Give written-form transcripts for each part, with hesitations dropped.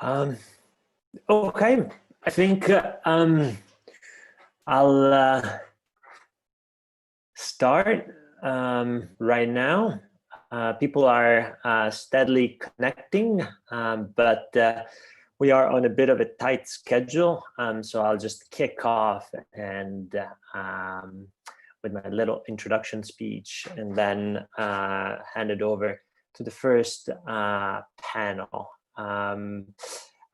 Um, okay, I think I'll start right now. People are steadily connecting, but we are on a bit of a tight schedule. So I'll just kick off and with my little introduction speech, and then hand it over to the first panel.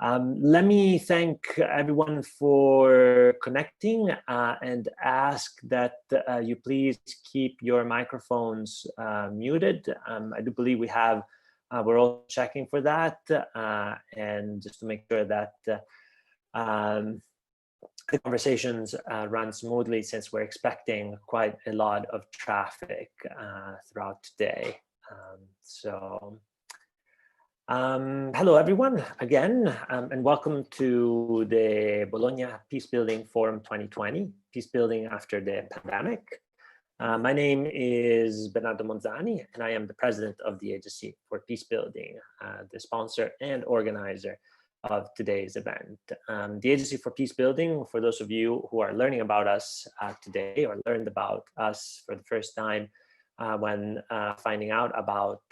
Let me thank everyone for connecting and ask that you please keep your microphones muted. I do believe we have, we're all checking for that, and just to make sure that the conversations run smoothly, since we're expecting quite a lot of traffic throughout today. Hello, everyone, again, and welcome to the Bologna Peacebuilding Forum 2020, Peacebuilding After the Pandemic. My name is Bernardo Monzani, and I am the president of the Agency for Peacebuilding, the sponsor and organizer of today's event. The Agency for Peacebuilding, for those of you who are learning about us today or learned about us for the first time, when finding out about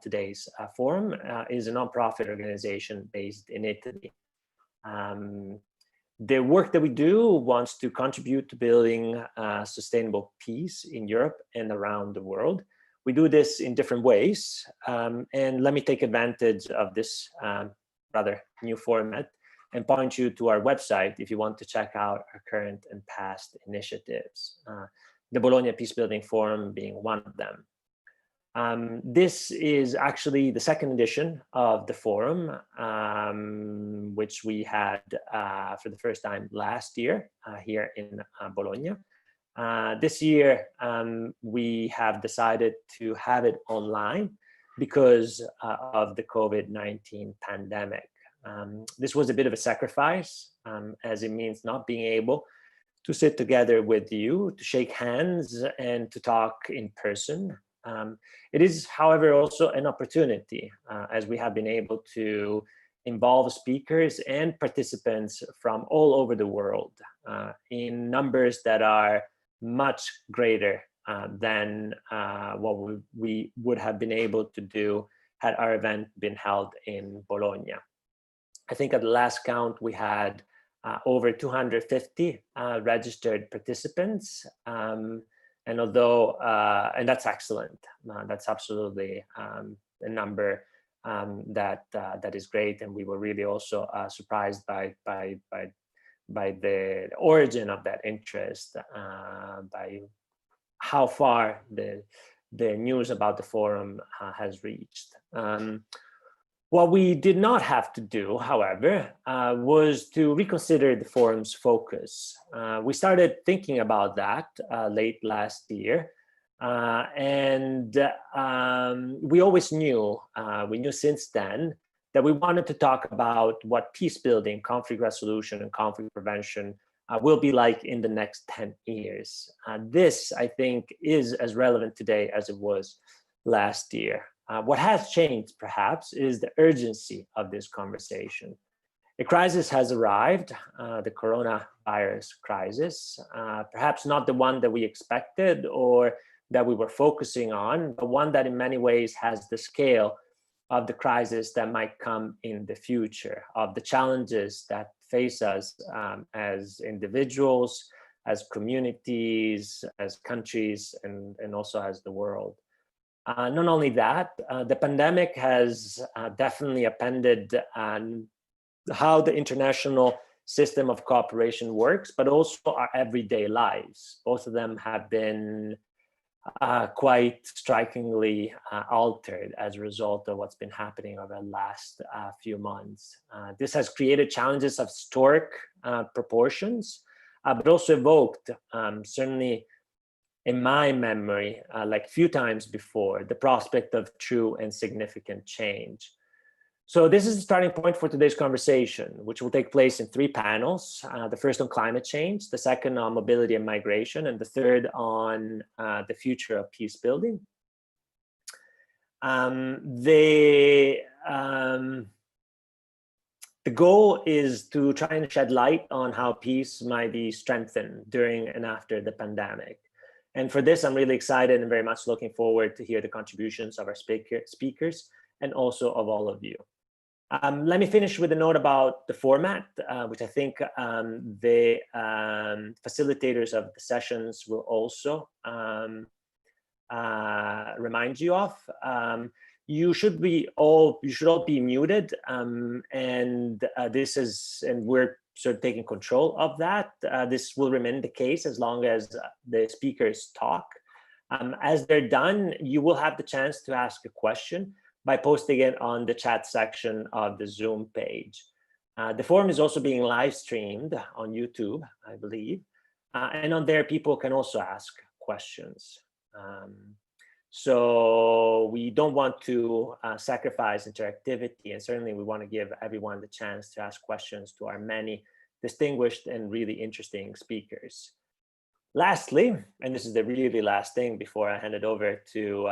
today's forum, is a nonprofit organization based in Italy. The work that we do wants to contribute to building sustainable peace in Europe and around the world. We do this in different ways, and let me take advantage of this rather new format and point you to our website if you want to check out our current and past initiatives. The Bologna Peacebuilding Forum being one of them. This is actually the second edition of the forum, which we had for the first time last year here in Bologna. This year, we have decided to have it online because of the COVID-19 pandemic. This was a bit of a sacrifice, as it means not being able to sit together with you, to shake hands, and to talk in person. It is, however, also an opportunity, as we have been able to involve speakers and participants from all over the world in numbers that are much greater than what we would have been able to do had our event been held in Bologna. I think at the last count, we had over 250 registered participants. And although, and that's excellent, that's absolutely a number that is great. And we were really also surprised by the origin of that interest, by how far the news about the forum has reached. What we did not have to do, however, was to reconsider the forum's focus. We started thinking about that late last year, and we always knew, we knew since then, that we wanted to talk about what peace building, conflict resolution, and conflict prevention will be like in the next 10 years. This, I think, is as relevant today as it was last year. What has changed, perhaps, is the urgency of this conversation. A crisis has arrived, the coronavirus crisis, perhaps not the one that we expected or that we were focusing on, but one that in many ways has the scale of the crisis that might come in the future, of the challenges that face us as individuals, as communities, as countries, and also as the world. Not only that, the pandemic has definitely upended how the international system of cooperation works, but also our everyday lives. Both of them have been quite strikingly altered as a result of what's been happening over the last few months. This has created challenges of historic proportions, but also evoked, certainly in my memory, like few times before, the prospect of true and significant change. So this is the starting point for today's conversation, which will take place in 3 panels. The first on climate change, the second on mobility and migration, and the third on the future of peace building. goal is to try and shed light on how peace might be strengthened during and after the pandemic. And for this, I'm really excited and very much looking forward to hear the contributions of our speakers and also of all of you. Let me finish with a note about the format, which I think the facilitators of the sessions will also remind you of. You should all be muted, and we're sort of taking control of that. This will remain the case as long as the speakers talk. As they're done, you will have the chance to ask a question by posting it on the chat section of the Zoom page. The forum is also being live streamed on YouTube, I believe, and on there people can also ask questions. So we don't want to sacrifice interactivity, and certainly we want to give everyone the chance to ask questions to our many distinguished and really interesting speakers. Lastly, and this is the really last thing before I hand it over to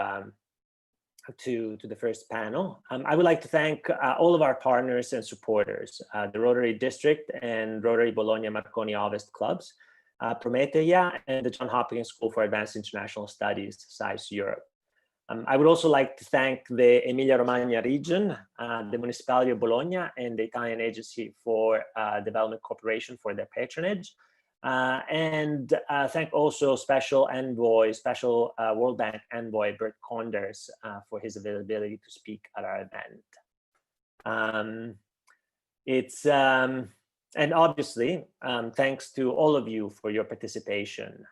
the first panel, I would like to thank all of our partners and supporters, the Rotary District and Rotary Bologna Marconi Ovest clubs, Prometeia, and the Johns Hopkins School for Advanced International Studies, SAIS Europe. I would also like to thank the Emilia-Romagna region, the Municipality of Bologna, and the Italian Agency for Development Cooperation for their patronage. And thank also Special World Bank Envoy Bert Conders for his availability to speak at our event. And obviously, thanks to all of you for your participation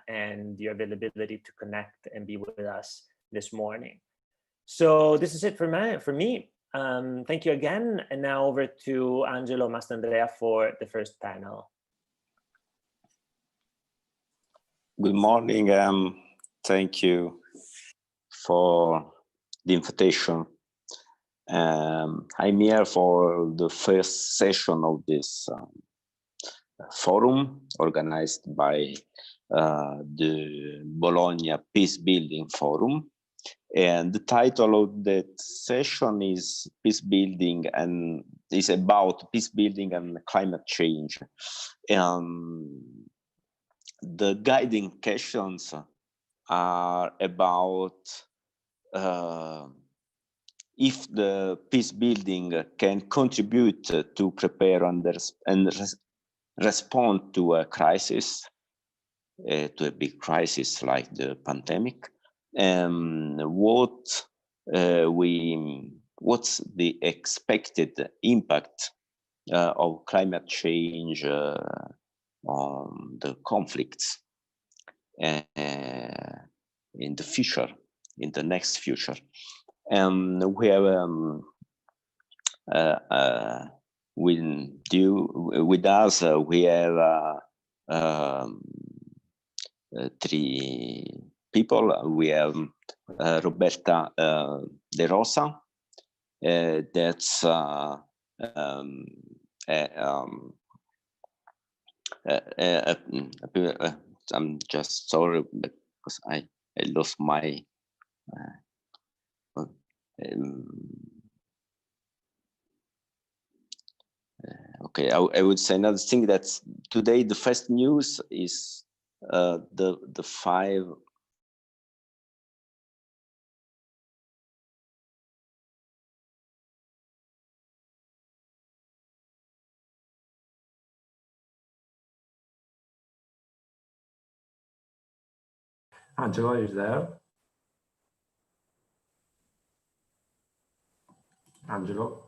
and your availability to connect and be with us this morning. So this is it for me. Thank you again. And now over to Angelo Mastandrea for the first panel. Good morning. Thank you for the invitation. I'm here for the first session of this forum organized by the Bologna Peacebuilding Forum. And the title of that session is Peacebuilding, and is about peacebuilding and climate change. The guiding questions are about if the peace building can contribute to prepare and respond to a crisis, to a big crisis like the pandemic, and what's the expected impact of climate change on the conflicts in the future, in the next future. We have with us we have three people. We have Roberta De Rosa, that's I'm just sorry because I lost my okay, I would say another thing, that today the first news is the 5 Angelo, is there? Angelo?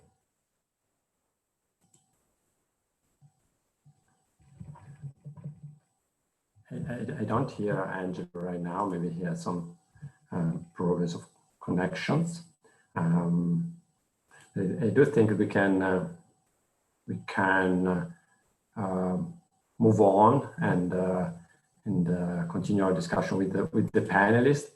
I don't hear Angelo right now. Maybe he has some problems of connections. I do think we can move on and continue our discussion with the panelists.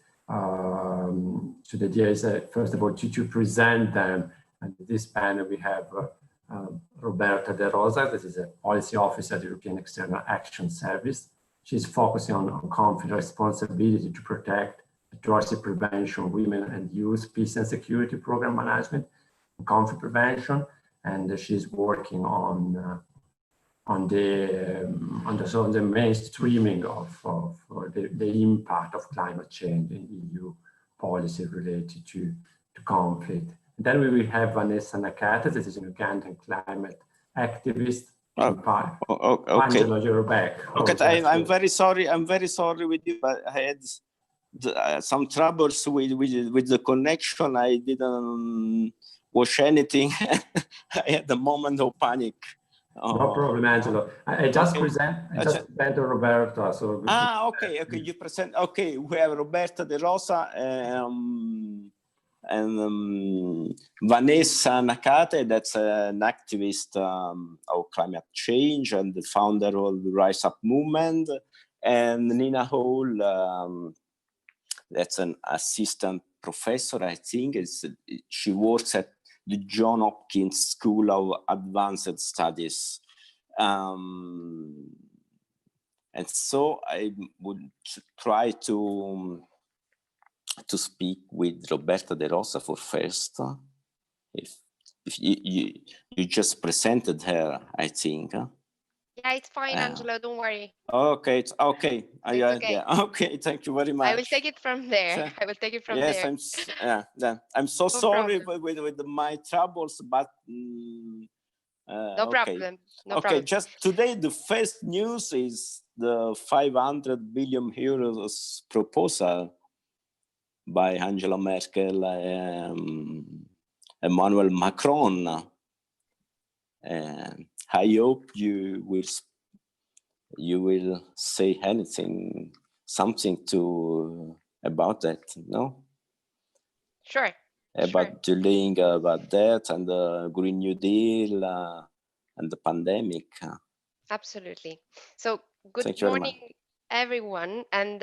So the idea is first of all to present them. And this panel we have Roberta De Rosa, that is a policy officer at the European External Action Service. She's focusing on conflict responsibility to protect, atrocity prevention, women and youth, peace and security program management, and conflict prevention. and she's working on the mainstreaming of the impact of climate change in EU policy related to conflict. And then we will have Vanessa Nakata, this is an Ugandan climate activist. Okay. Angelo, you're back. Okay, I'm very sorry. I'm very sorry with you. But I had some troubles with the connection. I didn't watch anything. I had a moment of panic. No problem, Angelo. I just present Roberto. So okay. You present. Okay, we have Roberta De Rosa and Vanessa Nakate, that's an activist of climate change and the founder of the Rise Up movement, and Nina Hall, that's an assistant professor, I think. She works at the Johns Hopkins School of Advanced Studies. And so I would try to speak with Roberta De Rosa for first. If you just presented her, I think. Yeah, it's fine, Angelo. Don't worry. Okay, it's okay. Okay. Yeah. Okay, thank you very much. I will take it from there. So, I will take it from yes, there. I'm so No sorry problem. with my troubles, but No problem. No okay, problem. just today the first news is the 500 billion euros proposal by Angela Merkel, Emmanuel Macron. I hope you will say something about that, no? Sure. About the link about that and the Green New Deal and the pandemic. Absolutely. So good Thank you very much. morning, everyone, and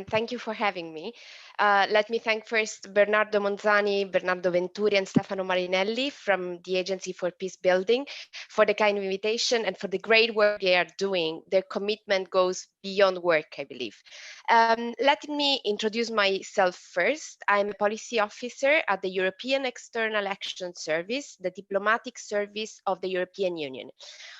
thank you for having me. Let me thank first Bernardo Monzani, Bernardo Venturi, and Stefano Marinelli from the Agency for Peacebuilding for the kind invitation and for the great work they are doing. Their commitment goes beyond work, I believe. Let me introduce myself first. I'm a policy officer at the European External Action Service, the diplomatic service of the European Union.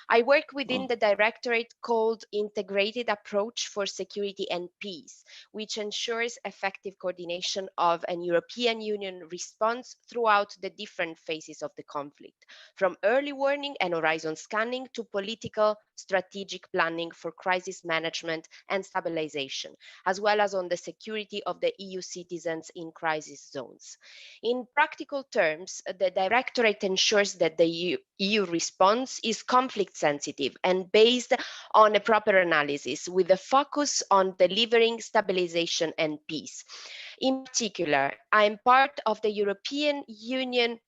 I work within the directorate called Integrated Approach for Security and Peace, which ensures effective coordination of an European Union response throughout the different phases of the conflict, from early warning and horizon scanning to political strategic planning for crisis management and stabilization, as well as on the security of the EU citizens in crisis zones. In practical terms, the directorate ensures that the EU response is conflict sensitive and based on a proper analysis with a focus on delivering stabilization and peace. In particular, I am part of the European Union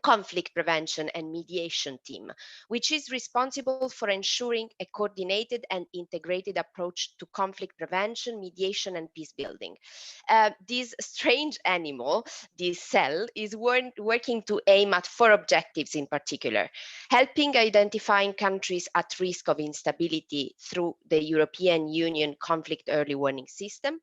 Conflict Prevention and Mediation Team, which is responsible for ensuring a coordinated and integrated approach to conflict prevention, mediation, and peace building. This strange animal, this cell, is working to aim at 4 objectives in particular: helping identifying countries at risk of instability through the European Union Conflict Early Warning System.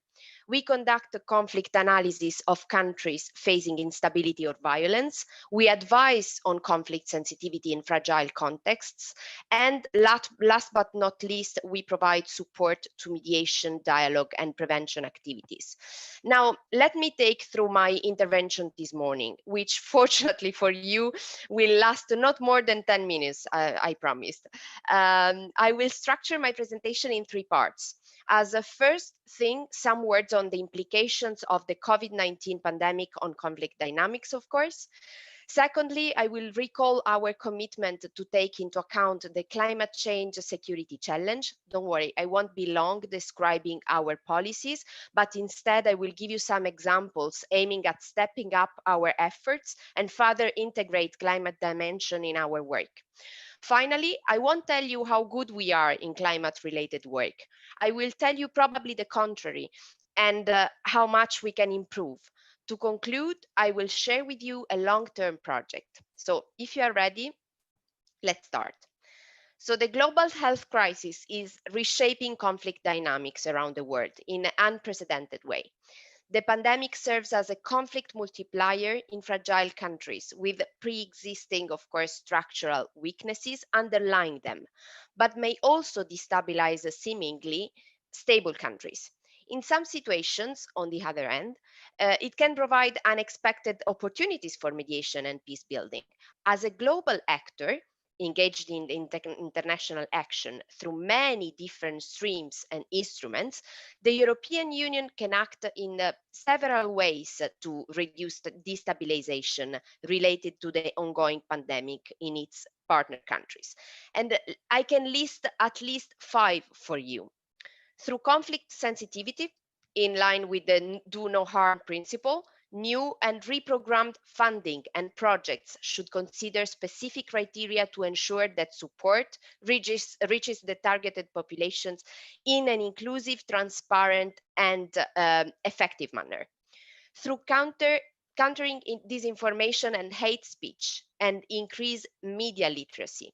We conduct a conflict analysis of countries facing instability or violence. We advise on conflict sensitivity in fragile contexts. And last but not least, we provide support to mediation, dialogue, and prevention activities. Now, let me take through my intervention this morning, which fortunately for you will last not more than 10 minutes, I promised. I will structure my presentation in 3 parts. As a first thing, some words on the implications of the COVID-19 pandemic on conflict dynamics, of course. Secondly, I will recall our commitment to take into account the climate change security challenge. Don't worry, I won't be long describing our policies, but instead I will give you some examples aiming at stepping up our efforts and further integrate climate dimension in our work. Finally, I won't tell you how good we are in climate-related work. I will tell you probably the contrary and how much we can improve. To conclude, I will share with you a long-term project. So if you are ready, let's start. So the global health crisis is reshaping conflict dynamics around the world in an unprecedented way. The pandemic serves as a conflict multiplier in fragile countries with pre-existing, of course, structural weaknesses underlying them, but may also destabilize seemingly stable countries. In some situations, on the other hand, it can provide unexpected opportunities for mediation and peace building. As a global actor, engaged in international action through many different streams and instruments, the European Union can act in several ways to reduce the destabilization related to the ongoing pandemic in its partner countries. And I can list at least 5 for you. Through conflict sensitivity, in line with the do no harm principle, new and reprogrammed funding and projects should consider specific criteria to ensure that support reaches the targeted populations in an inclusive, transparent, and effective manner. Through countering disinformation and hate speech and increase media literacy,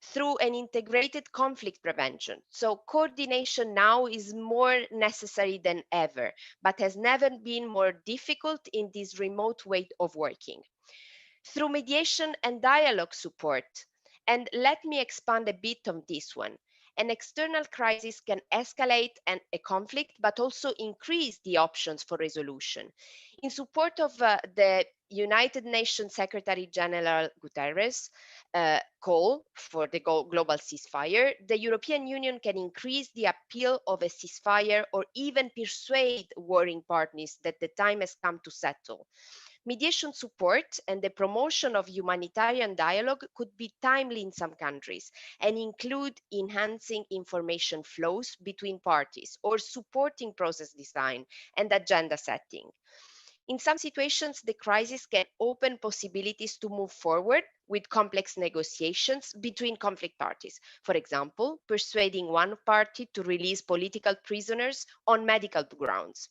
through an integrated conflict prevention. So coordination now is more necessary than ever, but has never been more difficult in this remote way of working. Through mediation and dialogue support, and let me expand a bit on this one. An external crisis can escalate a conflict, but also increase the options for resolution. In support of the United Nations Secretary General Guterres' call for the global ceasefire, the European Union can increase the appeal of a ceasefire or even persuade warring parties that the time has come to settle. Mediation support and the promotion of humanitarian dialogue could be timely in some countries and include enhancing information flows between parties or supporting process design and agenda setting. In some situations, the crisis can open possibilities to move forward with complex negotiations between conflict parties. For example, persuading one party to release political prisoners on medical grounds.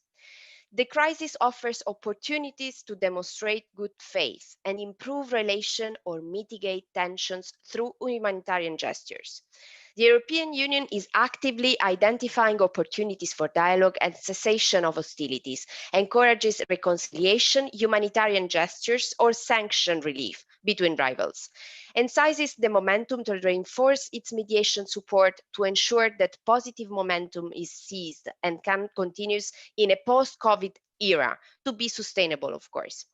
The crisis offers opportunities to demonstrate good faith and improve relations or mitigate tensions through humanitarian gestures. The European Union is actively identifying opportunities for dialogue and cessation of hostilities, encourages reconciliation, humanitarian gestures, or sanction relief between rivals, and seizes the momentum to reinforce its mediation support to ensure that positive momentum is seized and can continue in a post-COVID era to be sustainable, of course.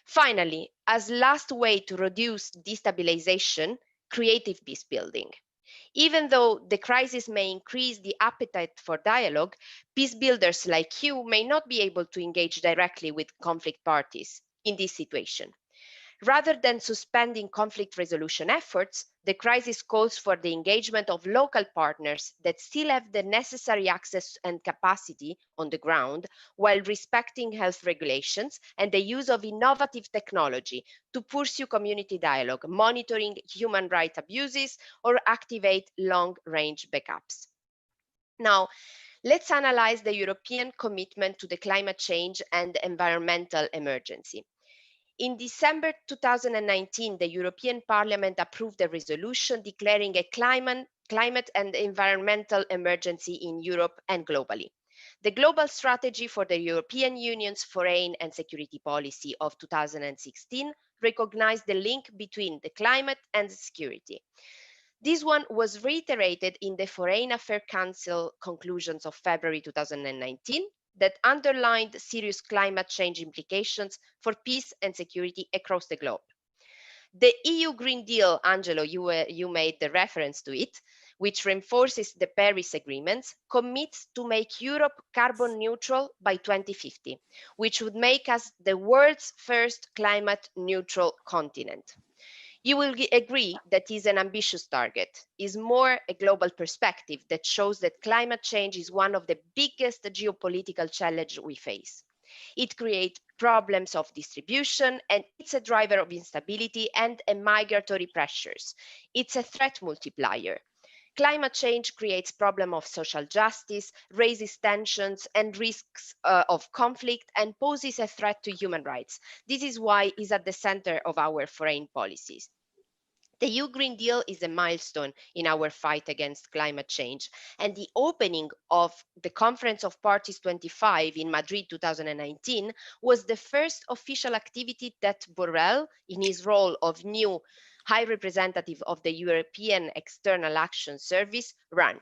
Finally, as last way to reduce destabilization, creative peace building. Even though the crisis may increase the appetite for dialogue, peace builders like you may not be able to engage directly with conflict parties in this situation. Rather than suspending conflict resolution efforts, the crisis calls for the engagement of local partners that still have the necessary access and capacity on the ground while respecting health regulations and the use of innovative technology to pursue community dialogue, monitoring human rights abuses, or activate long-range backups. Now, let's analyze the European commitment to the climate change and environmental emergency. In December 2019, the European Parliament approved a resolution declaring a climate and environmental emergency in Europe and globally. The global strategy for the European Union's foreign and security policy of 2016 recognized the link between the climate and security. This one was reiterated in the Foreign Affairs Council conclusions of February 2019, that underlined serious climate change implications for peace and security across the globe. The EU Green Deal, Angelo, you made the reference to it, which reinforces the Paris agreements, commits to make Europe carbon neutral by 2050, which would make us the world's first climate neutral continent. You will agree that is an ambitious target, is more a global perspective that shows that climate change is one of the biggest geopolitical challenges we face. It creates problems of distribution, and it's a driver of instability and migratory pressures. It's a threat multiplier. Climate change creates problems of social justice, raises tensions and risks of conflict, and poses a threat to human rights. This is why it's at the center of our foreign policies. The EU Green Deal is a milestone in our fight against climate change, and the opening of the Conference of Parties 25 in Madrid 2019 was the first official activity that Borrell, in his role of new High Representative of the European External Action Service, ran.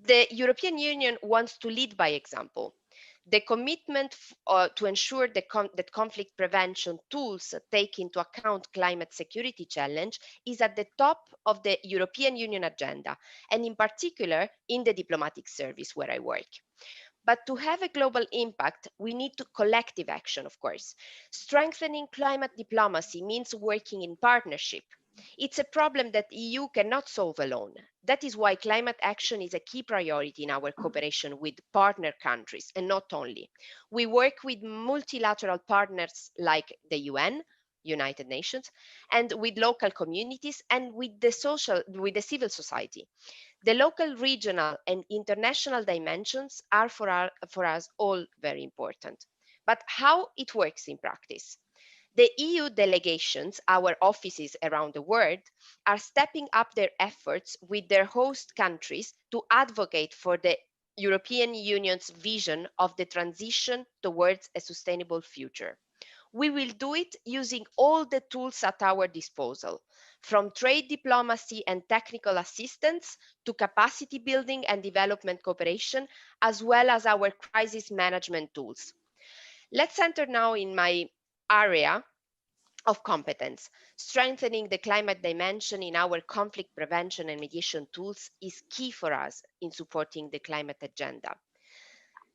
The European Union wants to lead by example. The commitment to ensure that conflict prevention tools take into account climate security challenge is at the top of the European Union agenda, and in particular in the diplomatic service where I work. But to have a global impact, we need collective action, of course. Strengthening climate diplomacy means working in partnership. It's a problem that the EU cannot solve alone. That is why climate action is a key priority in our cooperation with partner countries, and not only. We work with multilateral partners like the UN, United Nations, and with local communities and with the civil society. The local, regional, and international dimensions are for us all very important. But how it works in practice? The EU delegations, our offices around the world, are stepping up their efforts with their host countries to advocate for the European Union's vision of the transition towards a sustainable future. We will do it using all the tools at our disposal, from trade diplomacy and technical assistance to capacity building and development cooperation, as well as our crisis management tools. Let's enter now in my area of competence. Strengthening the climate dimension in our conflict prevention and mediation tools is key for us in supporting the climate agenda.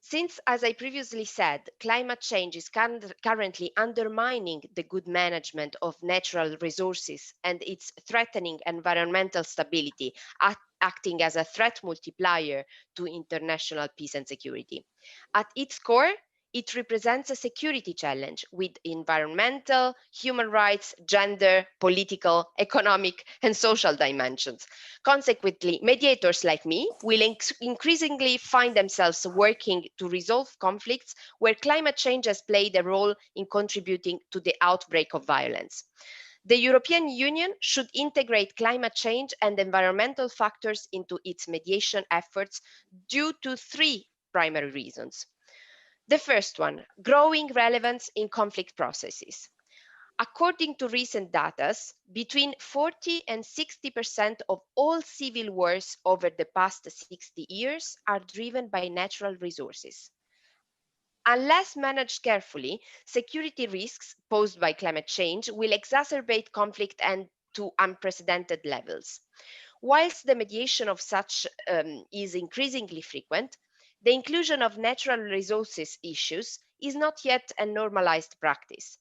Since, as I previously said, climate change is currently undermining the good management of natural resources and it's threatening environmental stability, acting as a threat multiplier to international peace and security. At its core, it represents a security challenge with environmental, human rights, gender, political, economic, and social dimensions. Consequently, mediators like me will increasingly find themselves working to resolve conflicts where climate change has played a role in contributing to the outbreak of violence. The European Union should integrate climate change and environmental factors into its mediation efforts due to three primary reasons. The first one, growing relevance in conflict processes. According to recent data, between 40 and 60% of all civil wars over the past 60 years are driven by natural resources. Unless managed carefully, security risks posed by climate change will exacerbate conflict and to unprecedented levels. Whilst the mediation of such is increasingly frequent, the inclusion of natural resources issues is not yet a normalized practice.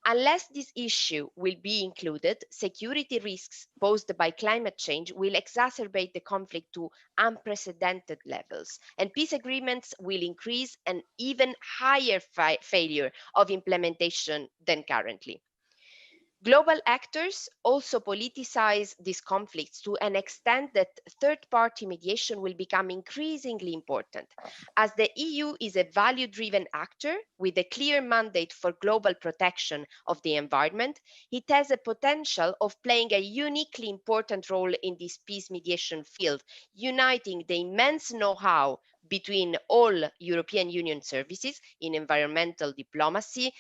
Unless this issue will be included, security risks posed by climate change will exacerbate the conflict to unprecedented levels, and peace agreements will increase an even higher failure of implementation than currently. Global actors also politicize these conflicts to an extent that third-party mediation will become increasingly important. As the EU is a value-driven actor with a clear mandate for global protection of the environment, it has a potential of playing a uniquely important role in this peace mediation field, uniting the immense know-how between all European Union services in environmental diplomacy,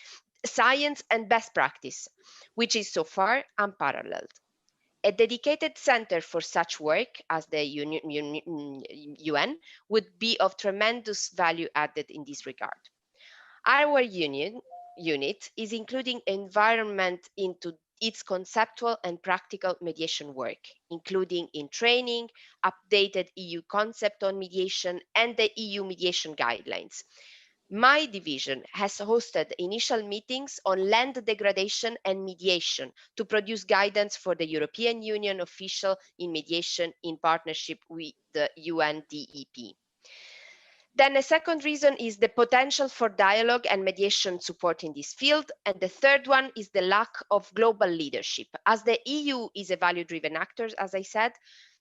science and best practice, which is so far unparalleled. A dedicated center for such work as the UN would be of tremendous value added in this regard. Our unit is including environment into its conceptual and practical mediation work, including in training, updated EU concept on mediation, and the EU mediation guidelines. My division has hosted initial meetings on land degradation and mediation to produce guidance for the European Union official in mediation in partnership with the UNDEP. Then a second reason is the potential for dialogue and mediation support in this field. And the third one is the lack of global leadership. As the EU is a value-driven actor, as I said,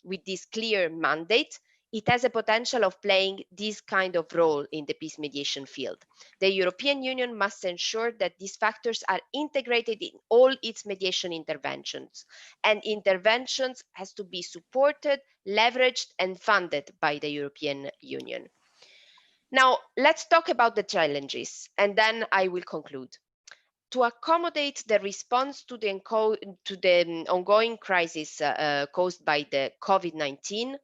with this clear mandate, it has a potential of playing this kind of role in the peace mediation field. The European Union must ensure that these factors are integrated in all its mediation interventions, and interventions has to be supported, leveraged, and funded by the European Union. Now, let's talk about the challenges, and then I will conclude. To accommodate the response to the ongoing crisis caused by the COVID-19,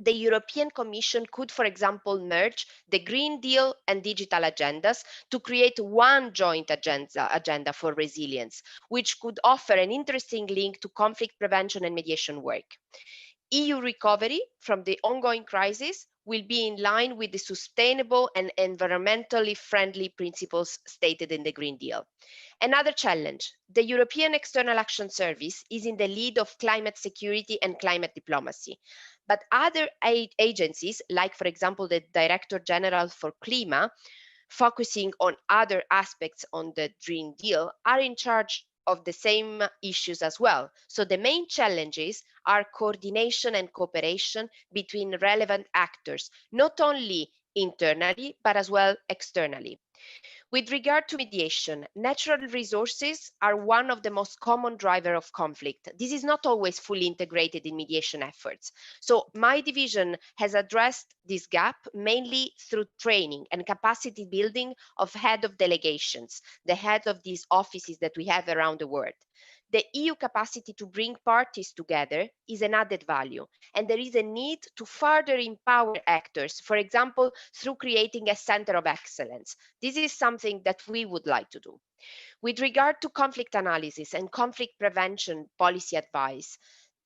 the European Commission could, for example, merge the Green Deal and digital agendas to create one joint agenda for resilience, which could offer an interesting link to conflict prevention and mediation work. EU recovery from the ongoing crisis will be in line with the sustainable and environmentally friendly principles stated in the Green Deal. Another challenge, the European External Action Service is in the lead of climate security and climate diplomacy. But other agencies, like for example, the Director General for Clima, focusing on other aspects on the Green Deal, are in charge of the same issues as well. So the main challenges are coordination and cooperation between relevant actors, not only internally, but as well externally. With regard to mediation, natural resources are one of the most common drivers of conflict. This is not always fully integrated in mediation efforts. So my division has addressed this gap mainly through training and capacity building of head of delegations, the heads of these offices that we have around the world. The EU capacity to bring parties together is an added value, and there is a need to further empower actors, for example, through creating a center of excellence. This is something that we would like to do. With regard to conflict analysis and conflict prevention policy advice,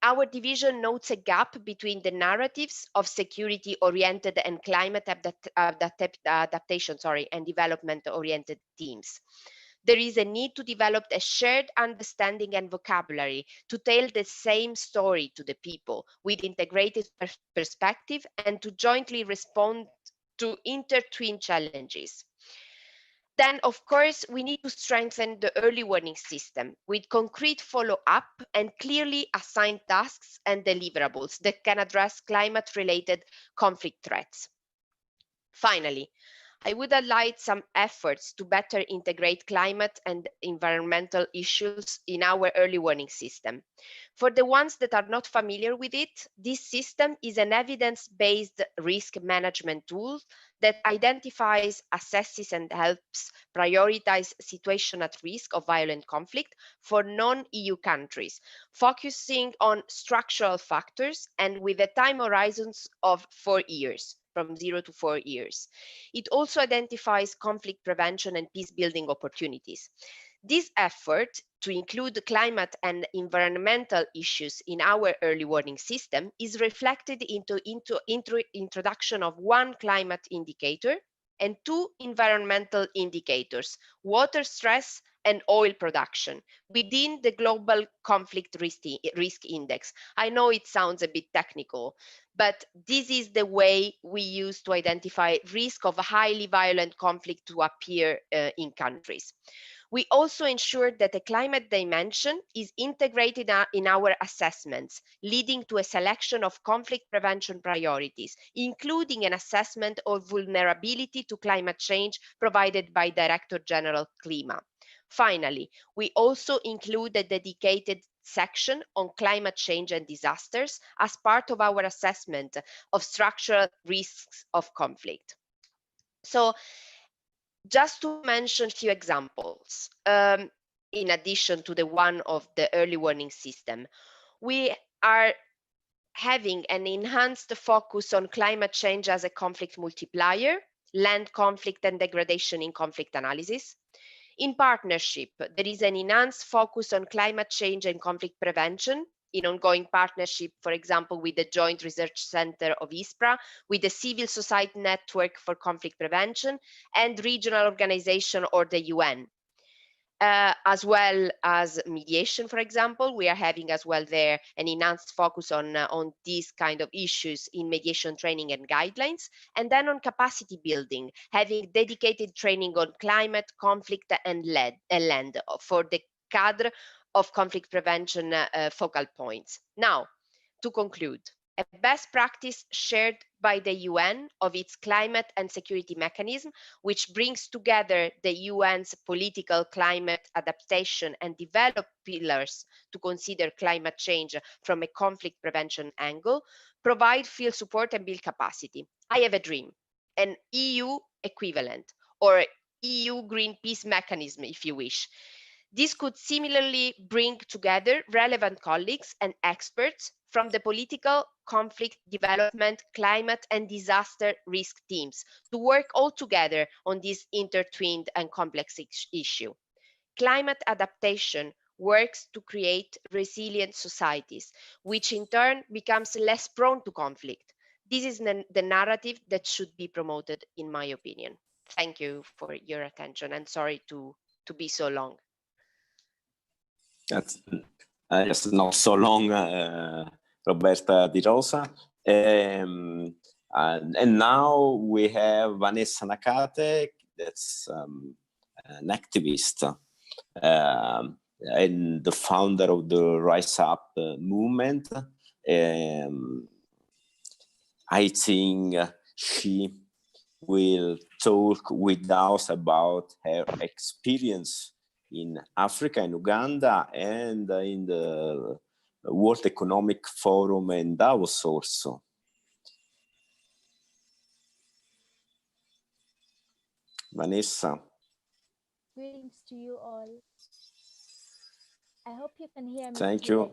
our division notes a gap between the narratives of security-oriented and climate adaptation and development-oriented teams. There is a need to develop a shared understanding and vocabulary to tell the same story to the people with integrated perspective and to jointly respond to intertwined challenges. Then, of course, we need to strengthen the early warning system with concrete follow-up and clearly assigned tasks and deliverables that can address climate-related conflict threats. Finally, I would highlight some efforts to better integrate climate and environmental issues in our early warning system. For the ones that are not familiar with it, this system is an evidence-based risk management tool that identifies, assesses, and helps prioritize situations at risk of violent conflict for non-EU countries, focusing on structural factors and with a time horizons of 4 years. From 0 to 4 years. It also identifies conflict prevention and peace building opportunities. This effort to include climate and environmental issues in our early warning system is reflected into introduction of one climate indicator and 2 environmental indicators, water stress and oil production, within the global conflict risk index. I know it sounds a bit technical, but this is the way we use to identify risk of highly violent conflict to appear in countries. We also ensure that the climate dimension is integrated in our assessments, leading to a selection of conflict prevention priorities, including an assessment of vulnerability to climate change provided by Director General Clima. Finally, we also include a dedicated section on climate change and disasters as part of our assessment of structural risks of conflict. So, just to mention a few examples, in addition to the one of the early warning system, we are having an enhanced focus on climate change as a conflict multiplier, land conflict and degradation in conflict analysis. In partnership, there is an enhanced focus on climate change and conflict prevention in ongoing partnership, for example, with the Joint Research Center of ISPRA, with the Civil Society Network for Conflict Prevention, and regional organization or the UN. As well as mediation, for example, we are having as well there an enhanced focus on these kind of issues in mediation training and guidelines, and then on capacity building, having dedicated training on climate, conflict, and land for the cadre of conflict prevention focal points. Now, to conclude, a best practice shared by the UN of its climate and security mechanism, which brings together the UN's political climate adaptation and development pillars to consider climate change from a conflict prevention angle, provide field support and build capacity. I have a dream, an EU equivalent or EU Green Peace mechanism, if you wish. This could similarly bring together relevant colleagues and experts from the political, conflict, development, climate, and disaster risk teams to work all together on this intertwined and complex issue. Climate adaptation works to create resilient societies, which in turn becomes less prone to conflict. This is the narrative that should be promoted, in my opinion. Thank you for your attention, and sorry to be so long. That's yes, not so long, Roberta Di Rosa. And now we have Vanessa Nakate, that's an activist and the founder of the Rise Up movement. I think she will talk with us about her experience in Africa and Uganda and in the World Economic Forum and Davos also. Vanessa. Greetings to you all. I hope you can hear me. Thank you.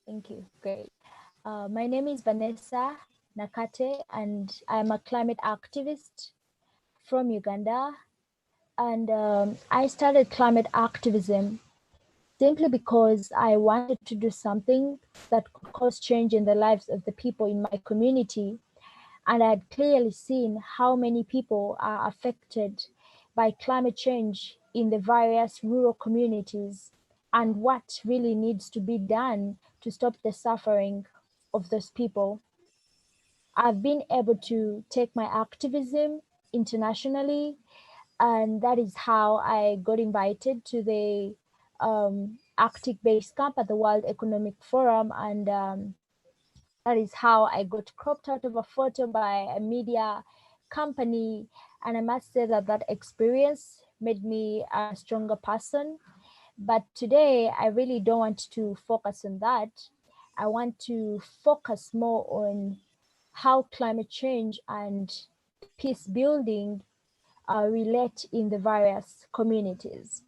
Thank you. Great. My name is Vanessa Nakate, and I'm a climate activist from Uganda. And I started climate activism simply because I wanted to do something that could cause change in the lives of the people in my community. And I had clearly seen how many people are affected by climate change in the various rural communities and what really needs to be done to stop the suffering of those people. I've been able to take my activism internationally, and that is how I got invited to the Arctic Base Camp at the World Economic Forum, and that is how I got cropped out of a photo by a media company. And I must say that that experience made me a stronger person. But today, I really don't want to focus on that. I want to focus more on how climate change and peace building relate in the various communities.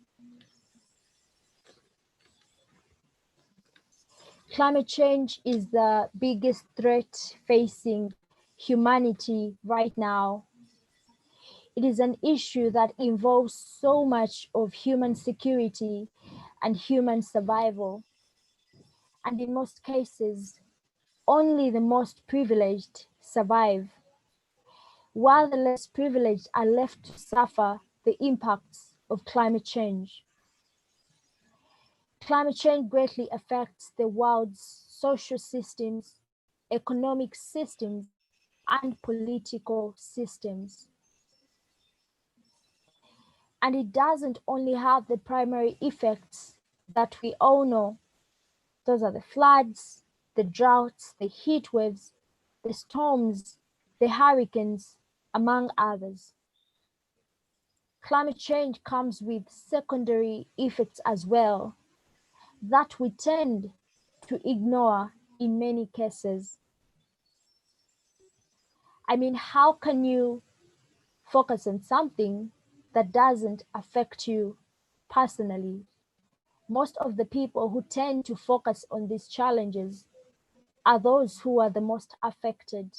Climate change is the biggest threat facing humanity right now. It is an issue that involves so much of human security and human survival. And in most cases, only the most privileged survive, while the less privileged are left to suffer the impacts of climate change. Climate change greatly affects the world's social systems, economic systems, and political systems. And it doesn't only have the primary effects that we all know. Those are the floods, the droughts, the heat waves, the storms, the hurricanes, among others. Climate change comes with secondary effects as well that we tend to ignore in many cases. I mean, how can you focus on something that doesn't affect you personally? Most of the people who tend to focus on these challenges are those who are the most affected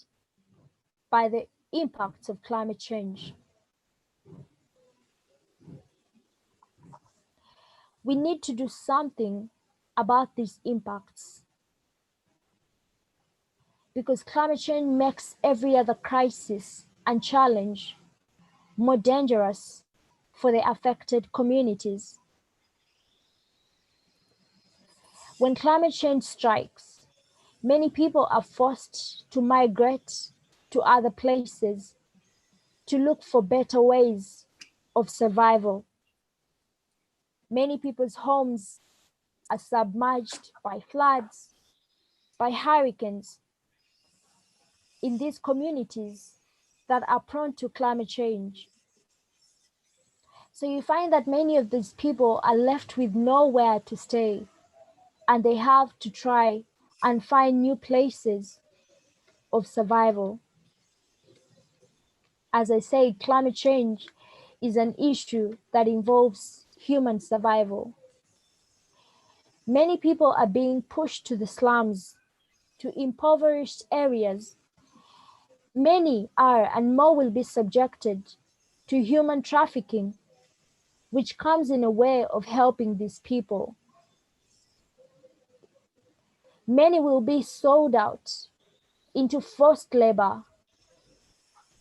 by the impacts of climate change. We need to do something about these impacts because climate change makes every other crisis and challenge more dangerous for the affected communities. When climate change strikes, many people are forced to migrate to other places to look for better ways of survival. Many people's homes are submerged by floods, by hurricanes, in these communities that are prone to climate change. So you find that many of these people are left with nowhere to stay, and they have to try and find new places of survival. As I say, climate change is an issue that involves human survival. Many people are being pushed to the slums, to impoverished areas. Many are and more will be subjected to human trafficking, which comes in a way of helping these people. Many will be sold out into forced labor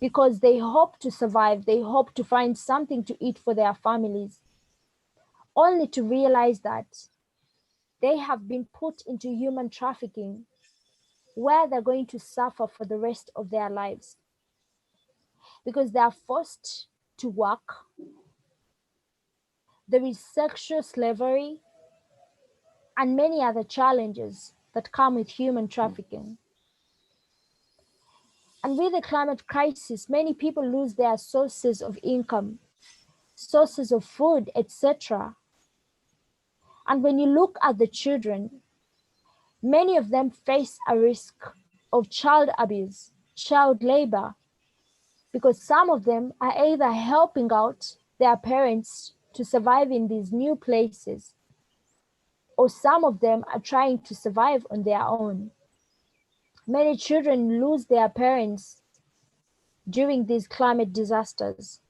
because they hope to survive, they hope to find something to eat for their families, only to realize that they have been put into human trafficking where they're going to suffer for the rest of their lives because they are forced to work. There is sexual slavery and many other challenges that come with human trafficking. And with the climate crisis, many people lose their sources of income, sources of food, etc. And when you look at the children, many of them face a risk of child abuse, child labor, because some of them are either helping out their parents to survive in these new places, or some of them are trying to survive on their own. Many children lose their parents during these climate disasters,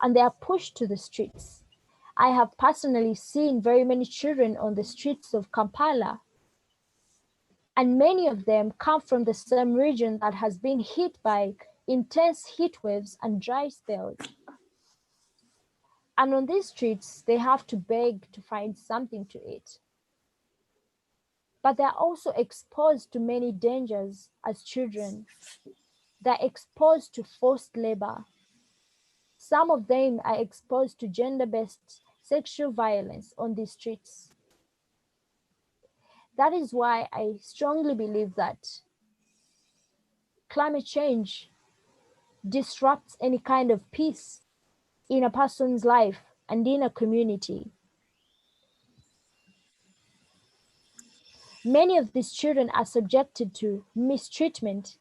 and they are pushed to the streets. I have personally seen very many children on the streets of Kampala, and many of them come from the same region that has been hit by intense heat waves and dry spells. And on these streets, they have to beg to find something to eat. But they're also exposed to many dangers as children. They're exposed to forced labor. Some of them are exposed to gender-based sexual violence on the streets. That is why I strongly believe that climate change disrupts any kind of peace in a person's life and in a community. Many of these children are subjected to mistreatment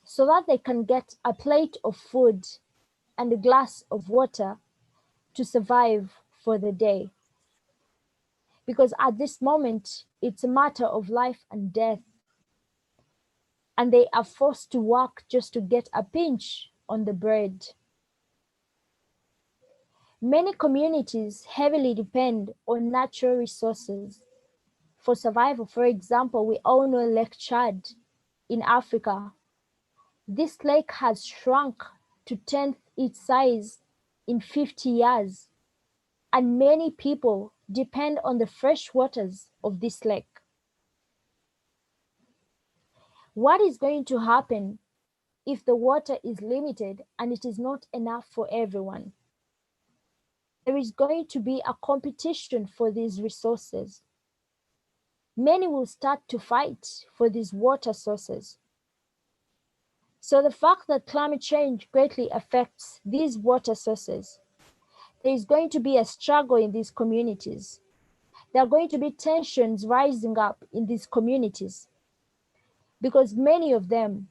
so that they can get a plate of food and a glass of water to survive for the day. Because at this moment, it's a matter of life and death. And they are forced to work just to get a pinch on the bread. Many communities heavily depend on natural resources for survival. For example, we all know Lake Chad in Africa. This lake has shrunk to 10th its size in 50 years, and many people depend on the fresh waters of this lake. What is going to happen if the water is limited and it is not enough for everyone? There is going to be a competition for these resources. Many will start to fight for these water sources. So the fact that climate change greatly affects these water sources, there is going to be a struggle in these communities. There are going to be tensions rising up in these communities because many of them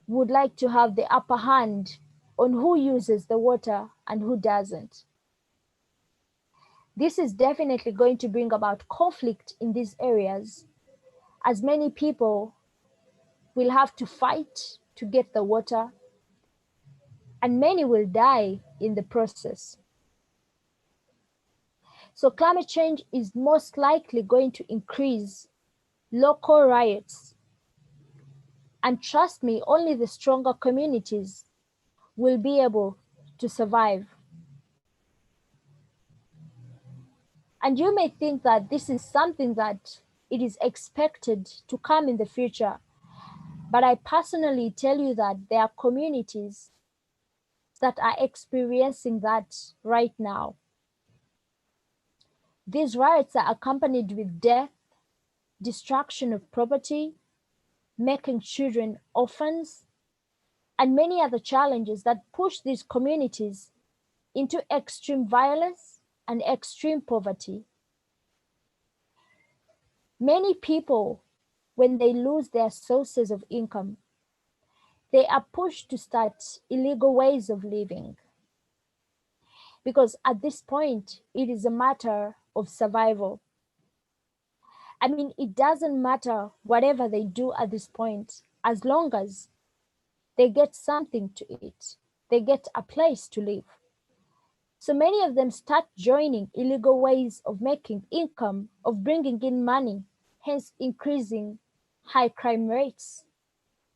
would like to have the upper hand on who uses the water and who doesn't. This is definitely going to bring about conflict in these areas, as many people will have to fight to get the water, and many will die in the process. So climate change is most likely going to increase local riots. And trust me, only the stronger communities will be able to survive. And you may think that this is something that it is expected to come in the future. But I personally tell you that there are communities that are experiencing that right now. These riots are accompanied with death, destruction of property, making children orphans, and many other challenges that push these communities into extreme violence and extreme poverty. Many people, when they lose their sources of income, they are pushed to start illegal ways of living. Because at this point, it is a matter of survival. I mean, it doesn't matter whatever they do at this point, as long as they get something to eat, they get a place to live. So many of them start joining illegal ways of making income, of bringing in money, hence increasing high crime rates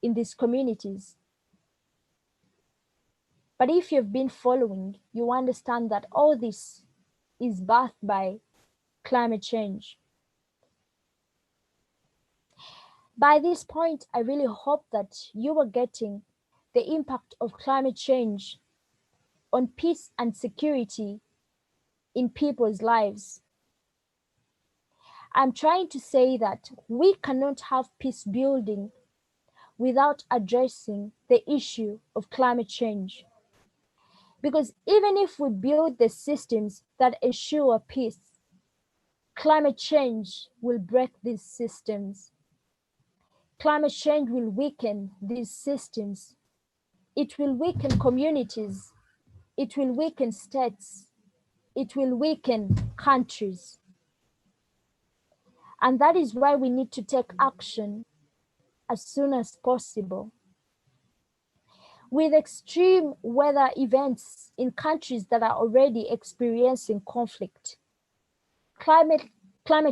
in these communities. But if you've been following, you understand that all this is birthed by climate change. By this point, I really hope that you are getting the impact of climate change on peace and security in people's lives. I'm trying to say that we cannot have peace building without addressing the issue of climate change. Because even if we build the systems that ensure peace, climate change will break these systems. Climate change will weaken these systems. It will weaken communities. It will weaken states. It will weaken countries. And that is why we need to take action as soon as possible. With extreme weather events in countries that are already experiencing conflict, climate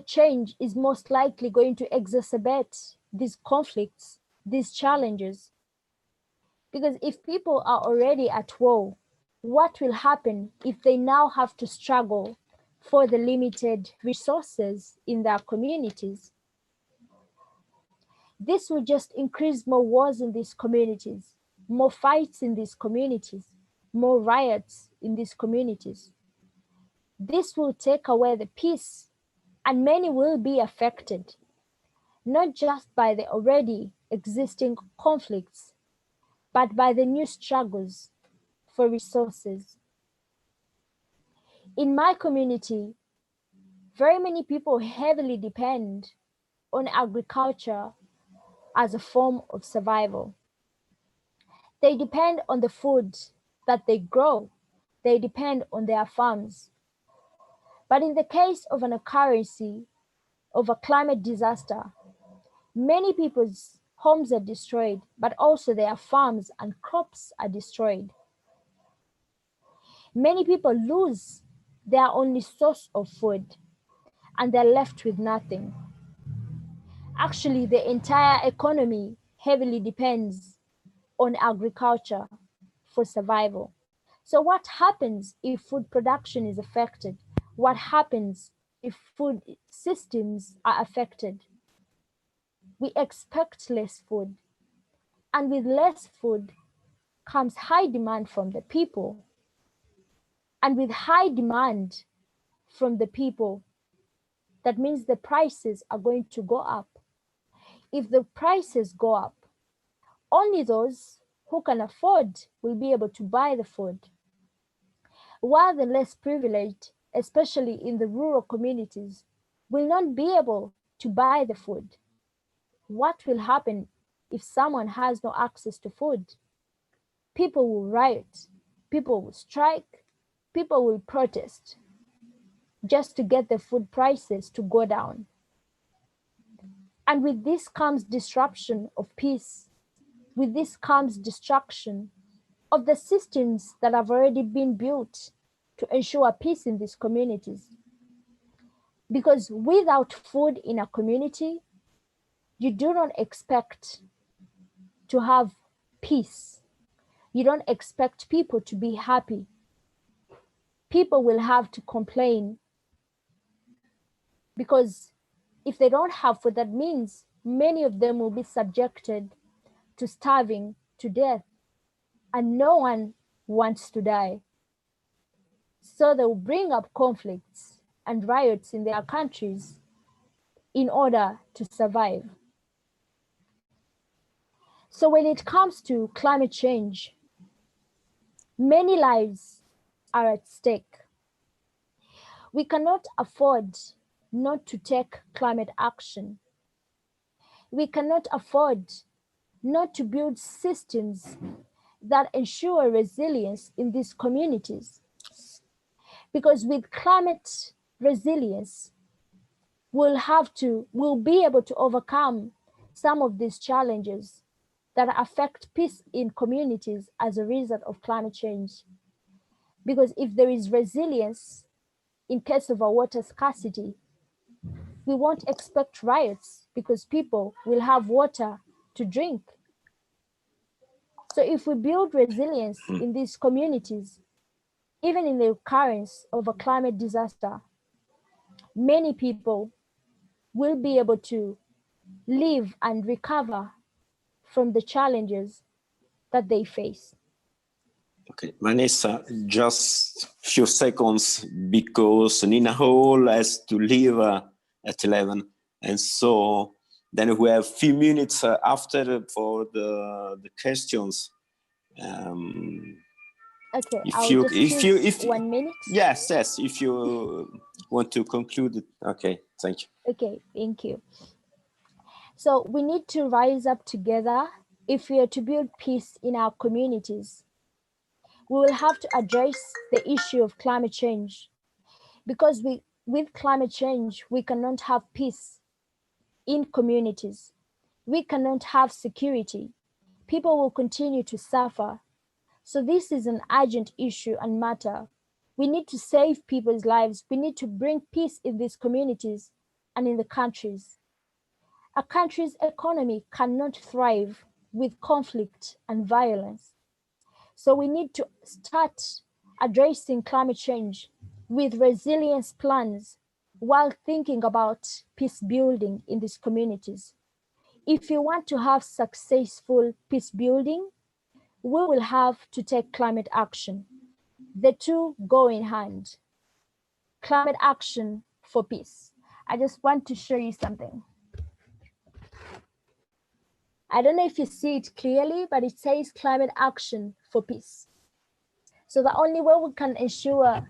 change is most likely going to exacerbate these conflicts, these challenges. Because if people are already at war, what will happen if they now have to struggle for the limited resources in their communities? This will just increase more wars in these communities, more fights in these communities, more riots in these communities. This will take away the peace, and many will be affected, not just by the already existing conflicts, but by the new struggles for resources. In my community, very many people heavily depend on agriculture as a form of survival. They depend on the food that they grow. They depend on their farms. But in the case of an occurrence of a climate disaster, many people's homes are destroyed, but also their farms and crops are destroyed. Many people lose their only source of food and they're left with nothing. Actually, the entire economy heavily depends on agriculture for survival. So what happens if food production is affected? What happens if food systems are affected? We expect less food. And with less food comes high demand from the people. And with high demand from the people, that means the prices are going to go up. If the prices go up, only those who can afford will be able to buy the food, while the less privileged, especially in the rural communities, will not be able to buy the food. What will happen if someone has no access to food? People will riot, people will strike, people will protest just to get the food prices to go down. And with this comes disruption of peace. With this comes destruction of the systems that have already been built to ensure peace in these communities. Because without food in a community, you do not expect to have peace. You don't expect people to be happy. People will have to complain, because if they don't have food, that means many of them will be subjected to starving to death, and no one wants to die. So they will bring up conflicts and riots in their countries in order to survive. So when it comes to climate change, many lives are at stake. We cannot afford not to take climate action. We cannot afford not to build systems that ensure resilience in these communities. Because with climate resilience, we'll be able to overcome some of these challenges that affect peace in communities as a result of climate change. Because if there is resilience in case of a water scarcity, we won't expect riots because people will have water to drink. So if we build resilience in these communities, even in the occurrence of a climate disaster, many people will be able to live and recover from the challenges that they face. Okay, Vanessa, just few seconds because Nina Hall has to leave at 11, and so then we have few minutes after for the questions. Okay, if 1 minute. Yes, if you want to conclude it. Okay, thank you. Okay, thank you. So we need to rise up together if we are to build peace in our communities. We will have to address the issue of climate change, because with climate change, we cannot have peace in communities. We cannot have security. People will continue to suffer. So this is an urgent issue and matter. We need to save people's lives. We need to bring peace in these communities and in the countries. A country's economy cannot thrive with conflict and violence. So we need to start addressing climate change with resilience plans while thinking about peace building in these communities. If you want to have successful peace building, we will have to take climate action. The two go in hand. Climate action for peace. I just want to show you something. I don't know if you see it clearly, but it says climate action for peace. So the only way we can ensure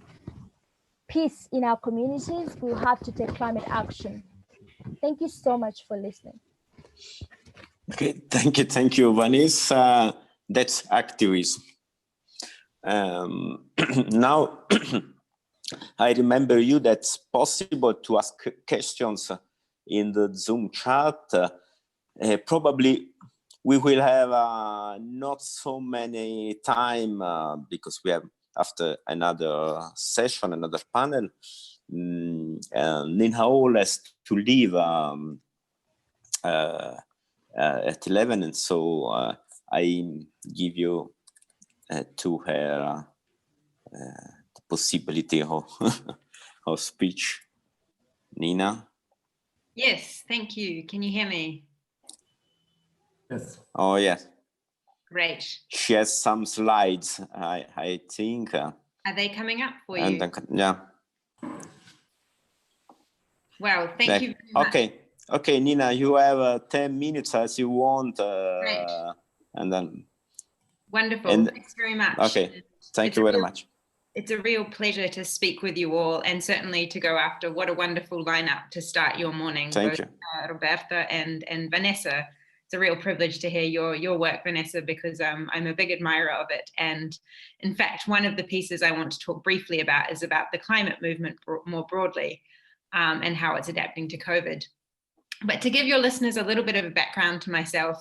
peace in our communities, we'll have to take climate action. Thank you so much for listening. Okay, thank you, Vanessa. That's activism. Now, I remember you that's possible to ask questions in the Zoom chat. Probably we will have not so many time because we have after another session, another panel. Nina Hall has to leave at 11, and so I give you to her the possibility of of speech. Nina? Yes, thank you. Can you hear me? Yes. Oh, yes. Great. She has some slides, I think. Are they coming up for you? And then, yeah. Well, thank you very much. Okay, Nina, you have 10 minutes as you want. Great. And then. Wonderful. Thanks very much. Okay, thank you very much. It's a real pleasure to speak with you all, and certainly to go after what a wonderful lineup to start your morning. Thank both, you. Roberta and Vanessa. It's a real privilege to hear your work, Vanessa, because I'm a big admirer of it. And in fact, one of the pieces I want to talk briefly about is about the climate movement more broadly, and how it's adapting to COVID. But to give your listeners a little bit of a background to myself,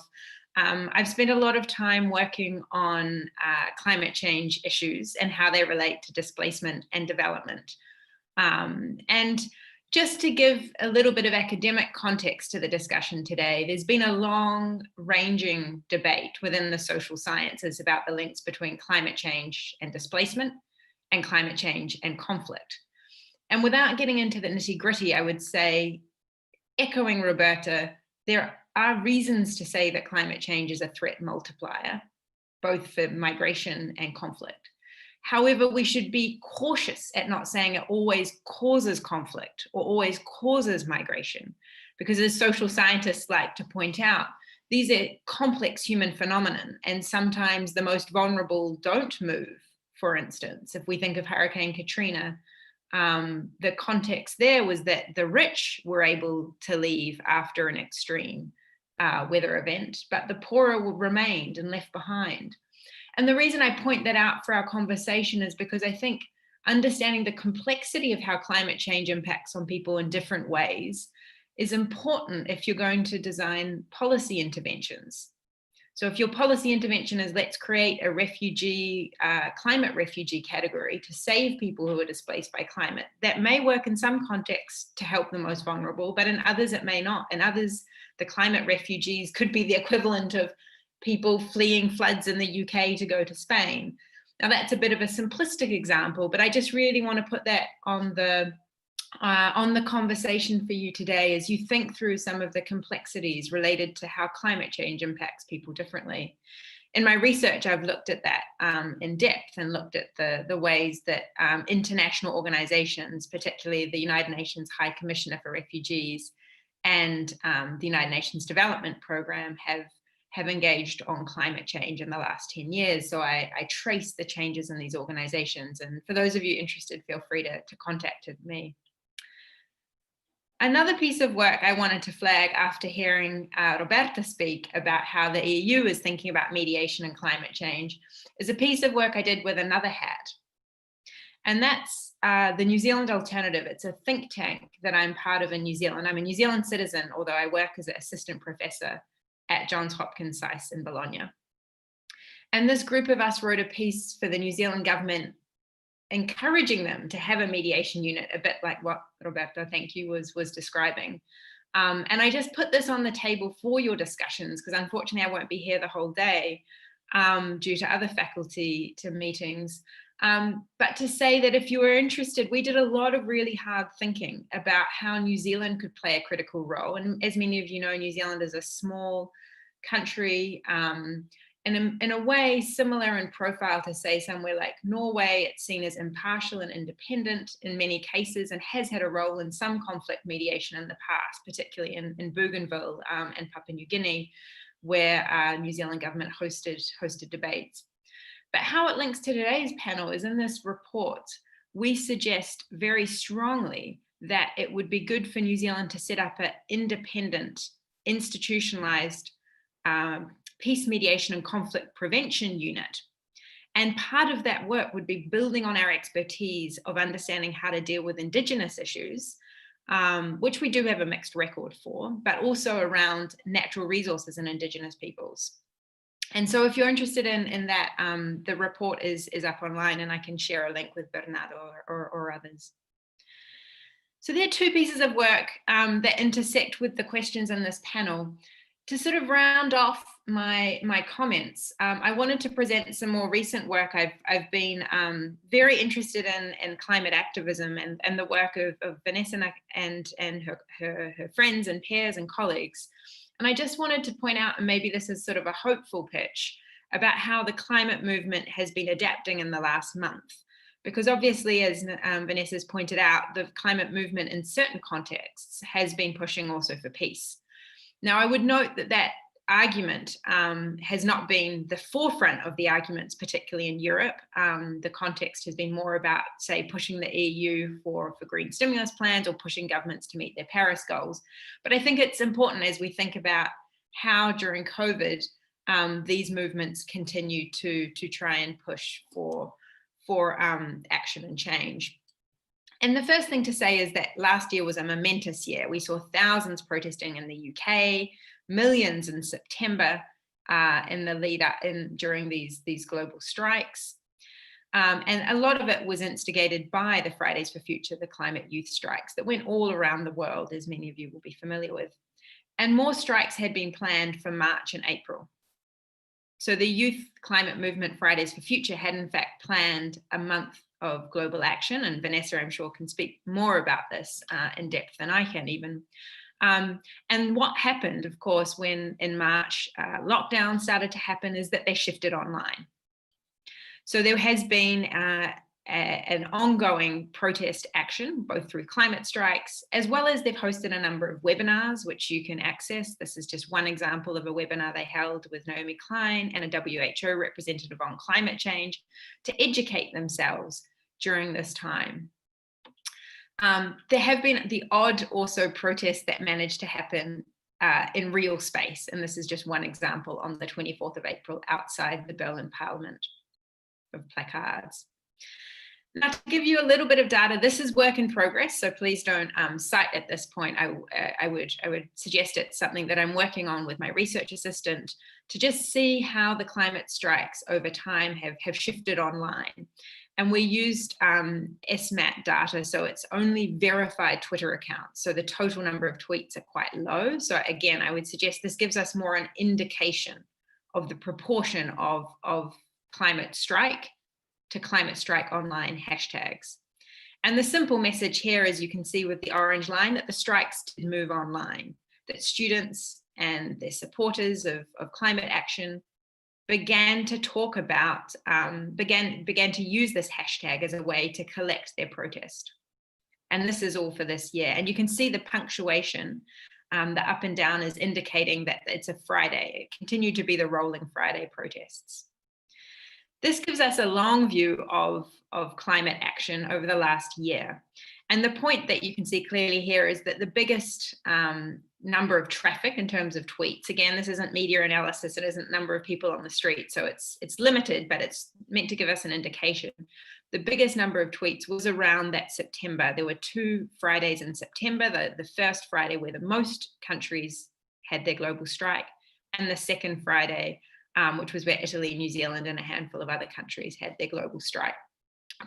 I've spent a lot of time working on climate change issues and how they relate to displacement and development. And just to give a little bit of academic context to the discussion today, there's been a long-ranging debate within the social sciences about the links between climate change and displacement, and climate change and conflict. And without getting into the nitty-gritty, I would say, echoing Roberta, there are reasons to say that climate change is a threat multiplier, both for migration and conflict. However, we should be cautious at not saying it always causes conflict or always causes migration, because as social scientists like to point out, these are complex human phenomenon, and sometimes the most vulnerable don't move. For instance, if we think of Hurricane Katrina, the context there was that the rich were able to leave after an extreme weather event, but the poorer remained and left behind. And the reason I point that out for our conversation is because I think understanding the complexity of how climate change impacts on people in different ways is important if you're going to design policy interventions. So if your policy intervention is let's create a refugee, climate refugee category to save people who are displaced by climate, that may work in some contexts to help the most vulnerable, but in others it may not. In others, the climate refugees could be the equivalent of people fleeing floods in the UK to go to Spain. Now that's a bit of a simplistic example, but I just really want to put that on the conversation for you today as you think through some of the complexities related to how climate change impacts people differently. In my research, I've looked at that in depth and looked at the ways that international organizations, particularly the United Nations High Commissioner for Refugees and the United Nations Development Program have engaged on climate change in the last 10 years. So I traced the changes in these organizations. And for those of you interested, feel free to contact me. Another piece of work I wanted to flag after hearing Roberta speak about how the EU is thinking about mediation and climate change is a piece of work I did with another hat. And that's the New Zealand Alternative. It's a think tank that I'm part of in New Zealand. I'm a New Zealand citizen, although I work as an assistant professor at Johns Hopkins SAIS in Bologna. And this group of us wrote a piece for the New Zealand government encouraging them to have a mediation unit, a bit like what Roberta, thank you, was describing. And I just put this on the table for your discussions, because unfortunately I won't be here the whole day due to other faculty meetings. But to say that if you were interested, we did a lot of really hard thinking about how New Zealand could play a critical role. And as many of you know, New Zealand is a small country, and in a way similar in profile to say somewhere like Norway. It's seen as impartial and independent in many cases and has had a role in some conflict mediation in the past, particularly in Bougainville and Papua New Guinea, where New Zealand government hosted debates. But how it links to today's panel is in this report, we suggest very strongly that it would be good for New Zealand to set up an independent, institutionalized peace mediation and conflict prevention unit. And part of that work would be building on our expertise of understanding how to deal with Indigenous issues, which we do have a mixed record for, but also around natural resources and Indigenous peoples. And so if you're interested in that, the report is up online, and I can share a link with Bernardo or others. So there are two pieces of work that intersect with the questions in this panel. To sort of round off my comments, I wanted to present some more recent work. I've been very interested in climate activism and the work of Vanessa and her friends and peers and colleagues. And I just wanted to point out, and maybe this is sort of a hopeful pitch, about how the climate movement has been adapting in the last month. Because obviously, as Vanessa's pointed out, the climate movement in certain contexts has been pushing also for peace. Now, I would note that argument has not been the forefront of the arguments, particularly in Europe. The context has been more about, say, pushing the EU for green stimulus plans or pushing governments to meet their Paris goals. But I think it's important as we think about how during COVID, these movements continue to try and push for action and change. And the first thing to say is that last year was a momentous year. We saw thousands protesting in the UK, millions in September in the lead up during these global strikes. And a lot of it was instigated by the Fridays for Future, the climate youth strikes that went all around the world, as many of you will be familiar with. And more strikes had been planned for March and April. So the youth climate movement Fridays for Future had in fact planned a month of global action, and Vanessa, I'm sure, can speak more about this in depth than I can even. And what happened, of course, when in March lockdown started to happen is that they shifted online. So there has been an ongoing protest action, both through climate strikes, as well as they've hosted a number of webinars, which you can access. This is just one example of a webinar they held with Naomi Klein and a WHO representative on climate change to educate themselves during this time. There have been the odd also protests that managed to happen in real space. And this is just one example on the 24th of April outside the Berlin Parliament of placards. Now, to give you a little bit of data, this is work in progress, so please don't cite at this point. I would suggest it's something that I'm working on with my research assistant to just see how the climate strikes over time have shifted online. And we used SMAT data, so it's only verified Twitter accounts. So the total number of tweets are quite low. So again, I would suggest this gives us more an indication of the proportion of climate strike to climate strike online hashtags. And the simple message here, as you can see with the orange line, that the strikes did move online, that students and their supporters of climate action began to talk about, began to use this hashtag as a way to collect their protest. And this is all for this year. And you can see the punctuation, the up and down is indicating that it's a Friday. It continued to be the rolling Friday protests. This gives us a long view of climate action over the last year. And the point that you can see clearly here is that the biggest number of traffic in terms of tweets, again, this isn't media analysis, it isn't number of people on the street, so it's limited, but it's meant to give us an indication. The biggest number of tweets was around that September. There were 2 Fridays in September, the first Friday where the most countries had their global strike, and the second Friday, which was where Italy, New Zealand, and a handful of other countries had their global strike,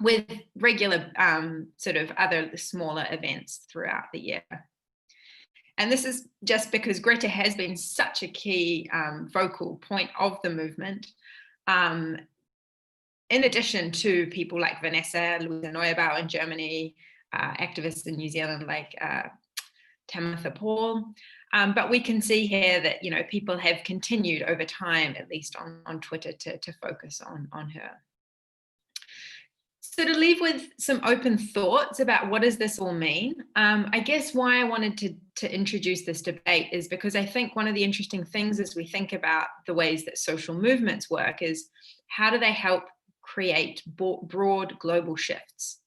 with regular sort of other smaller events throughout the year. And this is just because Greta has been such a key focal point of the movement. In addition to people like Vanessa, Luisa Neubauer in Germany, activists in New Zealand like Tamitha Paul. But we can see here that, people have continued over time, at least on Twitter, to focus on her. So to leave with some open thoughts about what does this all mean, I guess why I wanted to introduce this debate is because I think one of the interesting things as we think about the ways that social movements work is how do they help create broad global shifts?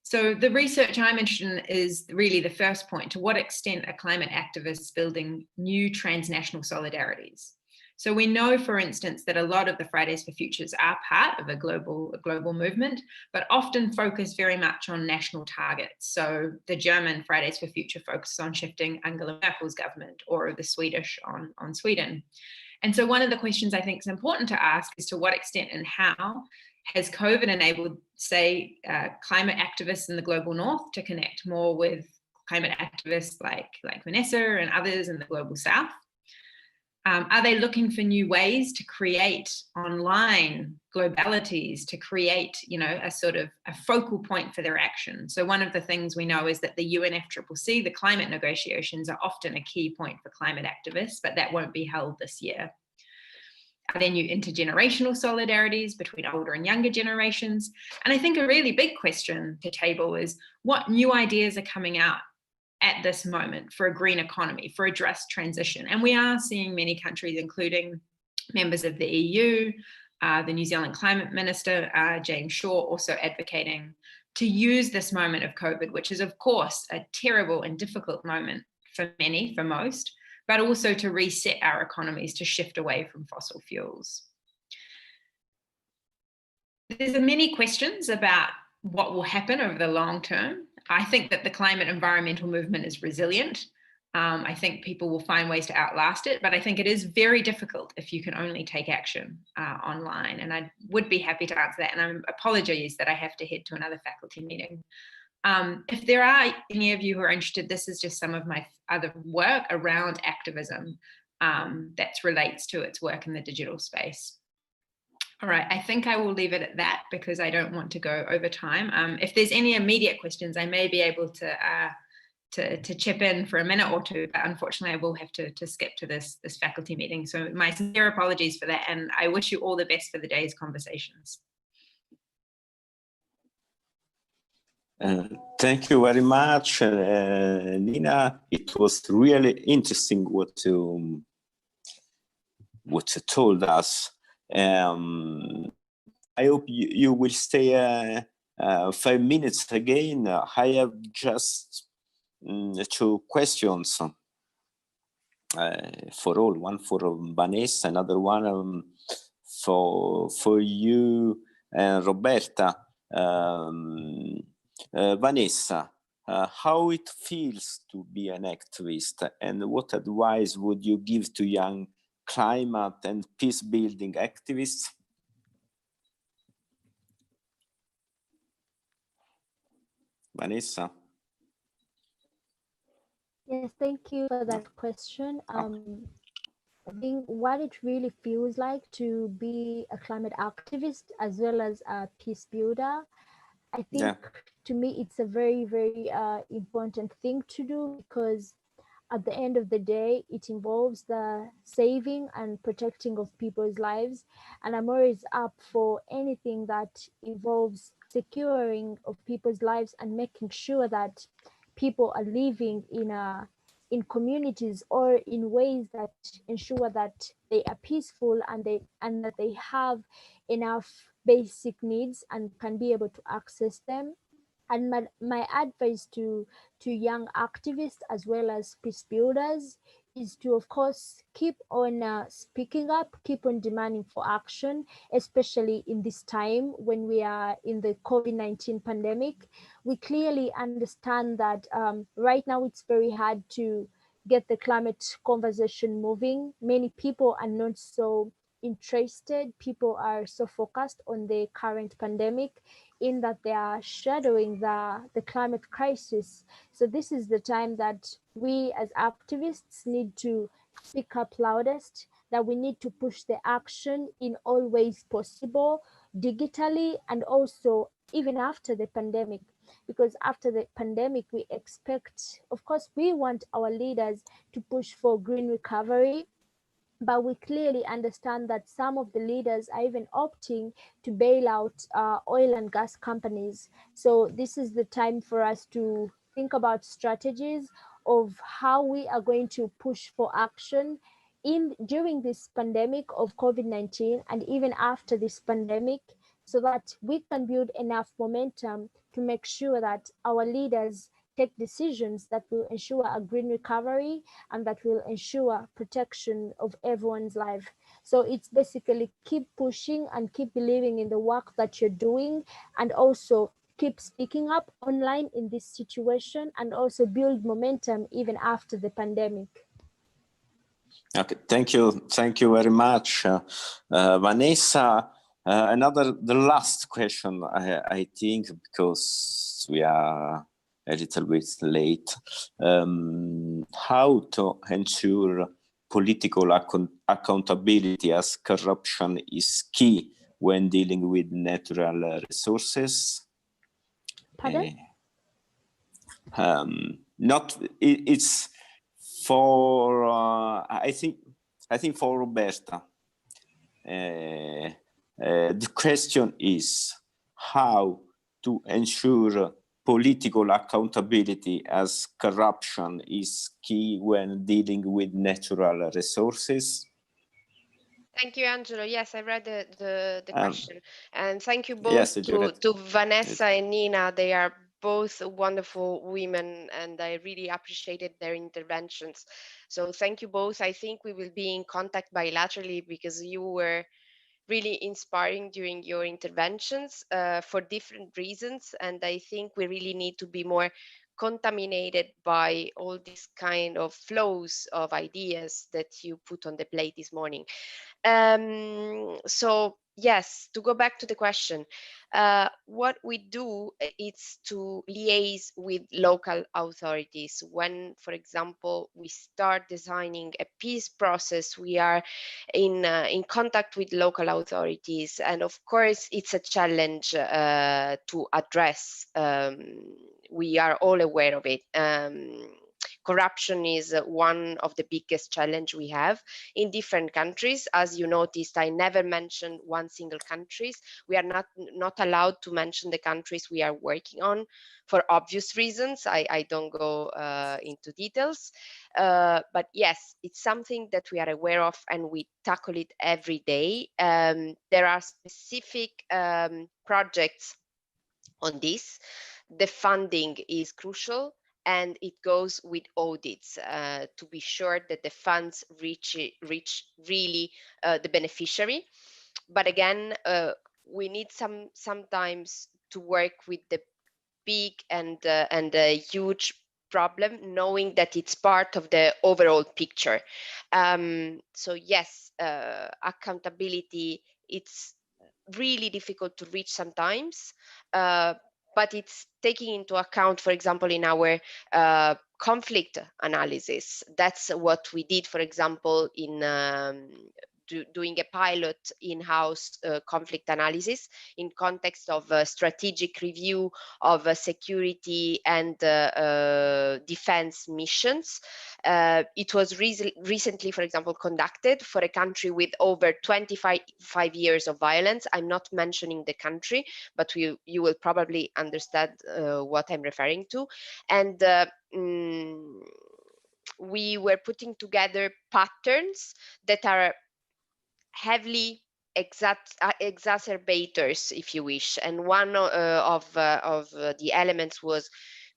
So the research I'm interested in is really the first point: to what extent are climate activists building new transnational solidarities? So we know, for instance, that a lot of the Fridays for Futures are part of a global movement, but often focus very much on national targets. So the German Fridays for Future focuses on shifting Angela Merkel's government, or the Swedish on Sweden. And so one of the questions I think is important to ask is to what extent and how has COVID enabled, say, climate activists in the global north to connect more with climate activists like Vanessa and others in the global south? Are they looking for new ways to create online globalities, to create, a sort of a focal point for their action? So one of the things we know is that the UNFCCC, the climate negotiations, are often a key point for climate activists, but that won't be held this year. Are there new intergenerational solidarities between older and younger generations? And I think a really big question to table is what new ideas are coming out at this moment for a green economy, for a just transition. And we are seeing many countries, including members of the EU, the New Zealand Climate Minister, James Shaw, also advocating to use this moment of COVID, which is of course a terrible and difficult moment for many, for most, but also to reset our economies to shift away from fossil fuels. There's many questions about what will happen over the long term. I think that the climate environmental movement is resilient. I think people will find ways to outlast it, but I think it is very difficult if you can only take action online. And I would be happy to answer that. And apologies that I have to head to another faculty meeting. If there are any of you who are interested, this is just some of my other work around activism that relates to its work in the digital space. All right, I think I will leave it at that because I don't want to go over time. If there's any immediate questions, I may be able to chip in for a minute or two, but unfortunately I will have to skip to this faculty meeting. So my sincere apologies for that, and I wish you all the best for the day's conversations. Thank you very much, Nina. It was really interesting what you told us. I hope you will stay 5 minutes again. I have just 2 questions for all. One for Vanessa, another one for you and Roberta. Vanessa, how it feels to be an activist, and what advice would you give to young climate and peace building activists? Vanessa? Yes, thank you for that question. I think what it really feels like to be a climate activist as well as a peace builder, I think to me it's a very, very important thing to do, because at the end of the day, it involves the saving and protecting of people's lives. And I'm always up for anything that involves securing of people's lives and making sure that people are living in communities or in ways that ensure that they are peaceful and that they have enough basic needs and can be able to access them. And my advice to young activists as well as peace builders is to, of course, keep on speaking up, keep on demanding for action, especially in this time when we are in the COVID-19 pandemic. We clearly understand that right now it's very hard to get the climate conversation moving. Many people are not so interested. People are so focused on the current pandemic, in that they are shadowing the climate crisis. So this is the time that we as activists need to speak up loudest, that we need to push the action in all ways possible, digitally and also even after the pandemic. Because after the pandemic, we expect, of course, we want our leaders to push for green recovery, but we clearly understand that some of the leaders are even opting to bail out oil and gas companies. So this is the time for us to think about strategies of how we are going to push for action during this pandemic of COVID-19 and even after this pandemic, so that we can build enough momentum to make sure that our leaders take decisions that will ensure a green recovery and that will ensure protection of everyone's life. So it's basically keep pushing and keep believing in the work that you're doing, and also keep speaking up online in this situation, and also build momentum even after the pandemic. Okay, thank you very much, Vanessa. The last question, I think, because we are a little bit late. How to ensure political accountability, as corruption is key when dealing with natural resources? Pardon? It's for I think for Roberta. The question is how to ensure political accountability, as corruption is key when dealing with natural resources. Thank you, Angelo. Yes, I read the question. And thank you both to Vanessa and Nina. They are both wonderful women, and I really appreciated their interventions. So thank you both. I think we will be in contact bilaterally, because you were really inspiring during your interventions for different reasons. And I think we really need to be more contaminated by all these kind of flows of ideas that you put on the plate this morning. So yes, to go back to the question, what we do is to liaise with local authorities. When, for example, we start designing a peace process, we are in contact with local authorities, and of course it's a challenge to address. We are all aware of it. corruption is one of the biggest challenge we have in different countries. As you noticed, I never mentioned one single countries. We are not allowed to mention the countries we are working on for obvious reasons. I don't go into details, but yes, it's something that we are aware of and we tackle it every day. There are specific projects on this. The funding is crucial, and it goes with audits to be sure that the funds reach really the beneficiary. But again, we need sometimes to work with the big and a huge problem, knowing that it's part of the overall picture. So yes, accountability, it's really difficult to reach sometimes, but it's taking into account, for example, in our conflict analysis. That's what we did, for example, in doing a pilot in-house conflict analysis in context of strategic review of security and defense missions. It was recently, for example, conducted for a country with over 25 years of violence. I'm not mentioning the country, but you will probably understand what I'm referring to. And we were putting together patterns that are heavily exacerbators, if you wish, and one of the elements was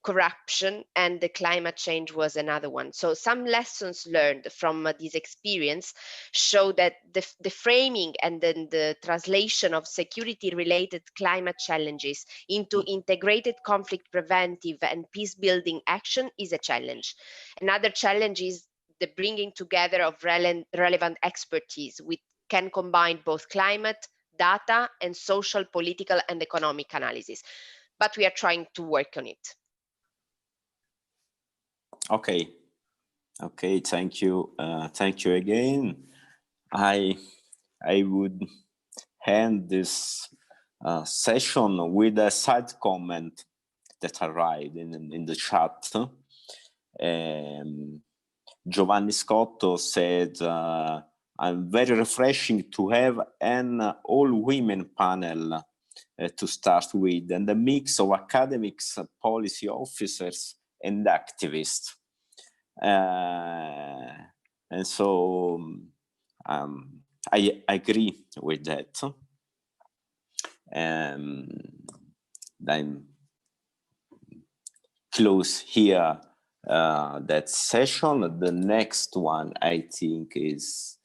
corruption, and the climate change was another one. So some lessons learned from this experience show that the framing and then the translation of security-related climate challenges into integrated conflict preventive and peace-building action is a challenge. Another challenge is the bringing together of relevant expertise with can combine both climate, data, and social, political, and economic analysis. But we are trying to work on it. Okay, thank you again. I would end this session with a side comment that arrived in the chat. Giovanni Scotto said, I'm very refreshing to have an all-women panel to start with, and a mix of academics, policy officers, and activists. And so I agree with that. I'm close here that session. The next one, I think, is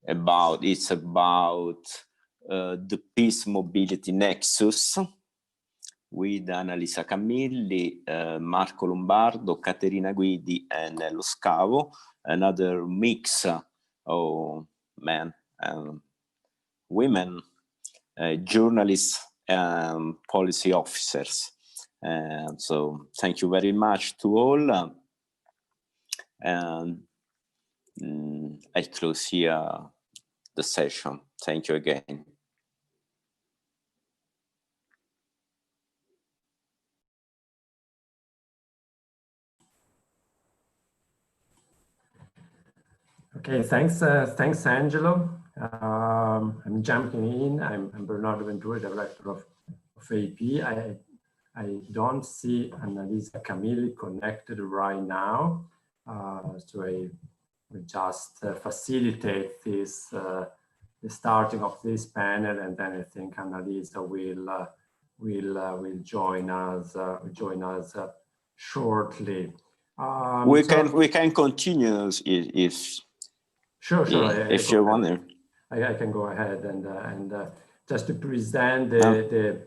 about the peace mobility nexus with Annalisa Camilli, Marco Lombardo, Katrina Guidi, and Nello Scavo. Another mix of men and women, journalists and policy officers. So thank you very much to all. And I close here the session. Thank you again. Okay, thanks, Angelo. I'm jumping in. I'm Bernardo Ventura, director of AP. I don't see Annalisa Camilli connected right now, so I will just facilitate this, the starting of this panel, and then I think Annalisa will join us shortly. We can continue if sure. If you want to. I can go ahead and just to present the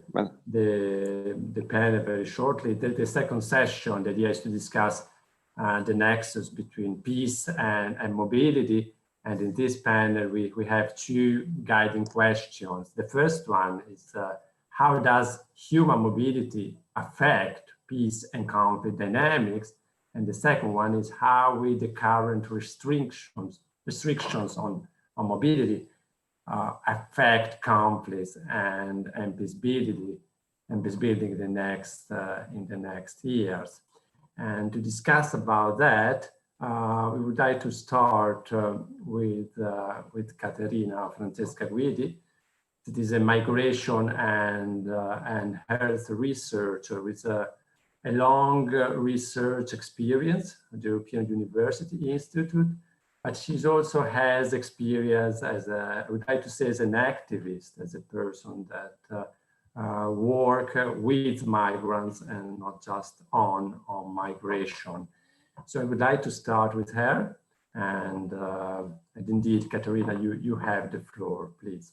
panel very shortly. The second session, the idea is to discuss the nexus between peace and mobility. And in this panel, we have two guiding questions. The first one is how does human mobility affect peace and conflict dynamics? And the second one is how will the current restrictions on mobility affect conflicts and peace building in the next years. And to discuss about that, we would like to start with Katerina Francesca Guidi. It is a migration and health researcher with a long research experience at the European University Institute, but she also has experience as I would like to say, as an activist, as a person that work with migrants and not just on migration. So I would like to start with her, and indeed, Katerina, you have the floor, please.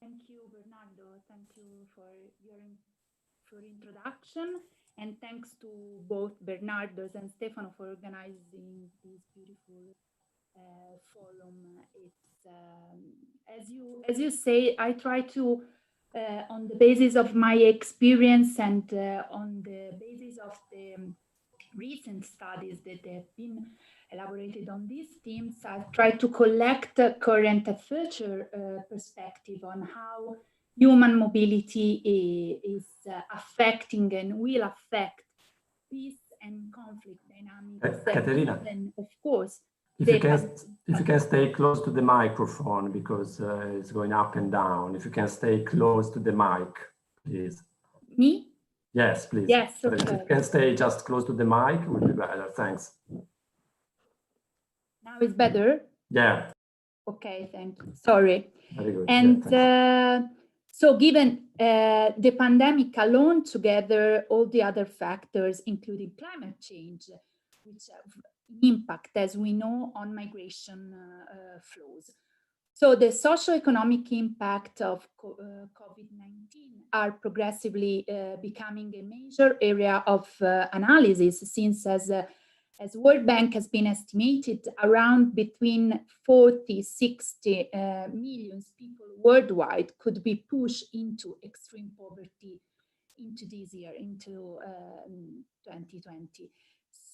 Thank you, Bernardo. Thank you for your introduction, and thanks to both Bernardo and Stefano for organizing this beautiful forum. It's as you say, I try to, on the basis of my experience and on the basis of the recent studies that have been elaborated on these themes, I try to collect current and future perspective on how human mobility is affecting and will affect peace and conflict dynamics. Katerina, and of course, if you can stay close to the microphone, because it's going up and down. If you can stay close to the mic, please. Me? Yes, please. Yes, okay. If you can stay just close to the mic, it would be better. Thanks. Now it's better? Yeah. Okay, thank you. Sorry. Very good. And yeah, so given the pandemic alone, together all the other factors, including climate change, which have impact, as we know, on migration flows. So the socioeconomic impact of COVID-19 are progressively becoming a major area of analysis, since as World Bank has been estimated, around between 40-60 million people worldwide could be pushed into extreme poverty into this year, into 2020.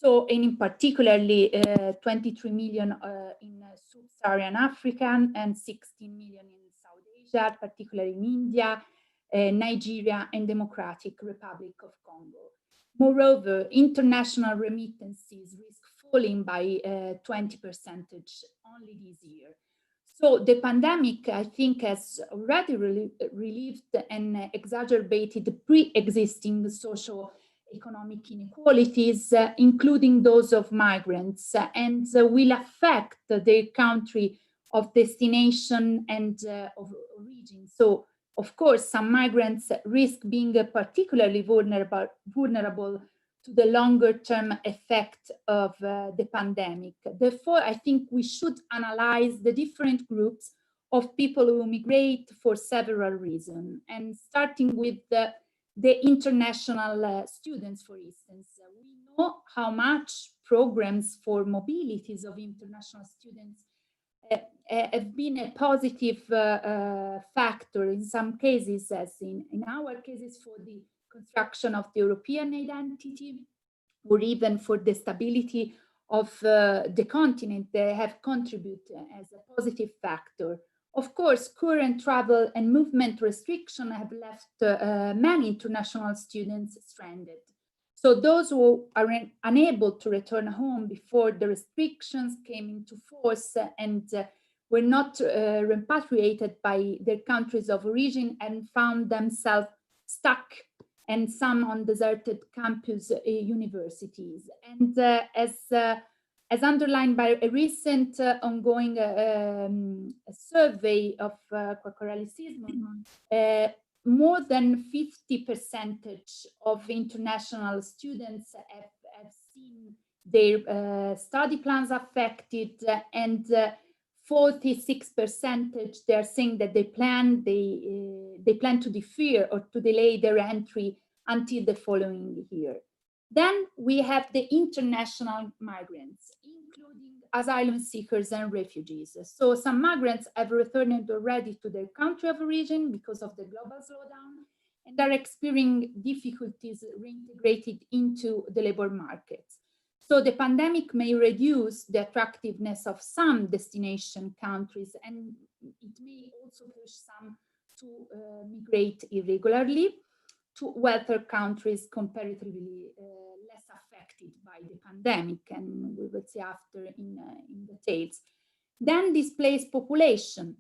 So, and in particularly 23 million in sub-Saharan Africa and 16 million in South Asia, particularly in India, Nigeria, and Democratic Republic of Congo. Moreover, international remittances risk falling by 20% only this year. So the pandemic, I think, has already relieved and exacerbated pre-existing socio-economic inequalities, including those of migrants, and will affect their country of destination and of origin. So, of course, some migrants risk being particularly vulnerable to the longer-term effect of the pandemic. Therefore, I think we should analyze the different groups of people who migrate for several reasons, and starting with the international students, for instance. We know how much programs for mobilities of international students have been a positive factor in some cases, as in our cases, for the construction of the European identity, or even for the stability of the continent. They have contributed as a positive factor. Of course, current travel and movement restrictions have left many international students stranded. So those who are unable to return home before the restrictions came into force and were not repatriated by their countries of origin and found themselves stuck, and some on deserted campus universities. And as underlined by a recent ongoing survey of Quacquarellismo, more than 50% of international students have seen their study plans affected, and 46% they are saying that they plan to defer or to delay their entry until the following year. Then we have the international migrants, including asylum seekers and refugees. So some migrants have returned already to their country of origin because of the global slowdown and are experiencing difficulties reintegrated into the labor markets. So the pandemic may reduce the attractiveness of some destination countries, and it may also push some to migrate irregularly. to wealthier countries comparatively less affected by the pandemic, and we will see after in details. Then displaced population,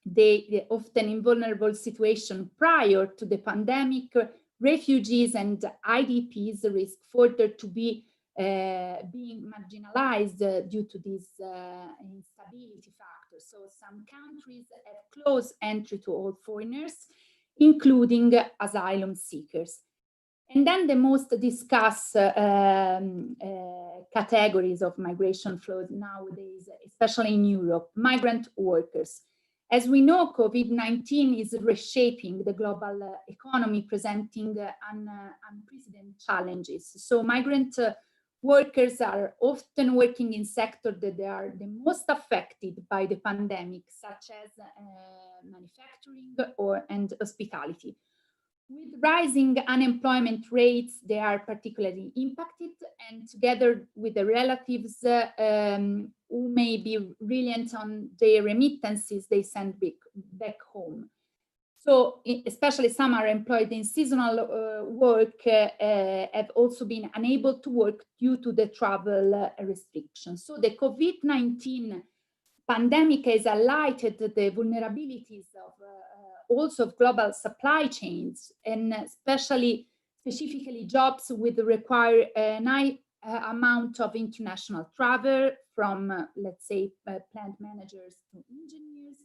they often in vulnerable situation prior to the pandemic. Refugees and IDPs risk further to be being marginalized due to this instability factor. So some countries have closed entry to all foreigners, including asylum seekers. And then the most discussed categories of migration flows nowadays, especially in Europe, migrant workers. As we know, COVID-19 is reshaping the global economy, presenting unprecedented challenges. So migrant workers are often working in sectors that they are the most affected by the pandemic, such as manufacturing and hospitality. With rising unemployment rates, they are particularly impacted, and together with the relatives who may be reliant on their remittances, they send back home. So especially some are employed in seasonal work, have also been unable to work due to the travel restrictions. So the COVID-19 pandemic has highlighted the vulnerabilities of also of global supply chains, and specifically jobs with require an high amount of international travel from, let's say, plant managers to engineers,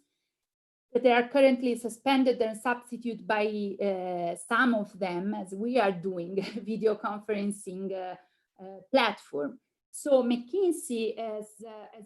that they are currently suspended and substituted by some of them, as we are doing, video conferencing platform. So McKinsey has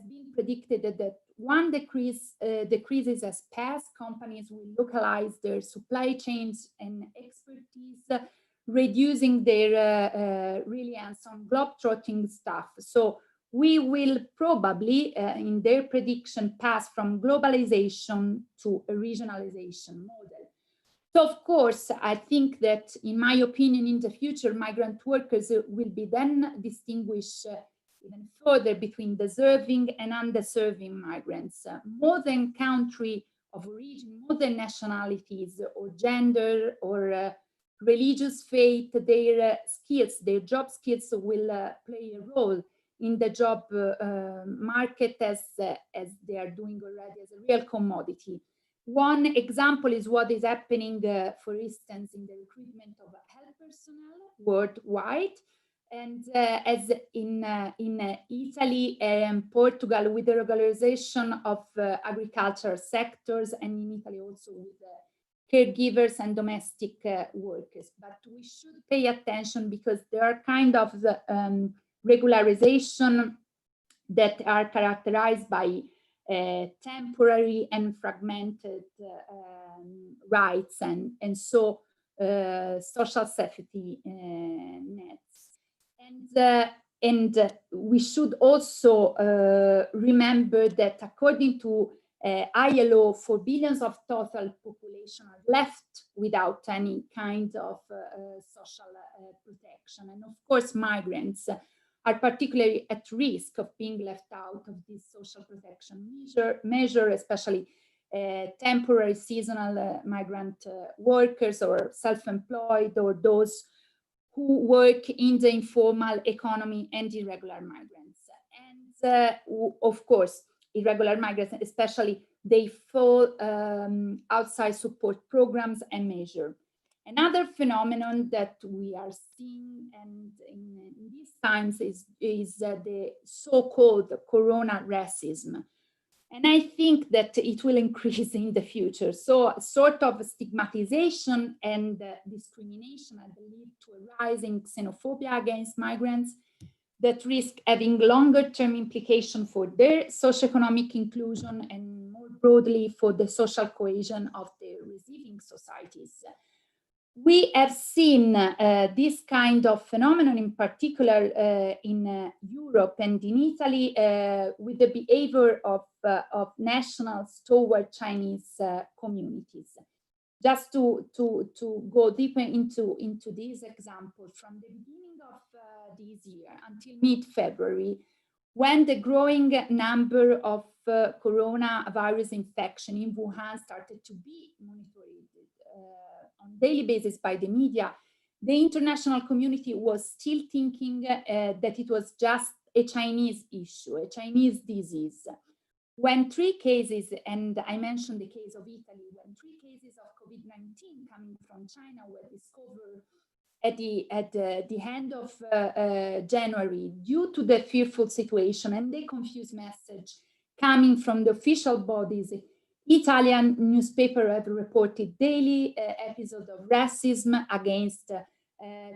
been predicted that one decreases has passed, companies will localize their supply chains and expertise, reducing their reliance on globetrotting stuff. So we will probably, in their prediction, pass from globalization to a regionalization model. So of course, I think that, in my opinion, in the future, migrant workers will be then distinguished even further between deserving and undeserving migrants, more than country of origin, more than nationalities or gender or religious faith. Their skills, their job skills will play a role in the job market as they are doing already as a real commodity. One example is what is happening, for instance, in the recruitment of health personnel worldwide. And as in Italy and Portugal, with the regularization of agricultural sectors, and in Italy also with caregivers and domestic workers. But we should pay attention, because there are kind of regularization that are characterized by temporary and fragmented rights and so social safety nets. And we should also remember that according to ILO, 4 billion of total population are left without any kind of social protection. And of course, migrants are particularly at risk of being left out of this social protection measure, especially temporary seasonal migrant workers or self-employed, or those who work in the informal economy, and irregular migrants. And of course, irregular migrants, especially, they fall outside support programs and measures. Another phenomenon that we are seeing, and in these times, is the so-called corona racism. And I think that it will increase in the future. So sort of stigmatization and discrimination, I believe, to a rising xenophobia against migrants that risk having longer-term implications for their socioeconomic inclusion, and more broadly for the social cohesion of the receiving societies. We have seen this kind of phenomenon in particular in Europe and in Italy with the behavior of nationals toward Chinese communities. Just to go deeper into this example, from the beginning of this year until mid-February, when the growing number of coronavirus infection in Wuhan started to be monitored on daily basis by the media, the international community was still thinking that it was just a Chinese issue, a Chinese disease. When 3 cases, and I mentioned the case of Italy, when 3 cases of COVID-19 coming from China were discovered at the end of January, due to the fearful situation and the confused message coming from the official bodies, Italian newspapers have reported daily episodes of racism against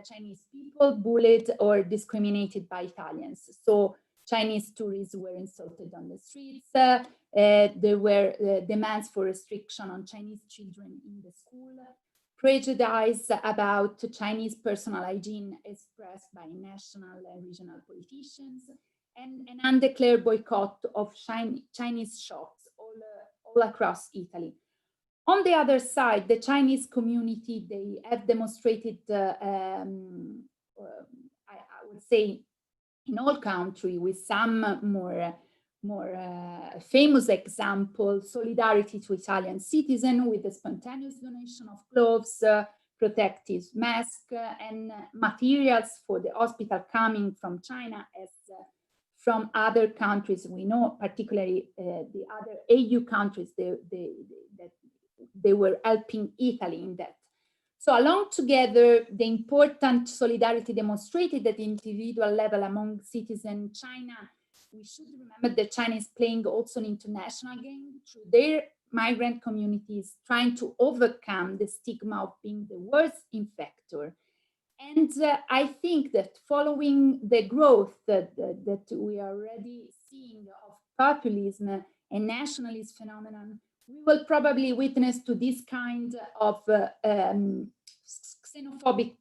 Chinese people, bullied or discriminated by Italians. So Chinese tourists were insulted on the streets. There were demands for restriction on Chinese children in the school. Prejudice about Chinese personal hygiene expressed by national and regional politicians, and an undeclared boycott of Chinese shops all across Italy. On the other side, the Chinese community, they have demonstrated, I would say, in all countries, with some more famous example, solidarity to Italian citizens with the spontaneous donation of clothes, protective masks, and materials for the hospital coming from China as from other countries. We know, particularly the other EU countries, they were helping Italy in that. So along together, the important solidarity demonstrated at the individual level among citizens China. We should remember that China is playing also an international game through their migrant communities, trying to overcome the stigma of being the worst infector. And I think that following the growth that we are already seeing of populism and nationalist phenomenon, we will probably witness to this kind of xenophobic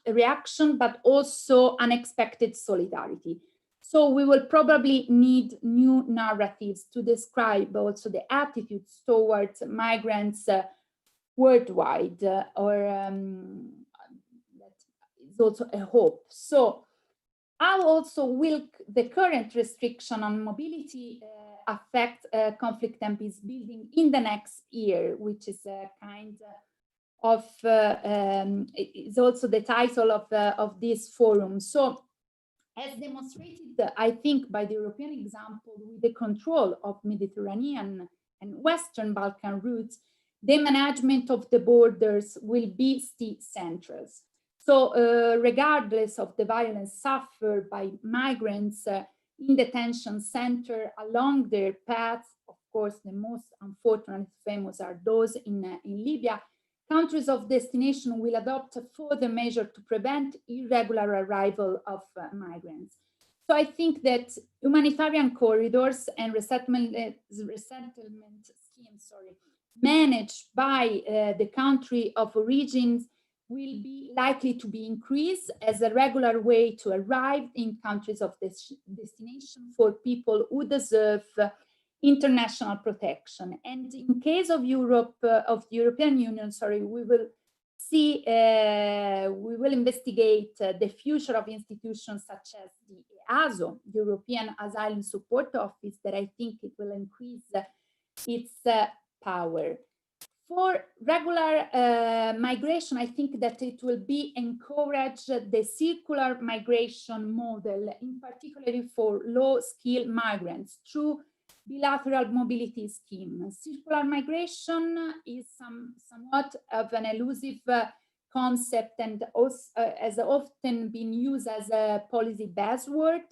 reaction, but also unexpected solidarity. So we will probably need new narratives to describe also the attitudes towards migrants worldwide, that is also a hope. So how also will the current restriction on mobility affect conflict and peace building in the next year, which is a kind of, is also the title of this forum. So as demonstrated, I think, by the European example, with the control of Mediterranean and Western Balkan routes, the management of the borders will be still central. So regardless of the violence suffered by migrants in detention center along their paths, of course, the most unfortunate famous are those in Libya, countries of destination will adopt a further measure to prevent irregular arrival of migrants. So I think that humanitarian corridors and resettlement schemes, managed by the country of origins will be likely to be increased as a regular way to arrive in countries of destination for people who deserve international protection. And in case of Europe, of the European Union, we will see, we will investigate the future of institutions such as the EASO, European Asylum Support Office, that I think it will increase its power. For regular migration, I think that it will be encourage the circular migration model, in particular for low-skilled migrants, through bilateral mobility scheme. Circular migration is somewhat of an elusive concept and also, has often been used as a policy buzzword,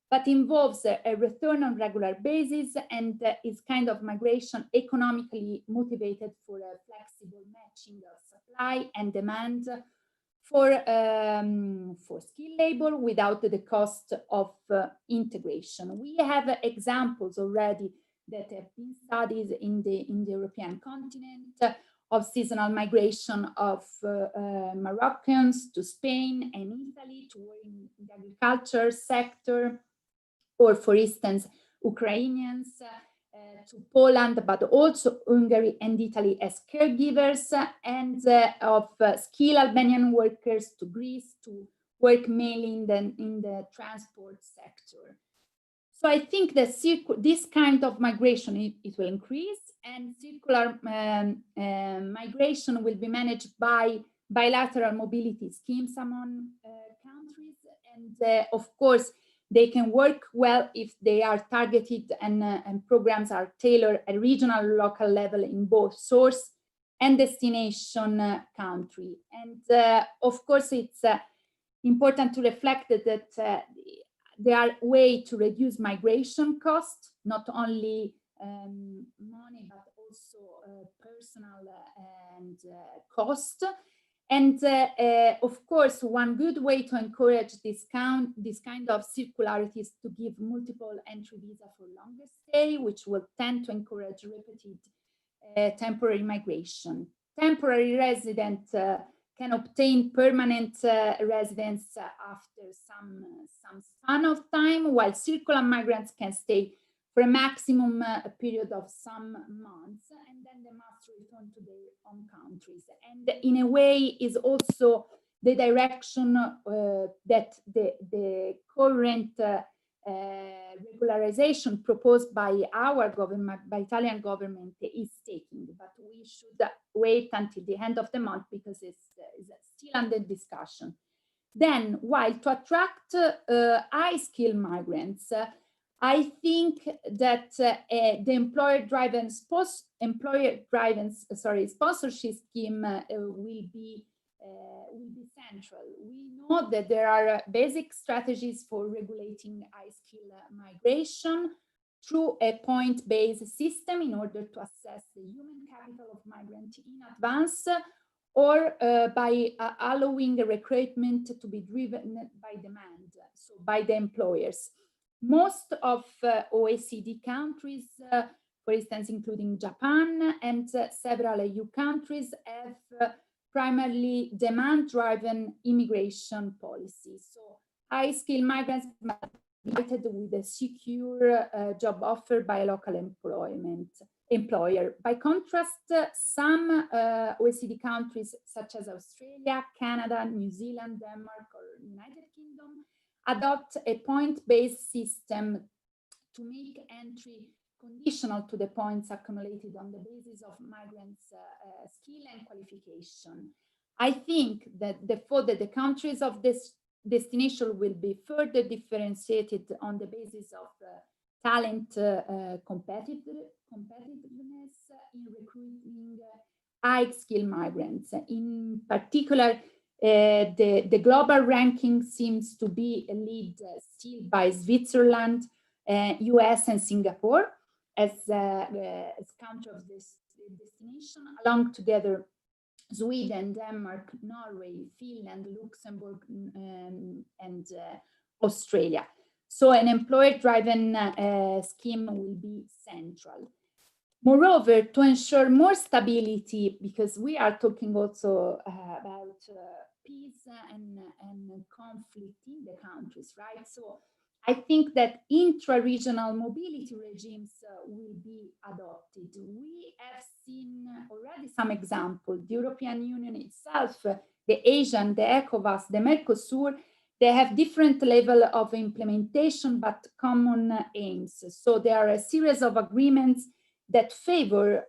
but involves a return on regular basis and is kind of migration economically motivated for a flexible matching of supply and demand for skilled labor without the cost of integration. We have examples already that have been studied in the European continent of seasonal migration of Moroccans to Spain and Italy to work in the agriculture sector, or for instance, Ukrainians to Poland, but also Hungary and Italy as caregivers, and of skilled Albanian workers to Greece to work mainly in the transport sector. So I think that this kind of migration, it will increase, and circular migration will be managed by bilateral mobility schemes among countries. And of course, they can work well if they are targeted and programs are tailored at regional or local level in both source and destination country. And of course, it's important to reflect that there are ways to reduce migration costs, not only money, but also personal and cost. And of course, one good way to encourage this kind of circularity is to give multiple entry visa for longer stay, which will tend to encourage repeated temporary migration. Temporary residents can obtain permanent residence after some span of time, while circular migrants can stay for a maximum period of some months, and then they must return to their own countries. And in a way is also the direction that the current regularization proposed by our government, by Italian government, is taking. But we should wait until the end of the month because it's still under discussion. Then, while to attract high-skilled migrants, I think that the employer-driven sponsorship scheme will be central. We know that there are basic strategies for regulating high-skill migration through a point-based system in order to assess the human capital of migrants in advance, or by allowing recruitment to be driven by demand, so by the employers. Most of OECD countries, for instance, including Japan and several EU countries, have primarily demand-driven immigration policies. So high-skilled migrants must be provided with a secure job offer by a local employer. By contrast, some OECD countries, such as Australia, Canada, New Zealand, Denmark, or United Kingdom, adopt a point-based system to make entry conditional to the points accumulated on the basis of migrants' skill and qualification. I think that the countries of this destination will be further differentiated on the basis of talent competitiveness in recruiting high-skilled migrants. In particular, the global ranking seems to be lead still by Switzerland, US, and Singapore as countries of this destination, along together Sweden, Denmark, Norway, Finland, Luxembourg, and Australia. So an employer-driven scheme will be central. Moreover, to ensure more stability, because we are talking also about peace and conflict in the countries, right? So I think that intra-regional mobility regimes will be adopted. We have seen already some examples. The European Union itself, the ASEAN, the ECOWAS, the Mercosur, they have different level of implementation, but common aims. So there are a series of agreements that favor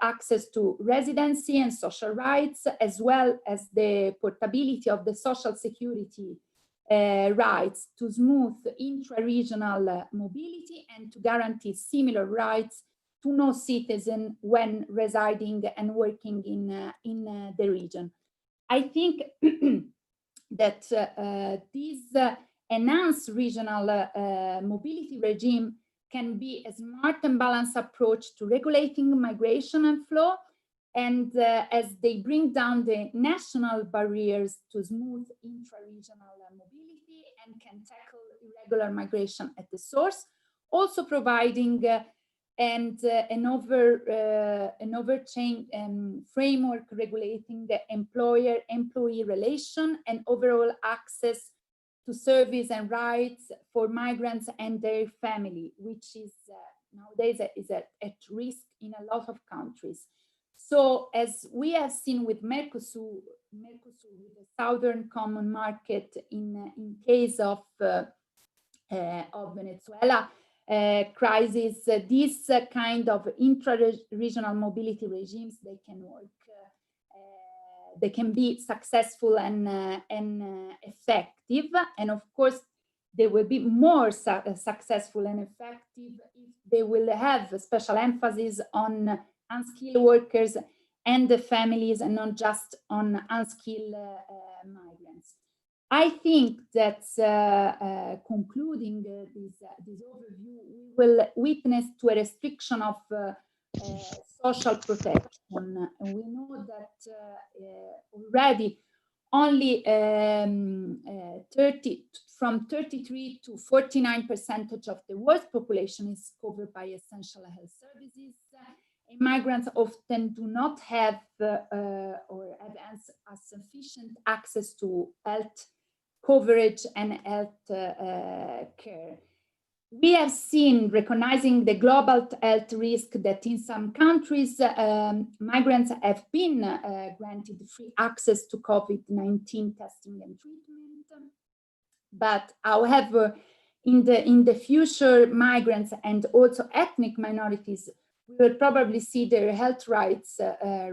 access to residency and social rights, as well as the portability of the social security rights to smooth intra-regional mobility and to guarantee similar rights to no citizen when residing and working in the region. I think that this enhanced regional mobility regime can be a smart and balanced approach to regulating migration and flow, and as they bring down the national barriers to smooth intra-regional mobility and can tackle irregular migration at the source, also providing an overchain framework regulating the employer-employee relation and overall access to service and rights for migrants and their family, which is nowadays is at risk in a lot of countries. So as we have seen with Mercosur with the Southern Common Market in case of of Venezuela crisis, these kind of intra-regional mobility regimes, they can work, they can be successful and effective. And of course, they will be more successful and effective if they will have a special emphasis on unskilled workers and the families, and not just on unskilled migrants. I think that concluding this overview, we will witness to a restriction of social protection. And we know that already only from 33 to 49% of the world's population is covered by essential health services. Migrants often do not have or have sufficient access to health coverage and health care. We have seen, recognizing the global health risk, that in some countries, migrants have been granted free access to COVID-19 testing and treatment. But however, in the future, migrants and also ethnic minorities will probably see their health rights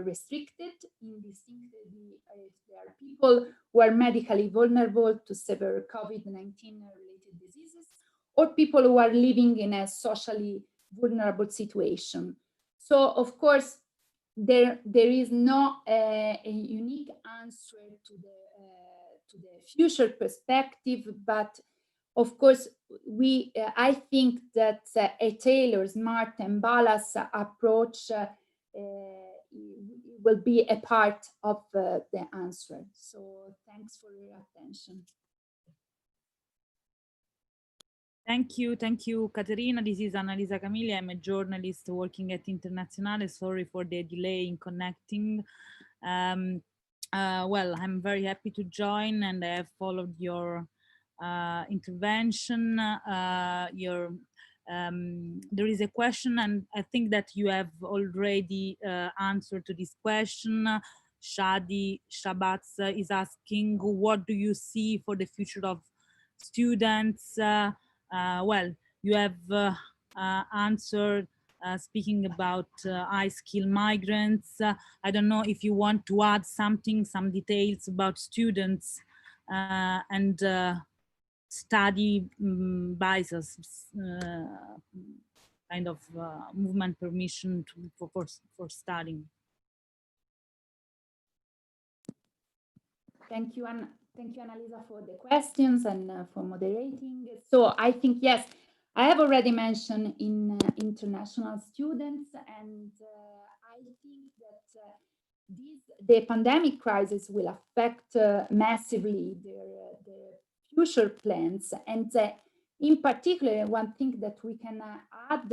restricted. Indistinctly, if there are people who are medically vulnerable to severe COVID-19 related diseases, or people who are living in a socially vulnerable situation. So, of course, there is not a unique answer to the future perspective, but of course, I think that a tailored, smart, and balanced approach will be a part of the answer. So thanks for your attention. Thank you, Katerina. This is Annalisa Camilli. I'm a journalist working at Internazionale. Sorry for the delay in connecting. Well, I'm very happy to join, and I have followed your intervention. There is a question, and I think that you have already answered to this question. Shadi Shabatz is asking, what do you see for the future of students? Well, you have answered speaking about high-skilled migrants. I don't know if you want to add some details about students and study visas, kind of movement permission for studying. Thank you, Annalisa, for the questions and for moderating. So I think, yes, I have already mentioned in international students, and I think that the pandemic crisis will affect massively their future plans. And in particular, one thing that we can add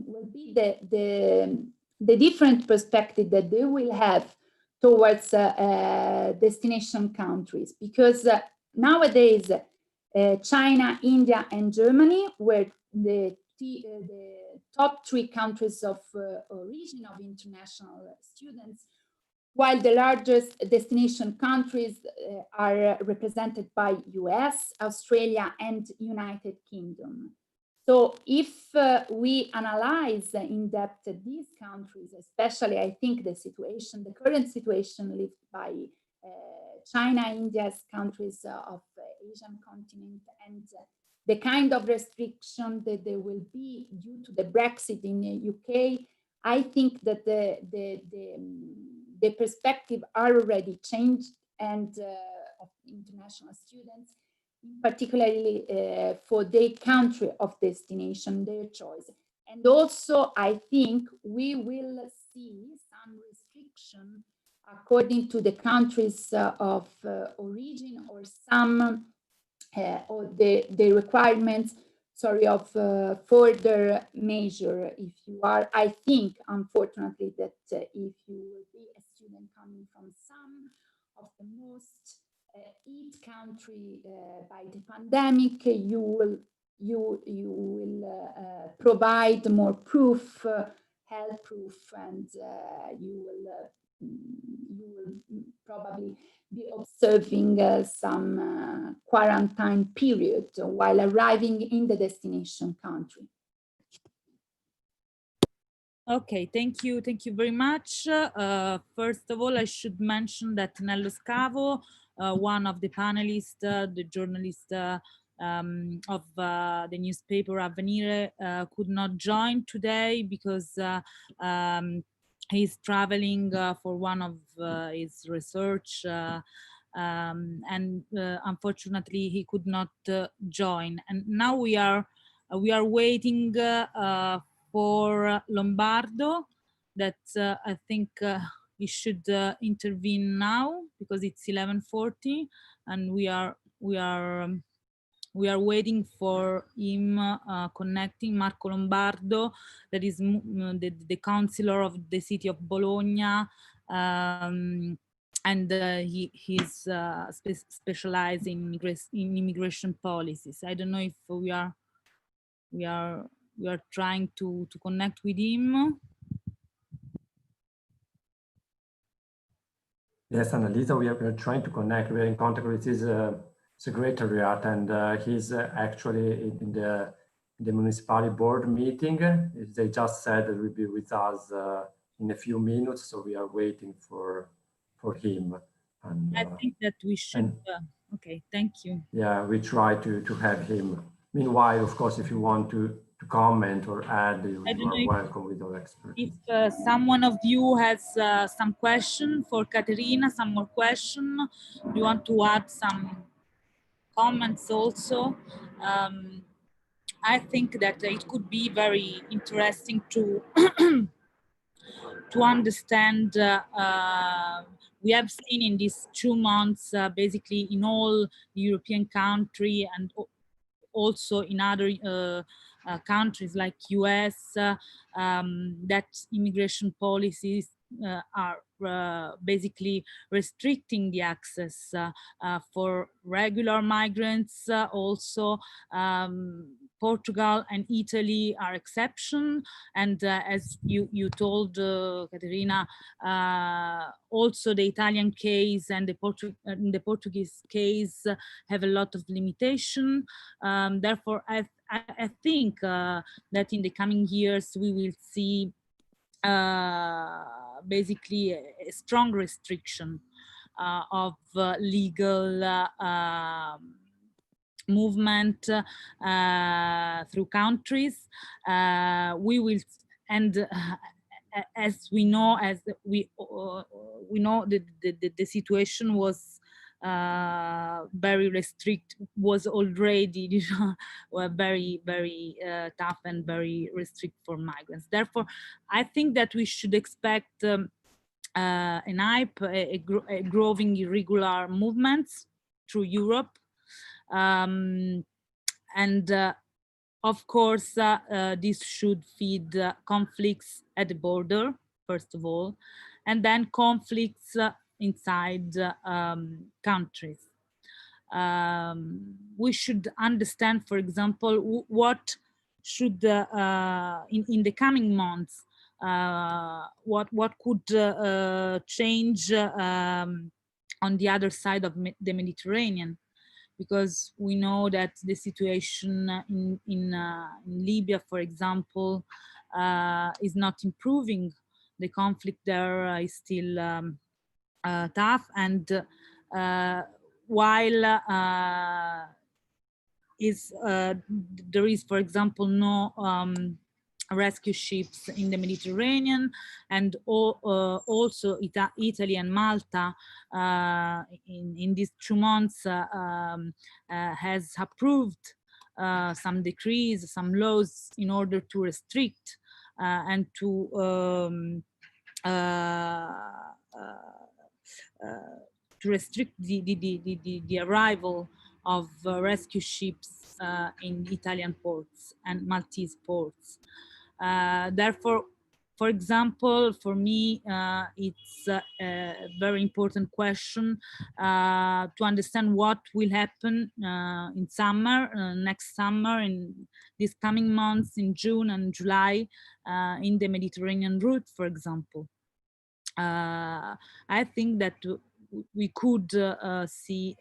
will be the different perspective that they will have towards destination countries, because nowadays China, India, and Germany were the top 3 countries of origin of international students, while the largest destination countries are represented by US, Australia, and United Kingdom. So if we analyze in depth these countries, especially I think the current situation lived by China, India's countries of Asian continent, and the kind of restriction that there will be due to the Brexit in the UK, I think that the perspective are already changed, and of international students, particularly for their country of destination, their choice. And also, I think we will see some restriction according to the countries of origin, or some or the requirements, of further measure. If you are, I think, unfortunately, that if you will be a student coming from some of the most hit country by the pandemic, you will provide more proof, health proof, and you will probably be observing some quarantine period while arriving in the destination country. Okay, thank you very much. First of all, I should mention that Nello Scavo, one of the panelists, the journalist of the newspaper Avvenire, could not join today because he's traveling for one of his research, and unfortunately he could not join. And now we are waiting for Lombardo, that I think he should intervene now because it's 11:40, and we are waiting for him connecting. Marco Lombardo, that is the councillor of the city of Bologna, and he's specialized in immigration policies. I don't know if we are trying to connect with him. Yes, Annalisa, we are trying to connect. We're in contact with his secretariat, and he's actually in the municipality board meeting. They just said that will be with us in a few minutes, so we are waiting for him. And I think that we should. Okay, thank you. Yeah, we try to have him. Meanwhile, of course, if you want to comment or add, you are welcome with our expertise. If someone of you has some question for Katerina, some more question, you want to add some comments also, I think that it could be very interesting to to understand. We have seen in these 2 months, basically in all European country and also in other countries like US, that immigration policies are basically restricting the access for regular migrants. Also, Portugal and Italy are exception, and as you told, Katerina, also the Italian case and the Portuguese case have a lot of limitation. Therefore, I think that in the coming years we will see basically a strong restriction of legal movement through countries. We will, and as we know, we know the situation was very was already very tough and very restrict for migrants. Therefore, I think that we should expect an hype, a growing irregular movements through Europe, and of course this should feed conflicts at the border, first of all, and then conflicts inside countries. We should understand, for example, what should in the coming months, what could change on the other side of the Mediterranean, because we know that the situation in Libya, for example, is not improving. The conflict there is still tough, and while there is, for example, no rescue ships in the Mediterranean, and also Italy and Malta in these 2 months has approved some decrees, some laws in order to restrict and to restrict the arrival of rescue ships in Italian ports and Maltese ports. Therefore, for example, for me, it's a very important question to understand what will happen in summer, next summer, in these coming months, in June and July, in the Mediterranean route, for example. I think that we could see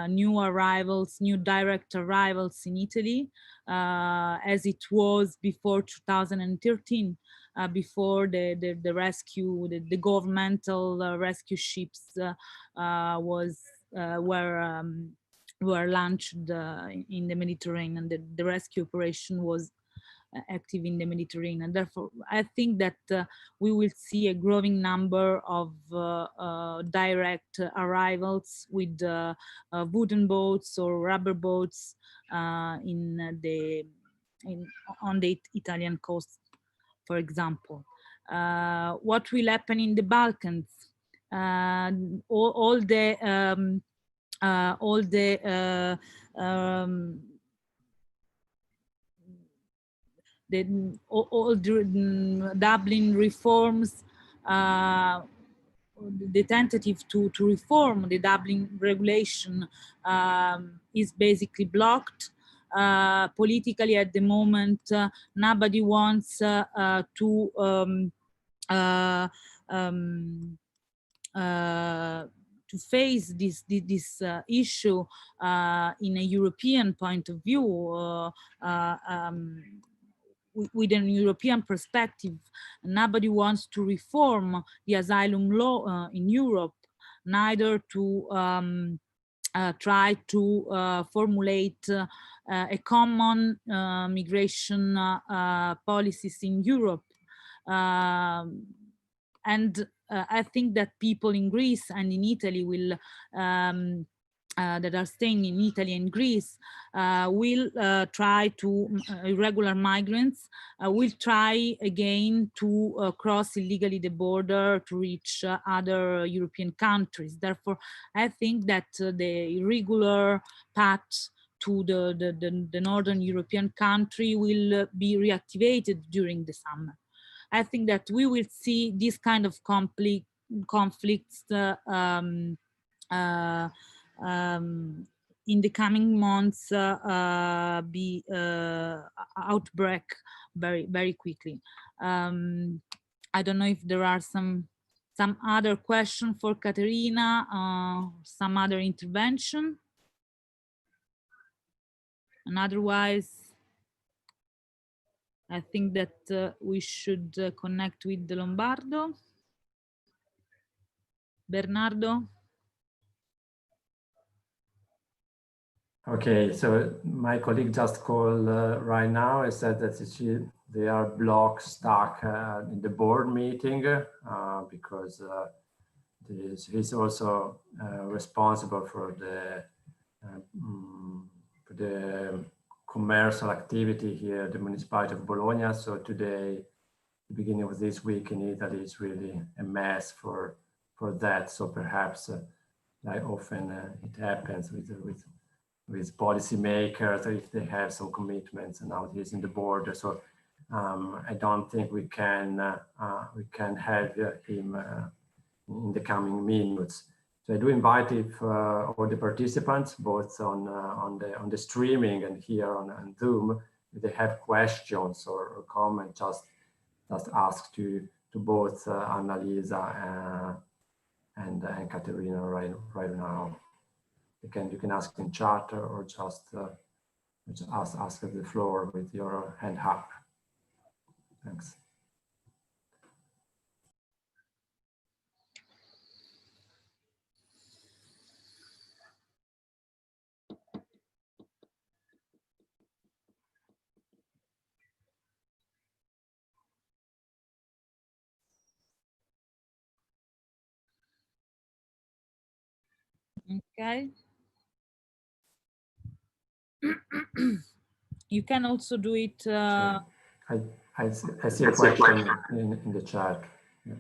new arrivals, new direct arrivals in Italy, as it was before 2013, before the rescue, the governmental rescue ships were launched in the Mediterranean. The rescue operation was active in the Mediterranean. Therefore, I think that we will see a growing number of direct arrivals with wooden boats or rubber boats on the Italian coast, for example. What will happen in the Balkans? All the Dublin reforms, the tentative to reform the Dublin regulation is basically blocked. Politically at the moment, nobody wants to face this issue in a European point of view, with an European perspective. Nobody wants to reform the asylum law in Europe, neither to try to formulate a common migration policies in Europe. And I think that people in Greece and in Italy will that are staying in Italy and Greece will try to, irregular migrants will try again to cross illegally the border to reach other European countries. Therefore, I think that the irregular path to the Northern European country will be reactivated during the summer. I think that we will see this kind of conflicts in the coming months be outbreak very quickly. I don't know if there are some other question for Katerina, some other intervention, and otherwise I think that we should connect with the Lombardo. Bernardo? Okay, so my colleague just called right now and said that they are blocked, stuck in the board meeting because he's also responsible for the commercial activity here at the municipality of Bologna. So today, the beginning of this week in Italy is really a mess for that. So perhaps, like often it happens with policymakers, if they have some commitments and now he's in the board. So I don't think we can have him in the coming minutes. So I do invite all the participants, both on the streaming and here on Zoom, if they have questions or comments, just ask to both Annalisa and Katerina right now. You can ask in chat or just ask at the floor with your hand up. Thanks. Okay. You can also do it. I see a question in the chat. Yeah.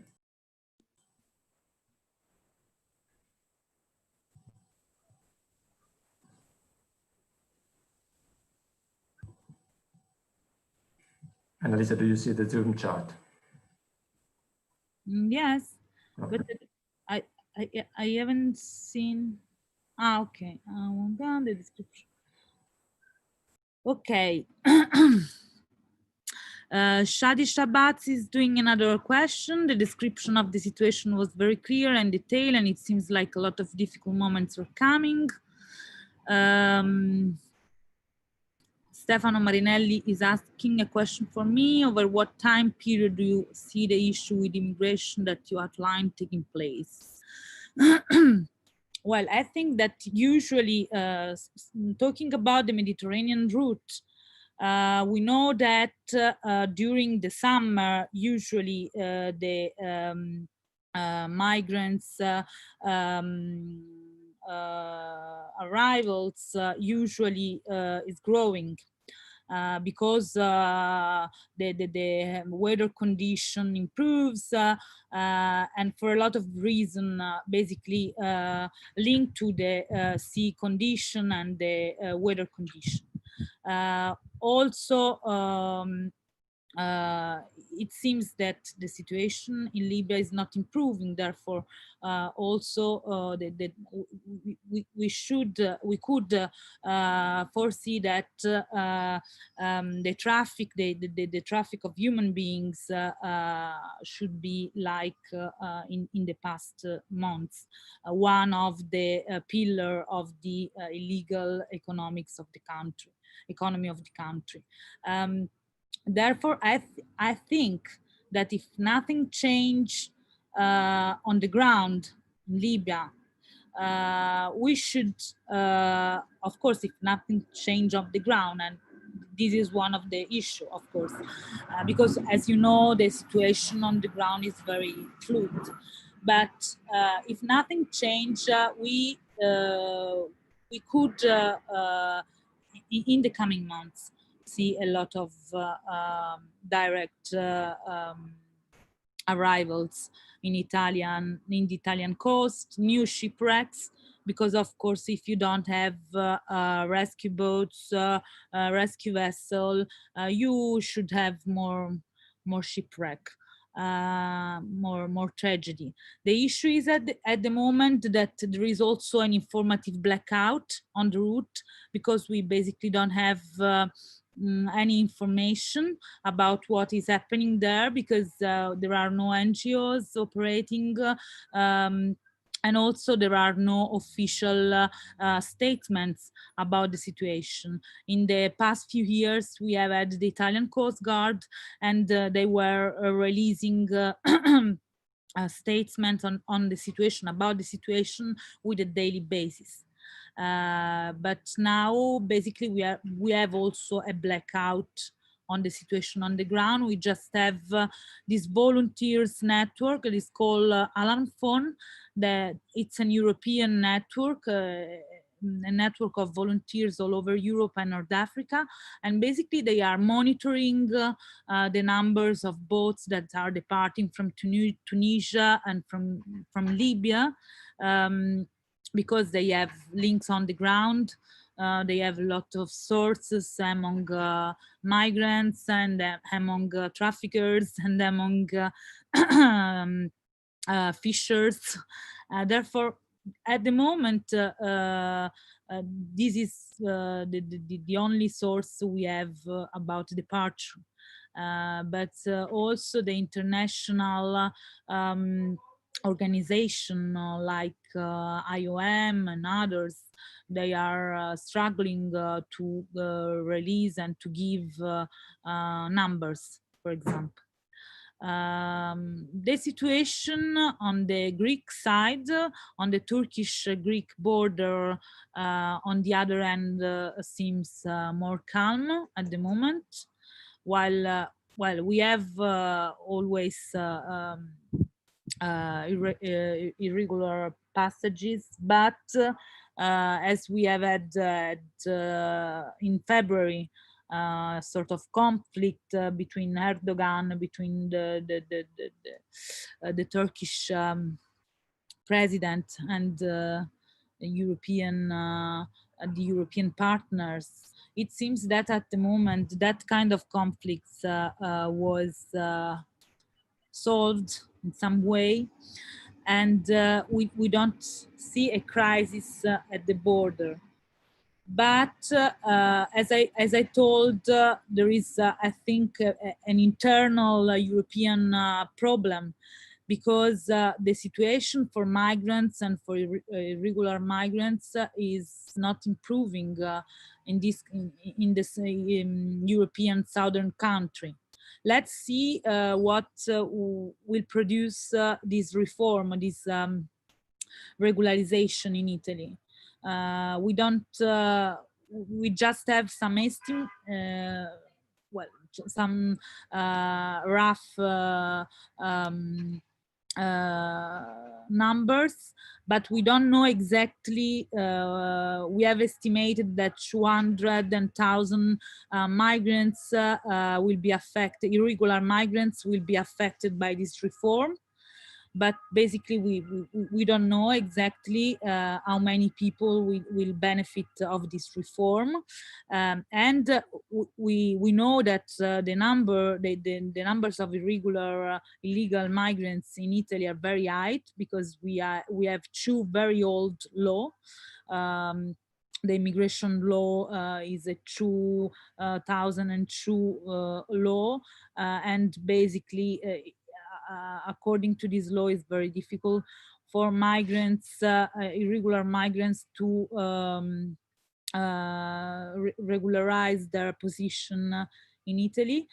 Annalisa, do you see the Zoom chat? Yes, okay. But I haven't seen. Okay, down the description. Okay. Shadi Shabatz is doing another question. The description of the situation was very clear and detailed, and it seems like a lot of difficult moments are coming. Stefano Marinelli is asking a question for me. Over what time period do you see the issue with immigration that you outlined taking place? Well, I think that usually talking about the Mediterranean route, we know that during the summer, usually the migrants arrivals usually is growing. Because the weather condition improves and for a lot of reasons basically linked to the sea condition and the weather condition. Also, it seems that the situation in Libya is not improving. Therefore, also we could foresee that the traffic, the traffic of human beings should be like in the past months, one of the pillar of the illegal economics of the country, economy of the country. Therefore, I think that if nothing change on the ground in Libya, we should, of course, if nothing change on the ground, and this is one of the issue, of course, because as you know, the situation on the ground is very fluid. But if nothing change, we could, in the coming months, see a lot of direct arrivals in the Italian coast, new shipwrecks, because of course if you don't have rescue boats, rescue vessel, you should have more shipwreck, more tragedy. The issue is at the moment that there is also an informative blackout on the route, because we basically don't have any information about what is happening there, because there are no NGOs operating, and also there are no official statements about the situation. In the past few years, we have had the Italian Coast Guard, and they were releasing statements on the situation, about the situation with a daily basis. But now basically we have also a blackout on the situation on the ground. We just have this volunteers network that is called Alarm Phone. It's an European network, a network of volunteers all over Europe and North Africa, and basically they are monitoring the numbers of boats that are departing from Tunisia and from Libya. Because they have links on the ground, they have a lot of sources among migrants and among traffickers and among fishers. Therefore, at the moment, this is the only source we have about departure. But also the international organization like IOM and others, they are struggling to release and to give numbers, for example. The situation on the Greek side, on the Turkish-Greek border, on the other hand, seems more calm at the moment, while we have always irregular passages, but as we have had in February, sort of conflict between Erdogan, between the Turkish president and the European partners. It seems that at the moment that kind of conflicts was solved in some way, and we don't see a crisis at the border. But as I told, there is, I think, an internal European problem, because the situation for migrants and for irregular migrants is not improving in this European southern country. Let's see what will produce this reform, this regularization in Italy. We just have some estimate, some rough numbers, but we don't know exactly. We have estimated that 200,000 migrants will be affected, irregular migrants will be affected by this reform. But basically we don't know exactly how many people will benefit of this reform, and we know that the numbers of illegal migrants in Italy are very high, because we have two very old laws. The immigration law is a 2002 law, and basically according to this law, it's very difficult for migrants, irregular migrants, to regularize their position in Italy,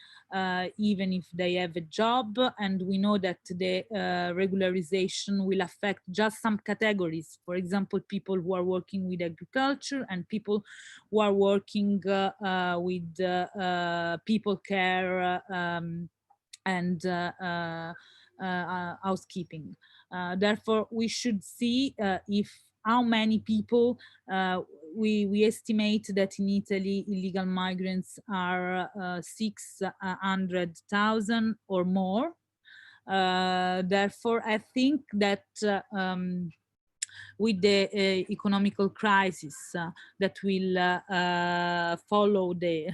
even if they have a job. And we know that the regularization will affect just some categories. For example, people who are working with agriculture, and people who are working with people care and housekeeping. Therefore, we should see how many people we estimate that in Italy illegal migrants are 600,000 or more. Therefore, I think that with the economical crisis that will follow the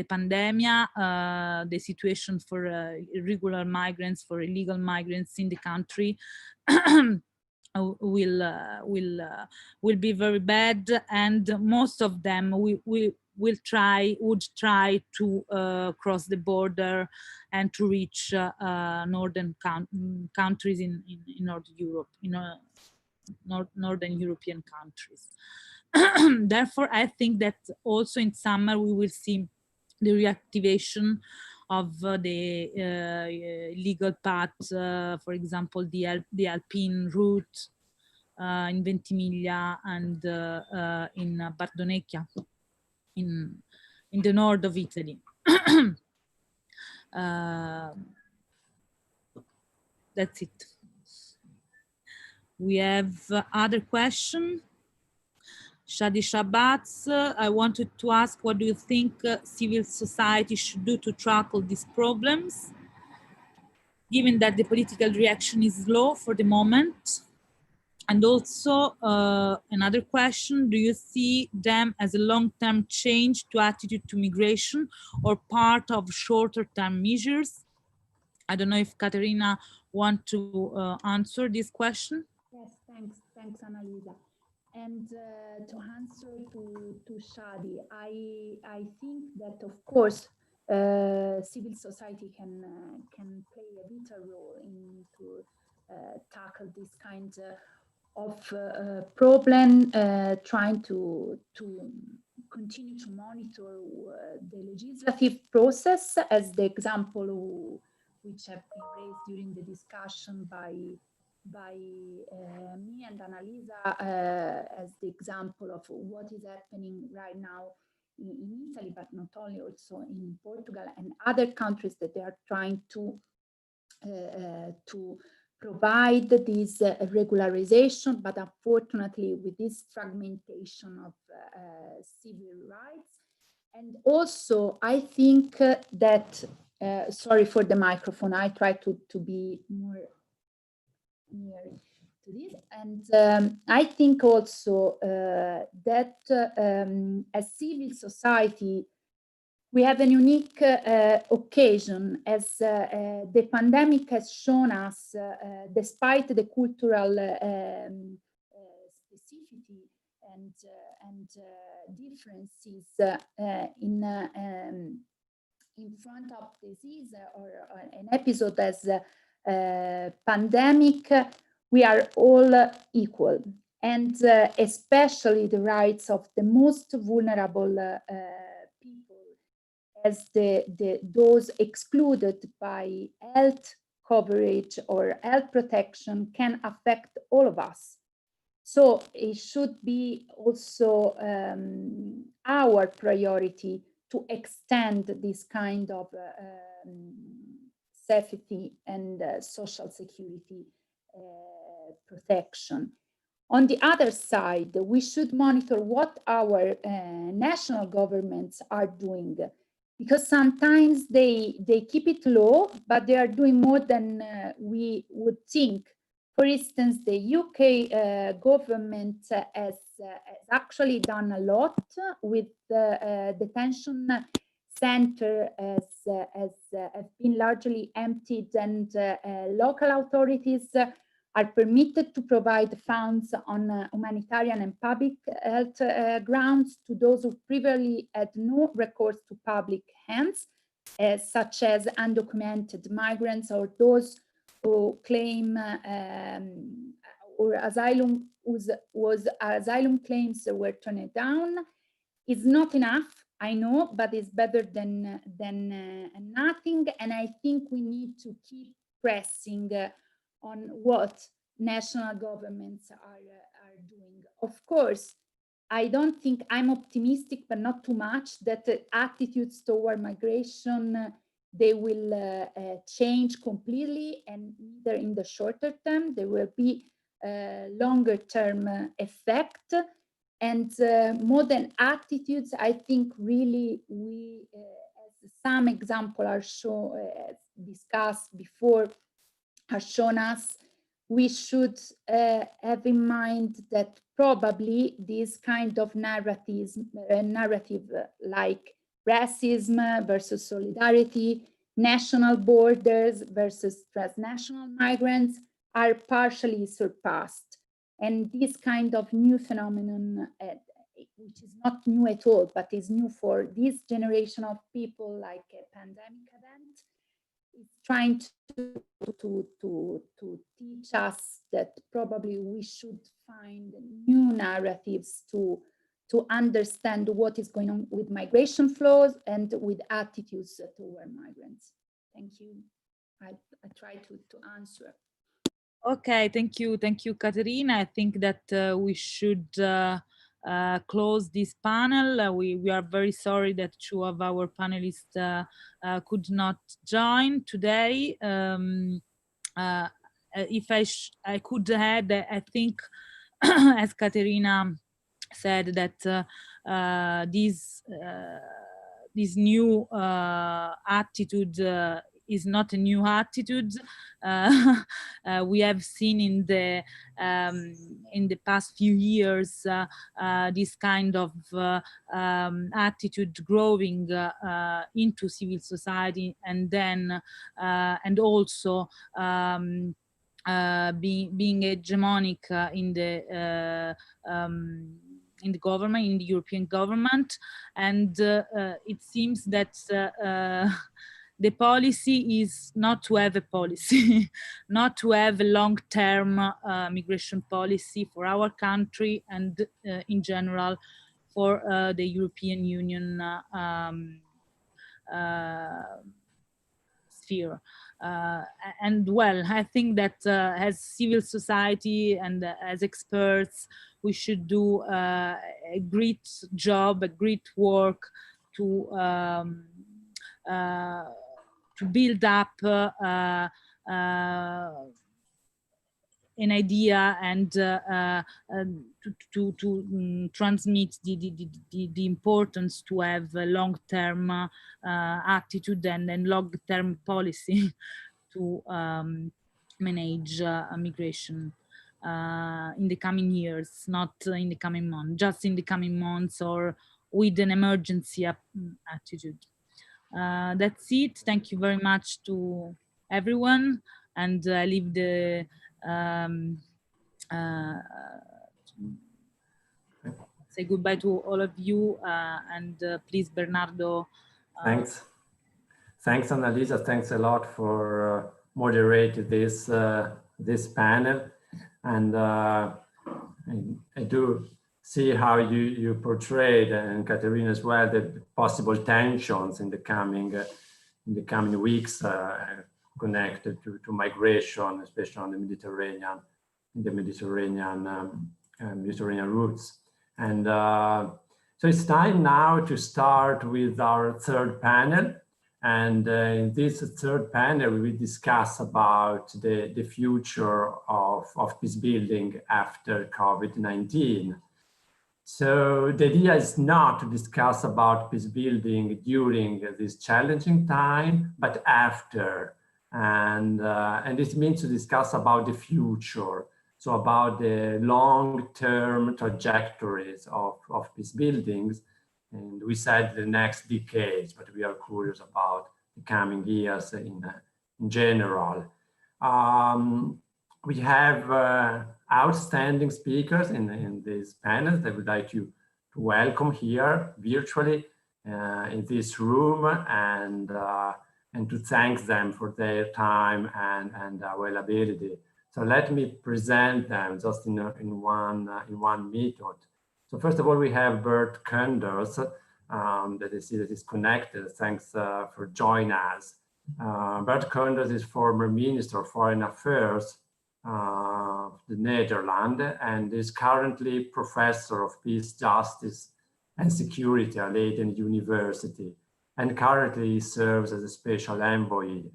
pandemic, the situation for irregular migrants, for illegal migrants in the country will be very bad, and most of them would try to cross the border and to reach northern countries in Northern Europe, Northern European countries. Therefore, I think that also in summer we will see the reactivation of the legal path, for example, the Alpine route in Ventimiglia and in Bardonecchia, in the north of Italy. That's it. We have other questions. Shadi Shabatz, I wanted to ask, what do you think civil society should do to tackle these problems, given that the political reaction is low for the moment? And also another question, do you see them as a long-term change to attitude to migration or part of shorter-term measures? I don't know if Katerina want to answer this question. Yes, thanks Annalisa. And to answer to Shadi, I think that of course civil society can play a vital role in to tackle this kind of problem, trying to continue to monitor the legislative process, as the example which have been raised during the discussion by me and Annalisa, as the example of what is happening right now in Italy, but not only, also in Portugal and other countries that they are trying to provide this regularization, but unfortunately with this fragmentation of civil rights. And also, I think that, sorry for the microphone, I try to be more near to this. And I think also that as civil society, we have a unique occasion, as the pandemic has shown us, despite the cultural specificity differences in front of disease or an episode as a pandemic, we are all equal, and especially the rights of the most vulnerable people, as those excluded by health coverage or health protection, can affect all of us. So it should be also our priority to extend this kind of safety and social security protection. On the other side, we should monitor what our national governments are doing, because sometimes they keep it low, but they are doing more than we would think. For instance, the UK government has actually done a lot with the detention center has been largely emptied, and local authorities are permitted to provide funds on humanitarian and public health grounds to those who previously had no recourse to public hands, such as undocumented migrants or those who claim or asylum asylum claims were turned down. Is not enough, I know, but it's better than nothing. And I think we need to keep pressing on what national governments are doing. Of course, I don't think, I'm optimistic, but not too much, that attitudes toward migration they will change completely, and either in the shorter term, there will be longer term effect. And more than attitudes, I think really we, as some examples are shown, discussed before, are shown us, we should have in mind that probably this kind of narrative like racism versus solidarity, national borders versus transnational migrants are partially surpassed. And this kind of new phenomenon, which is not new at all, but is new for this generation of people, like a pandemic event, is trying to teach us that probably we should find new narratives to understand what is going on with migration flows and with attitudes toward migrants. Thank you. I try to answer. Okay, thank you, Katerina. I think that we should close this panel. We are very sorry that two of our panelists could not join today. If I could add, I think, as Katerina said, that this new attitude is not a new attitude. We have seen in the past few years this kind of attitude growing into civil society, and then and also being hegemonic in the government, in the European government. And it seems that the policy is not to have a policy, not to have a long-term migration policy for our country and in general for the European Union sphere. And well, I think that as civil society and as experts, we should do a great job, a great work to build up an idea and to transmit the importance to have a long-term attitude and long-term policy to manage migration in the coming years, not in the coming months, just in the coming months, or with an emergency attitude. That's it. Thank you very much to everyone, and I leave the say goodbye to all of you. And please, Bernardo. Thanks. Thanks, Annalisa. Thanks a lot for moderating this this panel. And I do see how you portrayed, and Katrina as well, the possible tensions in the coming weeks connected to migration, especially on the Mediterranean, Mediterranean routes. And so it's time now to start with our third panel. And in this third panel, we will discuss about the future of peace building after COVID-19. So the idea is not to discuss about peace building during this challenging time, but after. And this means to discuss about the future. So about the long-term trajectories of peace buildings. And we said the next decades, but we are curious about the coming years in general. We have outstanding speakers in these panels that I would like to welcome here virtually in this room, and to thank them for their time and availability. So let me present them just in one method. So first of all, we have Bert Koenders that is connected. Thanks for joining us. Bert Koenders is former Minister of Foreign Affairs of the Netherlands and is currently Professor of Peace, Justice and Security at Leiden University, and currently serves as a Special Envoy at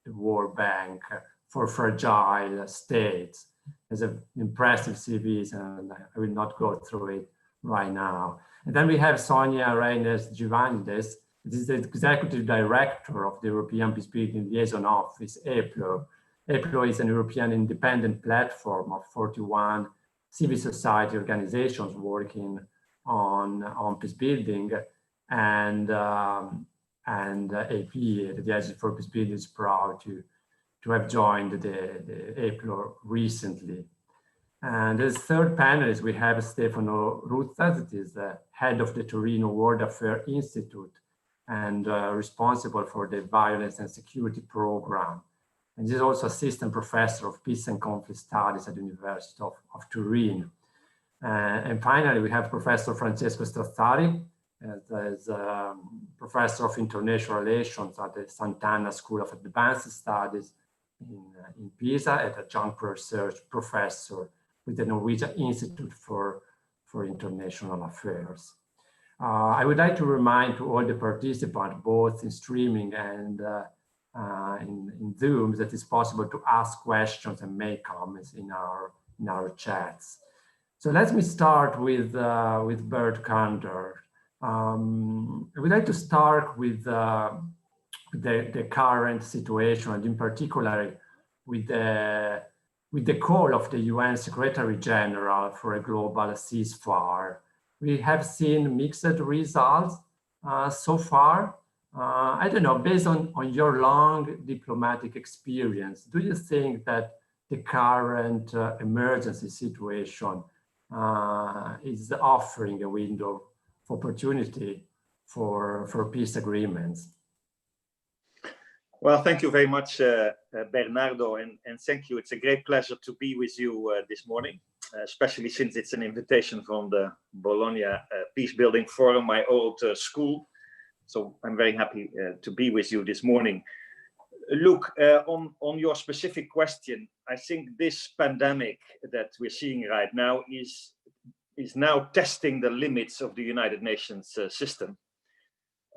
the World Bank for Fragile States. Has an impressive CV, and I will not go through it right now. And then we have Sonia Reines Givandes. This is the Executive Director of the European Peacebuilding Liaison Office, EPLO. EPLO is an European independent platform of 41 civil society organizations working on peacebuilding, and AP, the Agency for Peacebuilding, is proud to have joined the EPLO recently. And as third panelist, we have Stefano Ruzza, that is the head of the Torino World Affairs Institute and responsible for the Violence and Security Program. And he's also assistant professor of peace and conflict studies at the University of Turin. And finally, we have Professor Francesco Strazzari, as professor of international relations at the Sant'Anna School of Advanced Studies in Pisa, and adjunct research professor with the Norwegian Institute for International Affairs. I would like to remind to all the participants, both in streaming and in Zoom, that it's possible to ask questions and make comments in our chats. So let me start with Bert Koenders. I would like to start with the current situation, and in particular with the call of the UN Secretary General for a global ceasefire. We have seen mixed results so far. I don't know, based on your long diplomatic experience, do you think that the current emergency situation is offering a window of opportunity for peace agreements? Well, thank you very much, Bernardo, and thank you. It's a great pleasure to be with you this morning, especially since it's an invitation from the Bologna Peacebuilding Forum, my old school. So I'm very happy to be with you this morning. Look, on your specific question, I think this pandemic that we're seeing right now is now testing the limits of the United Nations system.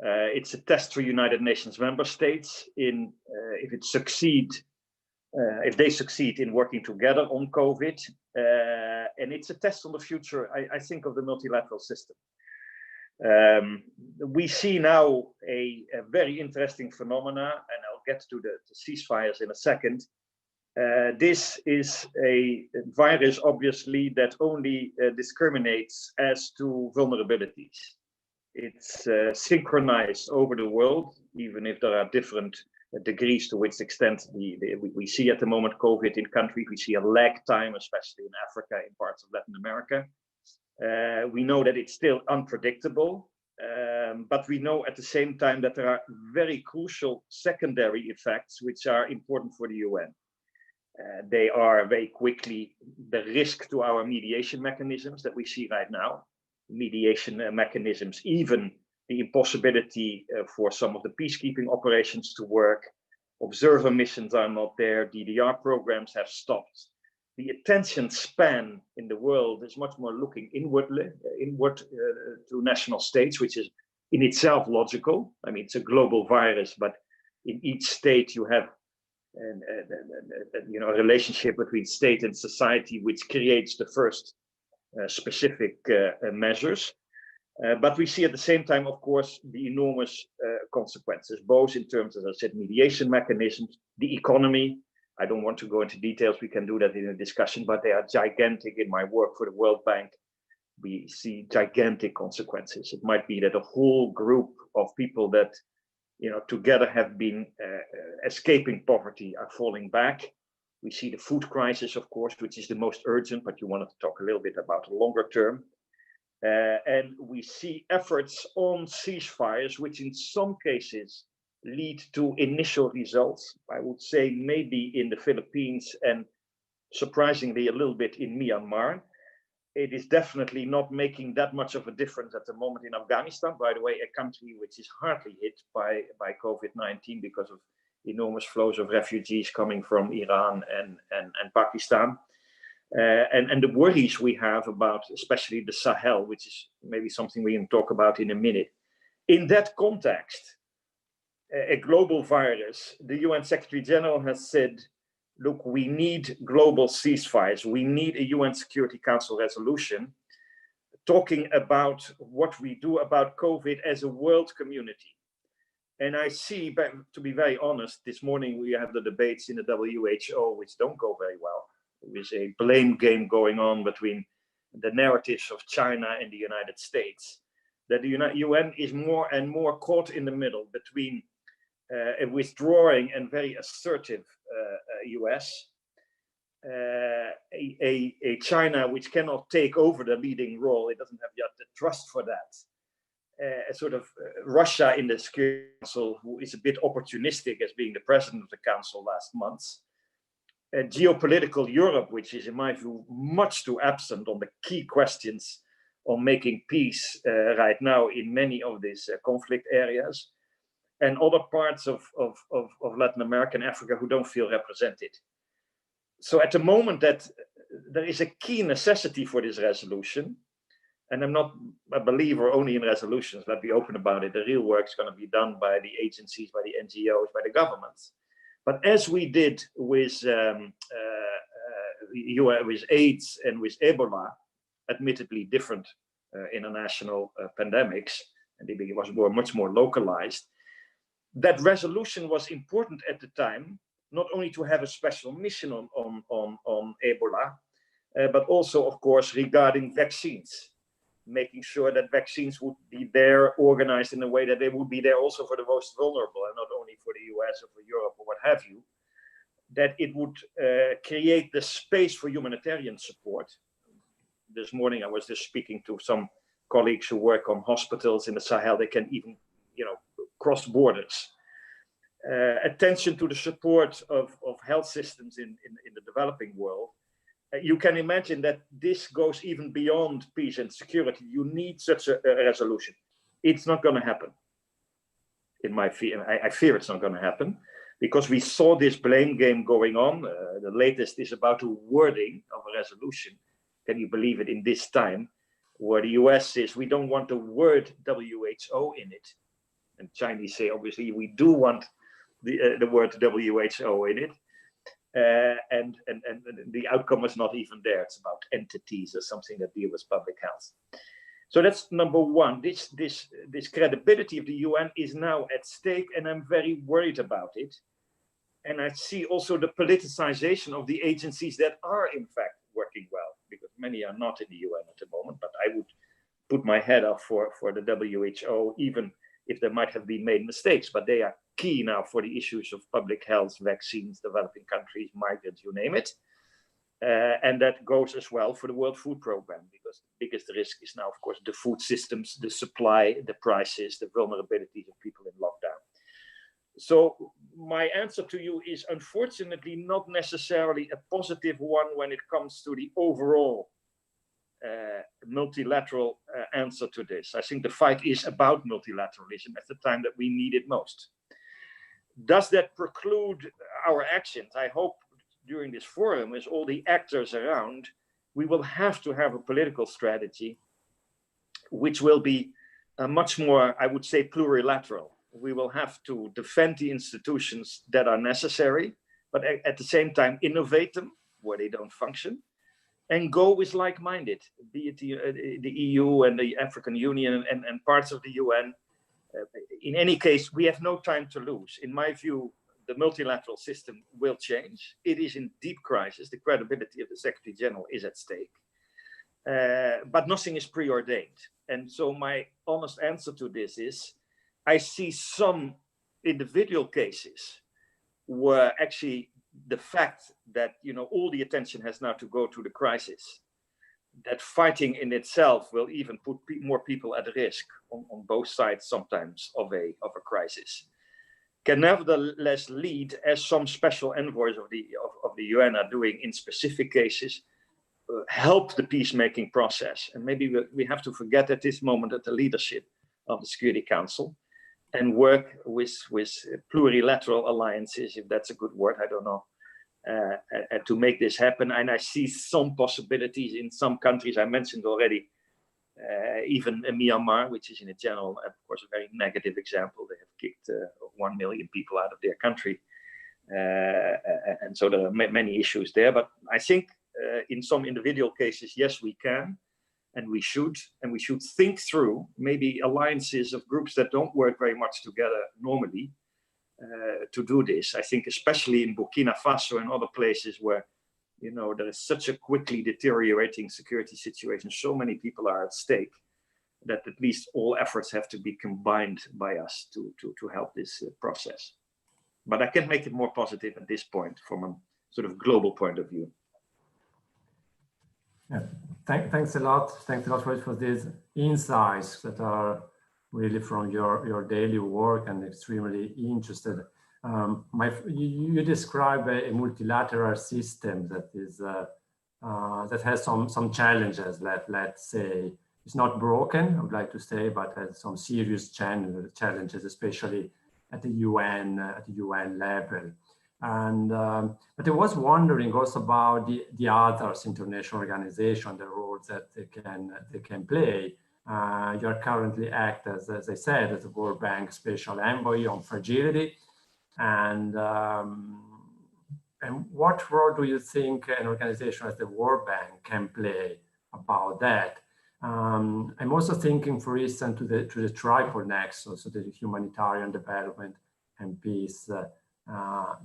It's a test for United Nations member states in if they succeed in working together on COVID, and it's a test on the future, I think, of the multilateral system. We see now a very interesting phenomena, and I'll get to the ceasefires in a second. This is a virus, obviously, that only discriminates as to vulnerabilities. It's synchronized over the world, even if there are different degrees to which extent we see at the moment COVID in countries. We see a lag time, especially in Africa, in parts of Latin America. We know that it's still unpredictable, but we know at the same time that there are very crucial secondary effects which are important for the UN. They are very quickly the risk to our mediation mechanisms that we see right now. Mediation mechanisms, even the impossibility for some of the peacekeeping operations to work. Observer missions are not there. DDR programs have stopped. The attention span in the world is much more looking inward to national states, which is in itself logical. I mean, it's a global virus, but in each state you have a relationship between state and society, which creates the first specific measures. But we see at the same time, of course, the enormous consequences, both in terms, as I said, mediation mechanisms, the economy. I don't want to go into details. We can do that in a discussion, but they are gigantic. In my work for the World Bank, we see gigantic consequences. It might be that a whole group of people that, together have been escaping poverty are falling back. We see the food crisis, of course, which is the most urgent, but you wanted to talk a little bit about the longer term. And we see efforts on ceasefires, which in some cases lead to initial results. I would say maybe in the Philippines and surprisingly a little bit in Myanmar. It is definitely not making that much of a difference at the moment in Afghanistan, by the way, a country which is hardly hit by COVID-19 because of enormous flows of refugees coming from Iran and Pakistan. And the worries we have about, especially the Sahel, which is maybe something we can talk about in a minute. In that context, a global virus, the UN Secretary General has said, look, we need global ceasefires. We need a UN Security Council resolution talking about what we do about COVID as a world community. And I see, to be very honest, this morning we have the debates in the WHO, which don't go very well. There's a blame game going on between the narratives of China and the United States, that the UN is more and more caught in the middle between a withdrawing and very assertive US, a China which cannot take over the leading role. It doesn't have yet the trust for that. A sort of Russia in the Security Council, who is a bit opportunistic as being the president of the council last month. Geopolitical Europe, which is in my view much too absent on the key questions on making peace right now in many of these conflict areas, and other parts of Latin America and Africa who don't feel represented. So at the moment that there is a key necessity for this resolution, and I'm not a believer only in resolutions, let's be open about it, the real work is going to be done by the agencies, by the NGOs, by the governments. But as we did with AIDS and with Ebola, admittedly different international pandemics, and they were much more localized, that resolution was important at the time, not only to have a special mission on Ebola, but also, of course, regarding vaccines, making sure that vaccines would be there, organized in a way that they would be there also for the most vulnerable, and not only for the US or for Europe or what have you, that it would create the space for humanitarian support. This morning, I was just speaking to some colleagues who work on hospitals in the Sahel. They can even, cross borders. Attention to the support of health systems in the developing world. You can imagine that this goes even beyond peace and security. You need such a resolution. It's not going to happen. In my fear, I fear it's not going to happen, because we saw this blame game going on. The latest is about the wording of a resolution. Can you believe it, in this time, where the US says we don't want the word WHO in it, and Chinese say obviously we do want the word WHO in it. And the outcome is not even there. It's about entities or something that deal with public health. So that's number one. This credibility of the UN is now at stake, and I'm very worried about it. And I see also the politicization of the agencies that are in fact working well, because many are not in the UN at the moment. But I would put my head up for the WHO, even if there might have been made mistakes, but they are key now for the issues of public health, vaccines, developing countries, migrants, you name it. And that goes as well for the World Food Programme, because the biggest risk is now, of course, the food systems, the supply, the prices, the vulnerabilities of people in lockdown. So my answer to you is unfortunately not necessarily a positive one when it comes to the overall multilateral answer to this. I think the fight is about multilateralism at the time that we need it most. Does that preclude our actions? I hope during this forum, with all the actors around, we will have to have a political strategy which will be much more, I would say, plurilateral. We will have to defend the institutions that are necessary, but at the same time innovate them where they don't function, and go with like-minded, be it the EU and the African Union and parts of the UN. In any case, we have no time to lose. In my view, the multilateral system will change. It is in deep crisis. The credibility of the Secretary General is at stake. But nothing is preordained. And so my honest answer to this is, I see some individual cases where actually the fact that, you know, all the attention has now to go to the crisis, that fighting in itself will even put more people at risk on both sides sometimes of a crisis, can nevertheless lead, as some special envoys of the UN are doing in specific cases, help the peacemaking process. And maybe we have to forget at this moment that the leadership of the Security Council and work with plurilateral alliances, if that's a good word, I don't know, to make this happen. And I see some possibilities in some countries. I mentioned already, even Myanmar, which is in a general, of course, a very negative example. They have kicked 1 million people out of their country. And so there are many issues there. But I think in some individual cases, yes, we can. And we should think through maybe alliances of groups that don't work very much together normally to do this. I think especially in Burkina Faso and other places where, you know, there is such a quickly deteriorating security situation, so many people are at stake, that at least all efforts have to be combined by us to help this process. But I can make it more positive at this point from a sort of global point of view. Yeah. Thanks a lot. Thanks a lot for these insights that are really from your daily work and extremely interested. You describe a multilateral system that is that has some challenges. Let's say it's not broken, I would like to say, but has some serious challenges, especially at the UN level. And but I was wondering also about the others international organizations, the roles that they can play. You are currently act as I said, as a World Bank Special Envoy on fragility, and what role do you think an organization as the World Bank can play about that? I'm also thinking, for instance, to the triple nexus, so the humanitarian development and peace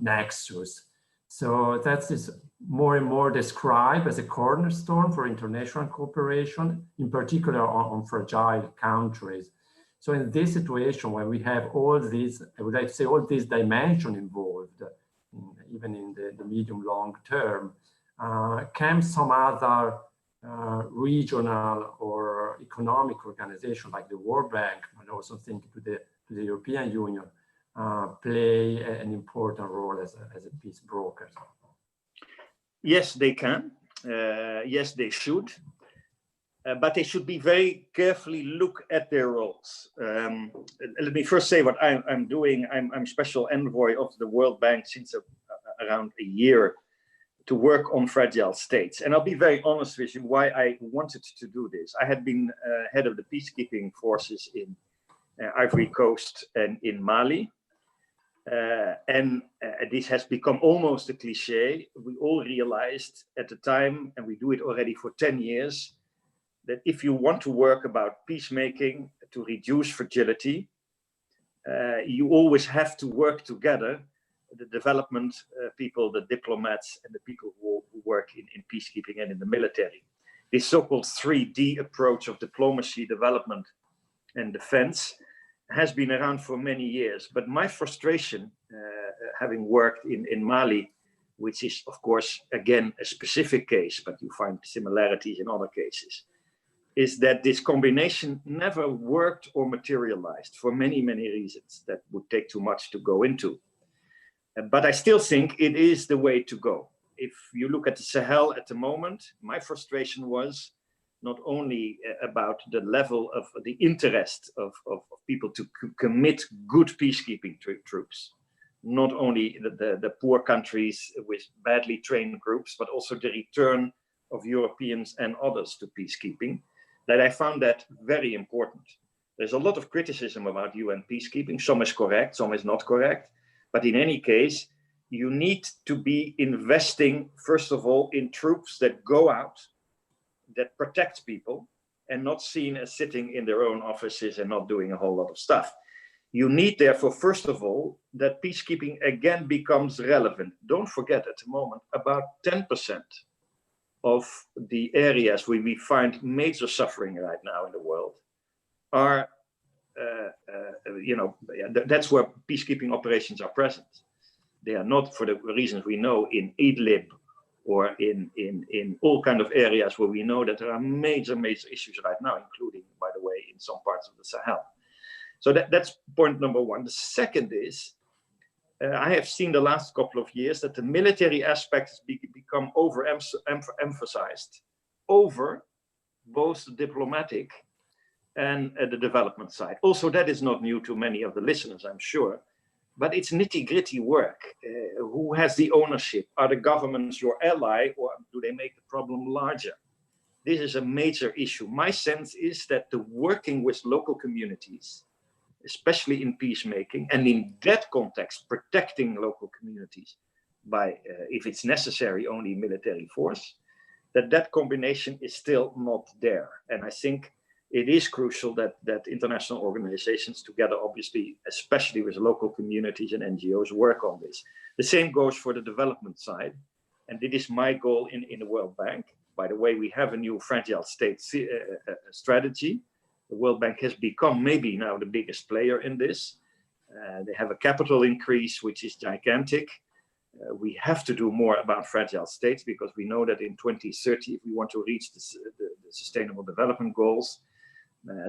nexus. So that is more and more described as a cornerstone for international cooperation, in particular on fragile countries. So in this situation, when we have all these, I would like to say all these dimensions involved, even in the medium long term, can some other regional or economic organization like the World Bank, and also thinking to the European Union, play an important role as a peace broker? Yes, they can. Yes, they should. But they should be very carefully look at their roles. Let me first say what I'm doing. I'm special envoy of the World Bank since around a year to work on fragile states. And I'll be very honest with you why I wanted to do this. I had been head of the peacekeeping forces in Ivory Coast and in Mali. And this has become almost a cliche. We all realized at the time, and we do it already for 10 years, that if you want to work about peacemaking to reduce fragility, you always have to work together, the development people, the diplomats, and the people who work in peacekeeping and in the military. This so-called 3D approach of diplomacy, development, and defense has been around for many years. But my frustration, having worked in Mali which is, of course, again, a specific case, but you find similarities in other cases, is that this combination never worked or materialized for many, many reasons that would take too much to go into. But I still think it is the way to go. If you look at the Sahel at the moment, my frustration was not only about the level of the interest of people to commit good peacekeeping troops, not only the poor countries with badly trained groups, but also the return of Europeans and others to peacekeeping, that I found that very important. There's a lot of criticism about UN peacekeeping. Some is correct, some is not correct. But in any case, you need to be investing, first of all, in troops that go out, that protect people, and not seen as sitting in their own offices and not doing a whole lot of stuff. You need, therefore, first of all, that peacekeeping again becomes relevant. Don't forget, at the moment, about 10% of the areas where we find major suffering right now in the world are, that's where peacekeeping operations are present. They are not, for the reasons we know, in Idlib or in all kind of areas where we know that there are major issues right now, including, by the way, in some parts of the Sahel. So that's point number one. The second is, I have seen the last couple of years that the military aspects become overemphasized over both the diplomatic and the development side. Also, that is not new to many of the listeners, I'm sure, but it's nitty-gritty work. Who has the ownership? Are the governments your ally, or do they make the problem larger? This is a major issue. My sense is that the working with local communities, especially in peacemaking, and in that context, protecting local communities by, if it's necessary, only military force, that combination is still not there. And I think it is crucial that international organizations together, obviously, especially with local communities and NGOs, work on this. The same goes for the development side. And it is my goal in the World Bank. By the way, we have a new fragile state strategy. The World Bank has become maybe now the biggest player in this. They have a capital increase, which is gigantic. We have to do more about fragile states, because we know that in 2030, if we want to reach the Sustainable Development Goals,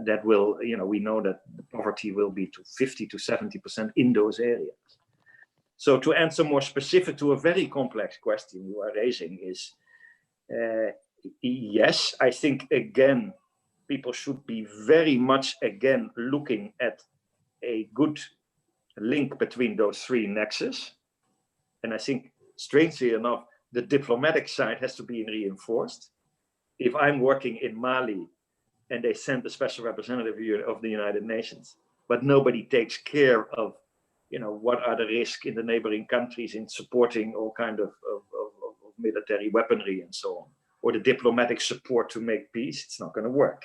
that will, we know that the poverty will be to 50 to 70% in those areas. So to answer more specific to a very complex question you are raising is, yes, I think, again, people should be very much, again, looking at a good link between those three nexus. And I think, strangely enough, the diplomatic side has to be reinforced. If I'm working in Mali and they send the special representative of the United Nations, but nobody takes care of, what are the risks in the neighboring countries in supporting all kind of military weaponry and so on, or the diplomatic support to make peace, it's not going to work.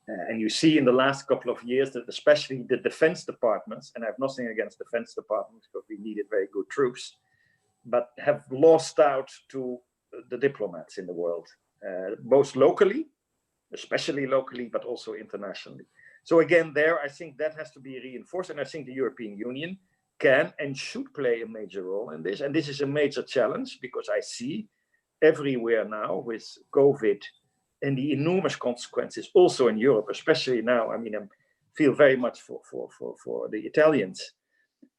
And you see in the last couple of years that especially the defense departments, and I have nothing against defense departments because we needed very good troops, but have lost out to the diplomats in the world, both locally, especially locally, but also internationally. So again, there, I think that has to be reinforced. And I think the European Union can and should play a major role in this. And this is a major challenge, because I see everywhere now with COVID and the enormous consequences also in Europe, especially now. I mean, I feel very much for the Italians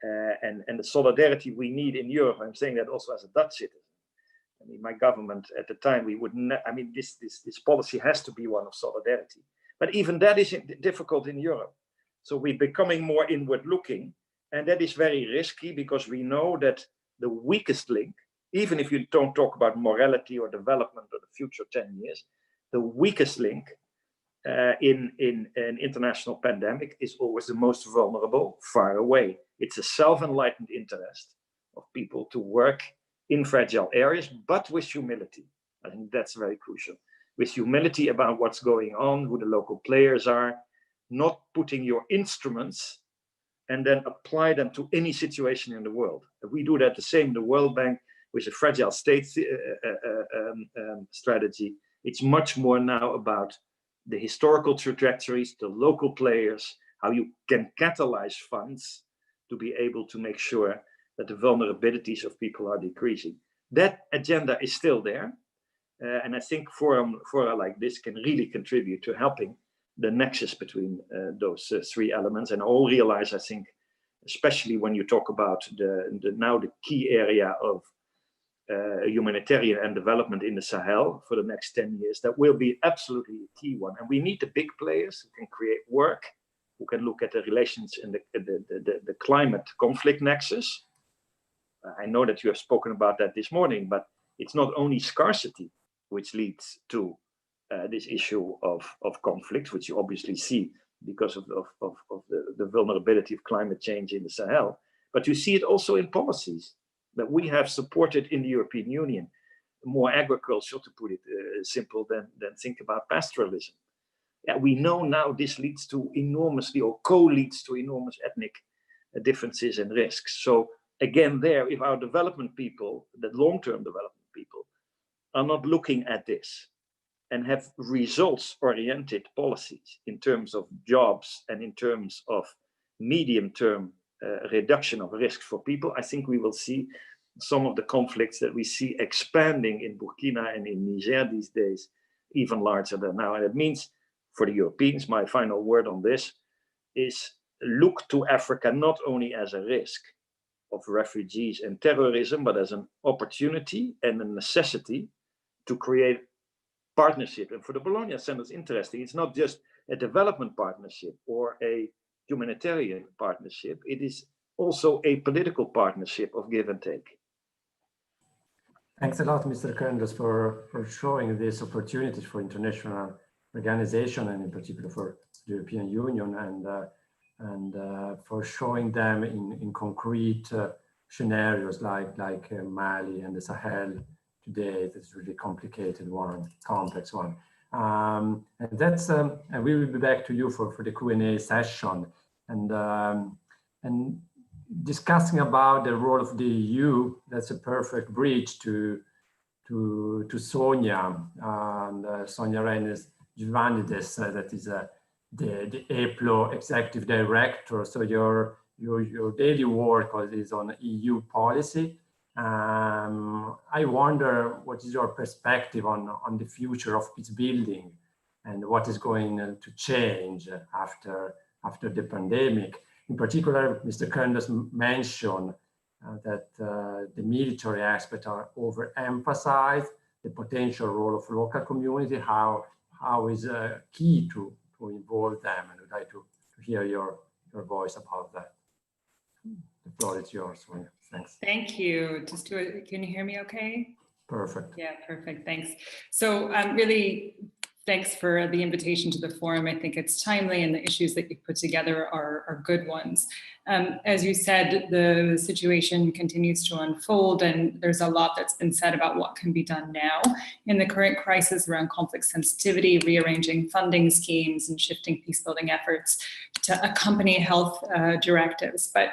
and the solidarity we need in Europe. I'm saying that also as a Dutch citizen. I mean, my government at the time, we would this policy has to be one of solidarity. But even that is difficult in Europe. So we're becoming more inward looking, and that is very risky, because we know that the weakest link, even if you don't talk about morality or development or the future 10 years, the weakest link in an international pandemic is always the most vulnerable, far away. It's a self-enlightened interest of people to work in fragile areas, but with humility. I think that's very crucial. With humility about what's going on, who the local players are, not putting your instruments and then apply them to any situation in the world. If we do that the same in the World Bank with a fragile state strategy, it's much more now about the historical trajectories, the local players, how you can catalyze funds to be able to make sure that the vulnerabilities of people are decreasing. That agenda is still there. And I think fora like this can really contribute to helping the nexus between those three elements. And all realize, I think, especially when you talk about the key area of humanitarian and development in the Sahel for the next 10 years, that will be absolutely a key one. And we need the big players who can create work, who can look at the relations in the climate conflict nexus. I know that you have spoken about that this morning, but it's not only scarcity which leads to this issue of conflict, which you obviously see because of the vulnerability of climate change in the Sahel, but you see it also in policies that we have supported in the European Union, more agricultural, to put it simple, than think about pastoralism. Yeah, we know now this leads to enormously, or co-leads to enormous ethnic differences and risks. So again, there, if our development people, the long-term development people, are not looking at this and have results-oriented policies in terms of jobs and in terms of medium-term reduction of risks for people, I think we will see some of the conflicts that we see expanding in Burkina and in Niger these days even larger than now. And it means for the Europeans, my final word on this is look to Africa not only as a risk of refugees and terrorism, but as an opportunity and a necessity to create partnership. And for the Bologna Center, it's interesting. It's not just a development partnership or a humanitarian partnership. It is also a political partnership of give and take. Thanks a lot, Mr. Koenders, for showing these opportunities for international organization, and in particular for the European Union, and for showing them in concrete scenarios like Mali and the Sahel today. That's a really complicated one, complex one. And that's and we will be back to you for the Q&A session, and discussing about the role of the EU. That's a perfect bridge to Sonia and Sonia Reines Giovannidis, that is the EPLO executive director. So your daily work is on EU policy. I wonder, what is your perspective on the future of peace building and what is going to change after the pandemic? In particular, Mr. Koenders mentioned that the military aspects are overemphasized, the potential role of local community, how is key to involve them, and I'd like to hear your voice about that. The floor is yours, Sonia. Thanks. Thank you. Can you hear me okay? Perfect. Yeah, perfect. Thanks. So really, thanks for the invitation to the forum. I think it's timely, and the issues that you've put together are good ones. As you said, the situation continues to unfold, and there's a lot that's been said about what can be done now in the current crisis around conflict sensitivity, rearranging funding schemes, and shifting peacebuilding efforts to accompany health directives. But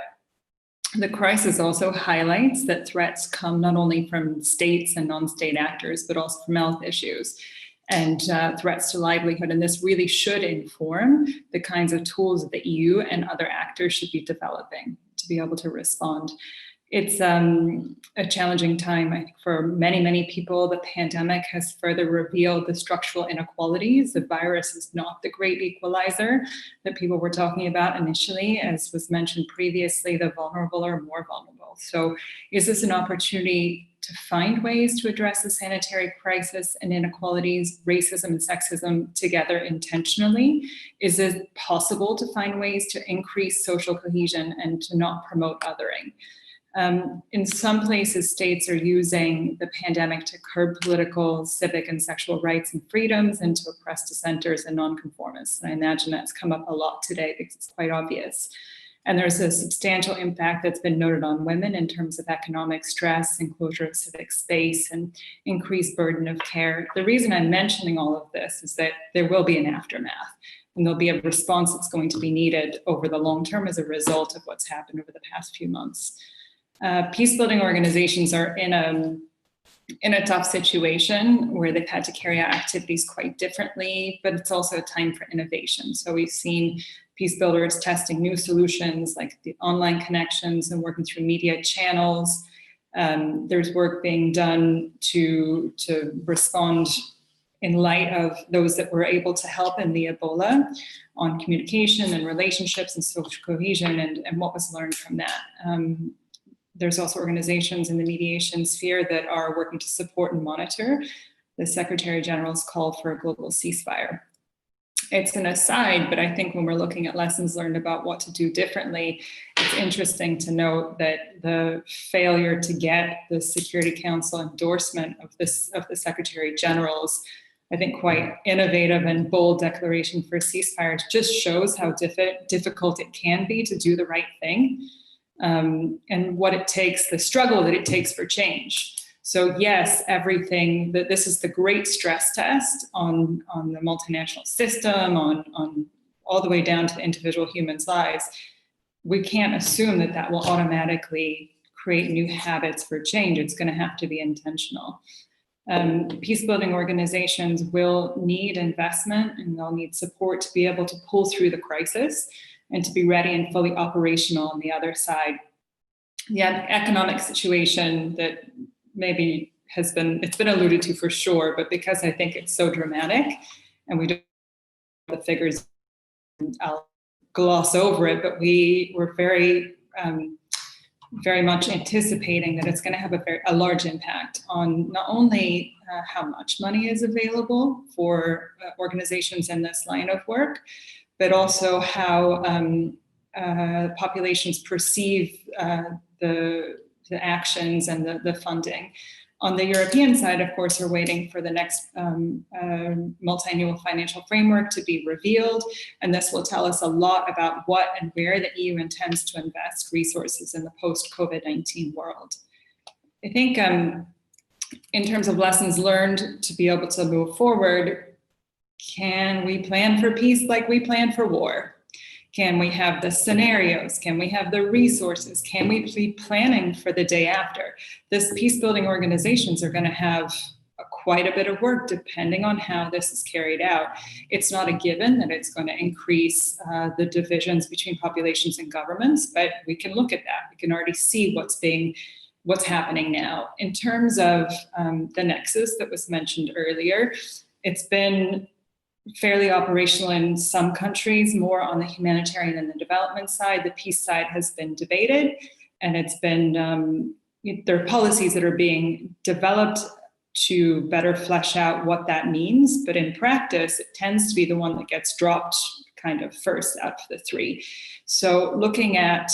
the crisis also highlights that threats come not only from states and non-state actors, but also from health issues and threats to livelihood. And this really should inform the kinds of tools that the EU and other actors should be developing to be able to respond. It's a challenging time, I think, for many, many people. The pandemic has further revealed the structural inequalities. The virus is not the great equalizer that people were talking about initially. As was mentioned previously, the vulnerable are more vulnerable. So is this an opportunity to find ways to address the sanitary crisis and inequalities, racism and sexism together intentionally? Is it possible to find ways to increase social cohesion and to not promote othering? In some places, states are using the pandemic to curb political, civic, and sexual rights and freedoms, and to oppress dissenters and nonconformists. And I imagine that's come up a lot today because it's quite obvious. And there's a substantial impact that's been noted on women in terms of economic stress, enclosure of civic space, and increased burden of care. The reason I'm mentioning all of this is that there will be an aftermath, and there'll be a response that's going to be needed over the long term as a result of what's happened over the past few months. Peacebuilding organizations are in a tough situation where they've had to carry out activities quite differently, but it's also a time for innovation. So we've seen peace builders testing new solutions like the online connections and working through media channels. There's work being done to respond in light of those that were able to help in the Ebola on communication and relationships and social cohesion and what was learned from that. There's also organizations in the mediation sphere that are working to support and monitor the Secretary General's call for a global ceasefire. It's an aside, but I think when we're looking at lessons learned about what to do differently, it's interesting to note that the failure to get the Security Council endorsement of the Secretary General's, I think, quite innovative and bold declaration for ceasefire just shows how difficult it can be to do the right thing, and what it takes, the struggle that it takes for change. So yes, everything, this is the great stress test on the multinational system, on all the way down to individual humans' lives. We can't assume that that will automatically create new habits for change. It's going to have to be intentional. Peacebuilding organizations will need investment and they'll need support to be able to pull through the crisis and to be ready and fully operational on the other side. The economic situation that maybe it's been alluded to for sure, but because I think it's so dramatic and we don't have the figures, I'll gloss over it, but we were very much anticipating that it's going to have a large impact on not only how much money is available for organizations in this line of work, but also how populations perceive the actions and the funding. On the European side, of course, we're waiting for the next multi-annual financial framework to be revealed, and this will tell us a lot about what and where the EU intends to invest resources in the post-COVID-19 world. I think in terms of lessons learned to be able to move forward, can we plan for peace like we plan for war? Can we have the scenarios? Can we have the resources? Can we be planning for the day after? This peace-building organizations are going to have quite a bit of work depending on how this is carried out. It's not a given that it's going to increase the divisions between populations and governments, but we can look at that. We can already see what's happening now. In terms of the Nexus that was mentioned earlier, it's been fairly operational in some countries, more on the humanitarian and the development side. The peace side has been debated, and it's been, there are policies that are being developed to better flesh out what that means, but in practice, it tends to be the one that gets dropped kind of first out of the three. So looking at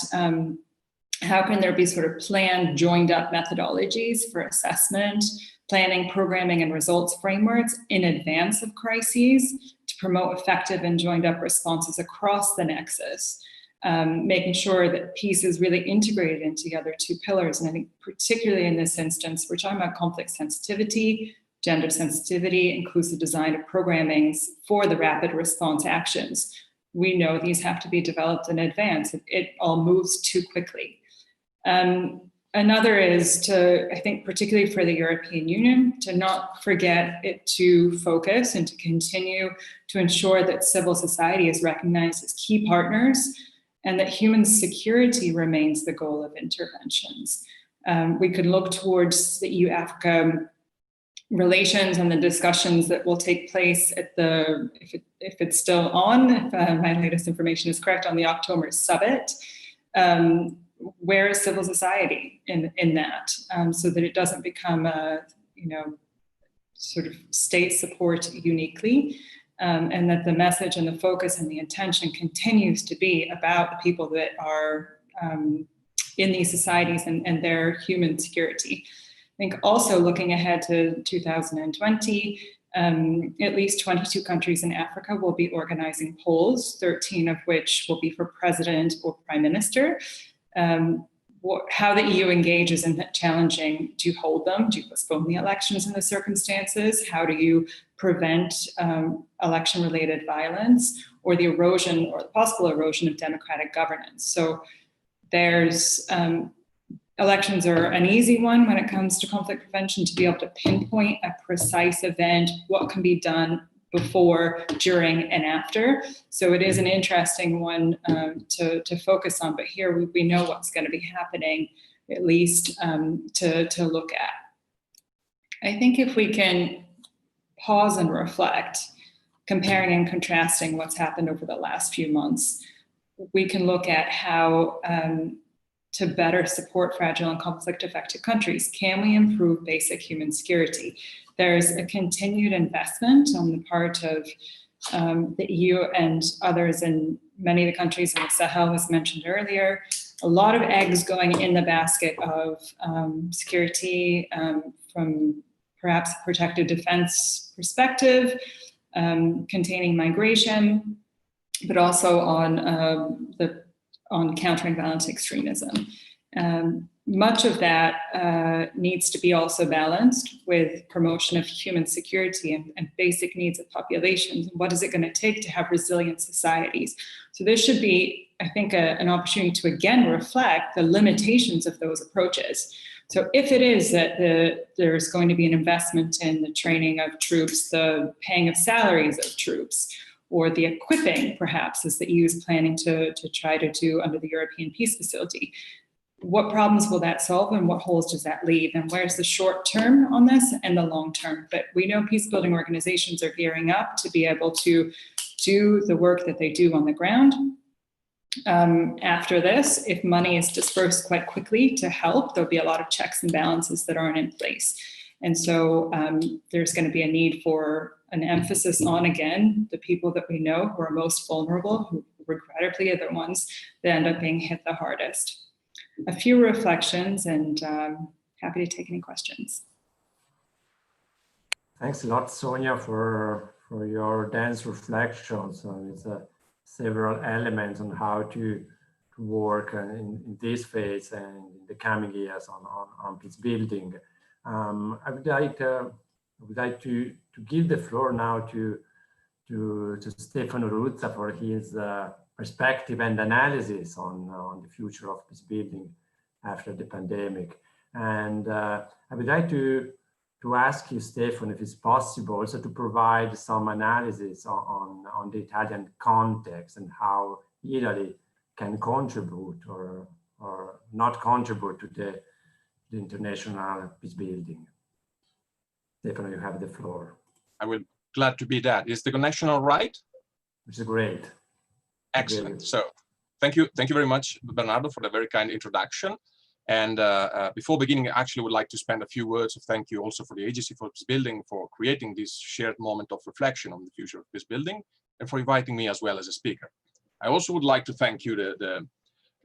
how can there be sort of planned, joined up methodologies for assessment, planning, programming, and results frameworks in advance of crises to promote effective and joined up responses across the Nexus, making sure that peace is really integrated into the other two pillars. And I think particularly in this instance, we're talking about conflict sensitivity, gender sensitivity, inclusive design of programmings for the rapid response actions. We know these have to be developed in advance. It all moves too quickly. Another is to, I think, particularly for the European Union, to not forget it to focus and to continue to ensure that civil society is recognized as key partners and that human security remains the goal of interventions. We could look towards the EU-Africa relations and the discussions that will take place at the, if it's still on, if my latest information is correct, on the October summit. Where is civil society in that, so that it doesn't become a, sort of state support uniquely, and that the message and the focus and the intention continues to be about the people that are in these societies and their human security. I think also looking ahead to 2020, at least 22 countries in Africa will be organizing polls, 13 of which will be for president or prime minister. How the EU engages in challenging, do you hold them? Do you postpone the elections in the circumstances? How do you prevent election-related violence or the erosion or the possible erosion of democratic governance? So there's, elections are an easy one when it comes to conflict prevention, to be able to pinpoint a precise event, what can be done before, during, and after. So it is an interesting one to focus on, but here we know what's going to be happening, at least to look at. I think if we can pause and reflect, comparing and contrasting what's happened over the last few months, we can look at how to better support fragile and conflict-affected countries. Can we improve basic human security? There's a continued investment on the part of the EU and others in many of the countries in the Sahel, as mentioned earlier. A lot of eggs going in the basket of security from perhaps a protected defense perspective, containing migration, but also on countering violent extremism. Much of that needs to be also balanced with promotion of human security and basic needs of populations. What is it going to take to have resilient societies? So this should be, I think, an opportunity to again reflect the limitations of those approaches. So if it is that there's going to be an investment in the training of troops, the paying of salaries of troops, or the equipping, perhaps, as the EU is planning to try to do under the European Peace Facility, what problems will that solve and what holes does that leave? And where's the short term on this and the long term? But we know peace-building organizations are gearing up to be able to do the work that they do on the ground. After this, if money is dispersed quite quickly to help, there'll be a lot of checks and balances that aren't in place. And so there's going to be a need for an emphasis on, again, the people that we know who are most vulnerable, who regrettably are the ones that end up being hit the hardest. A few reflections, and happy to take any questions. Thanks a lot, Sonia, for your dense reflections. It's several elements on how to work in this phase and in the coming years on peace building. I would like to give the floor now to Stefano Ruzza for his perspective and analysis on the future of peace building after the pandemic. And I would like to ask you, Stefano, if it's possible also to provide some analysis on the Italian context and how Italy can contribute or not contribute to the international peace building. Stefano, you have the floor. I will glad to be that. Is the connection all right? Which is great. Excellent. Great. So thank you very much, Bernardo, for the very kind introduction. And before beginning, I actually would like to spend a few words of thank you also for the Agency for Peace Building for creating this shared moment of reflection on the future of peace building and for inviting me as well as a speaker. I also would like to thank you, the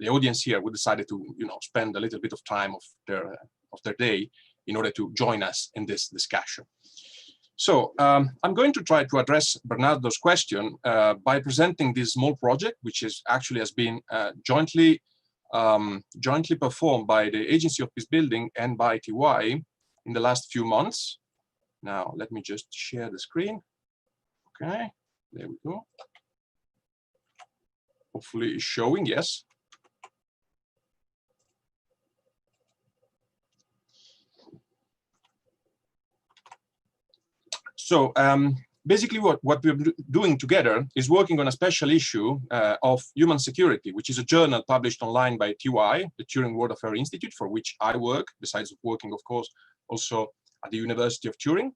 audience here who decided to spend a little bit of time of their day in order to join us in this discussion. So I'm going to try to address Bernardo's question by presenting this small project, which is actually has been jointly performed by the Agency of Peace Building and by TY in the last few months. Now, let me just share the screen. Okay, there we go. Hopefully it's showing, yes. So basically what we're doing together is working on a special issue of human security, which is a journal published online by TY, the Turing World Affairs Institute, for which I work, besides working, of course, also at the University of Turing.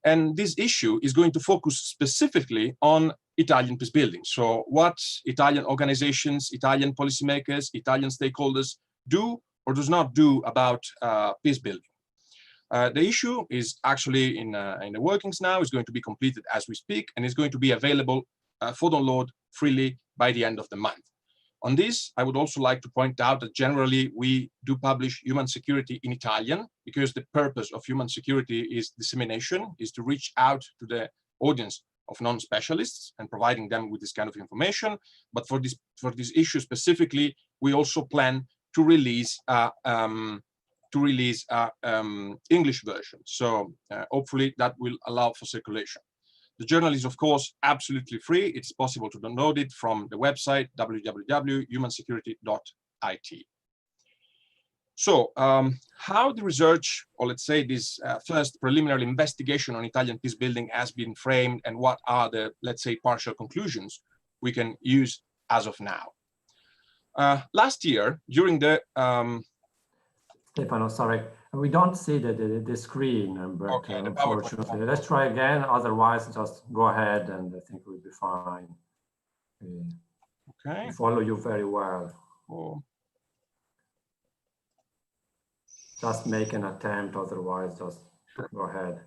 And this issue is going to focus specifically on Italian peace building. So what Italian organizations, Italian policymakers, Italian stakeholders do or does not do about peace building. The issue is actually in the workings now, is going to be completed as we speak, and is going to be available for download freely by the end of the month. On this, I would also like to point out that generally we do publish human security in Italian, because the purpose of human security is dissemination, is to reach out to the audience of non-specialists and providing them with this kind of information. But for this issue specifically, we also plan to release English version. So hopefully that will allow for circulation. The journal is, of course, absolutely free. It's possible to download it from the website www.humansecurity.it. So how the research, or let's say this first preliminary investigation on Italian peace building has been framed, and what are the, let's say, partial conclusions we can use as of now. Last year, during the... Stefano, sorry, we don't see the screen, but okay, unfortunately. Let's try again, otherwise just go ahead and I think we'll be fine. Okay. We follow you very well. Oh. Just make an attempt, otherwise just go ahead.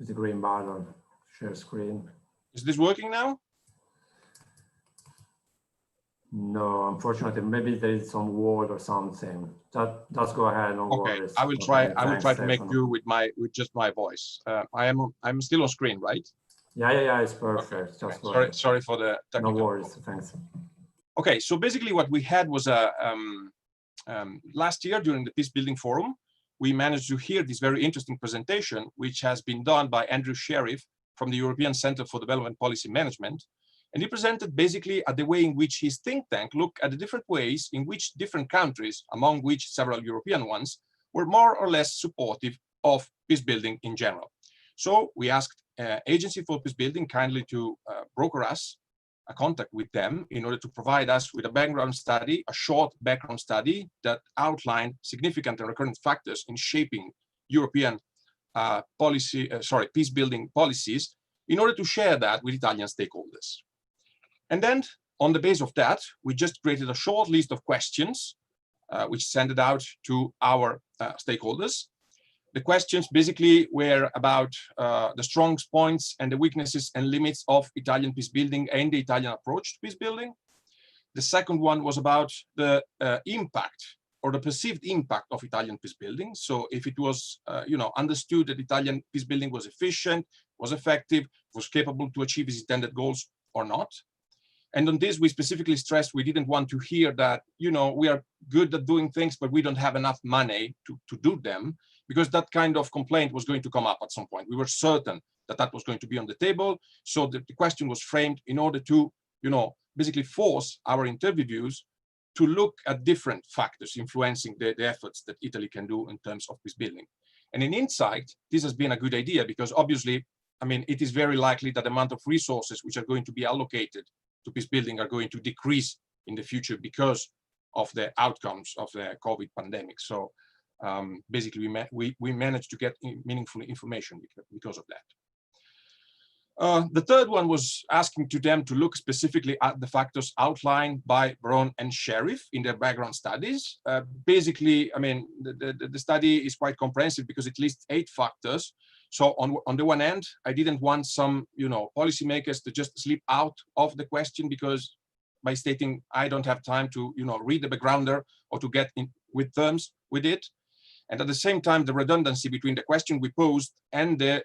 It's the green button, share screen. Is this working now? No, unfortunately, maybe there is some word or something. Just go ahead, no worries. I will try. Okay, I will try to make Stefano. do with just my voice. I'm still on screen, right? Yeah, it's perfect. Okay. Just go sorry, ahead. sorry for the technical. No worries, thanks. Okay, so basically what we had was a last year during the Peacebuilding Forum, we managed to hear this very interesting presentation, which has been done by Andrew Sheriff from the European Center for Development Policy Management. And he presented basically the way in which his think tank looked at the different ways in which different countries, among which several European ones, were more or less supportive of peace building in general. So we asked Agency for Peacebuilding kindly to broker us a contact with them in order to provide us with a background study, a short background study that outlined significant and recurrent factors in shaping European peace building policies, in order to share that with Italian stakeholders. And then on the base of that, we just created a short list of questions, which sent it out to our stakeholders. The questions basically were about the strong points and the weaknesses and limits of Italian peace building and the Italian approach to peace building. The second one was about the impact or the perceived impact of Italian peace building. So if it was, understood that Italian peace building was efficient, was effective, was capable to achieve its intended goals or not. And on this, we specifically stressed we didn't want to hear that, we are good at doing things, but we don't have enough money to do them, because that kind of complaint was going to come up at some point. We were certain that that was going to be on the table. So the question was framed in order to, basically force our interviewees to look at different factors influencing the efforts that Italy can do in terms of peace building. And in hindsight, this has been a good idea, because obviously, it is very likely that the amount of resources which are going to be allocated to peace building are going to decrease in the future because of the outcomes of the COVID pandemic. So basically, we managed to get meaningful information because of that. The third one was asking to them to look specifically at the factors outlined by Brown and Sheriff in their background studies. Basically, the study is quite comprehensive because it lists 8 factors. So on the one end, I didn't want some, policymakers to just slip out of the question, because by stating I don't have time to, read the backgrounder or to get in with terms with it. And at the same time, the redundancy between the question we posed and the,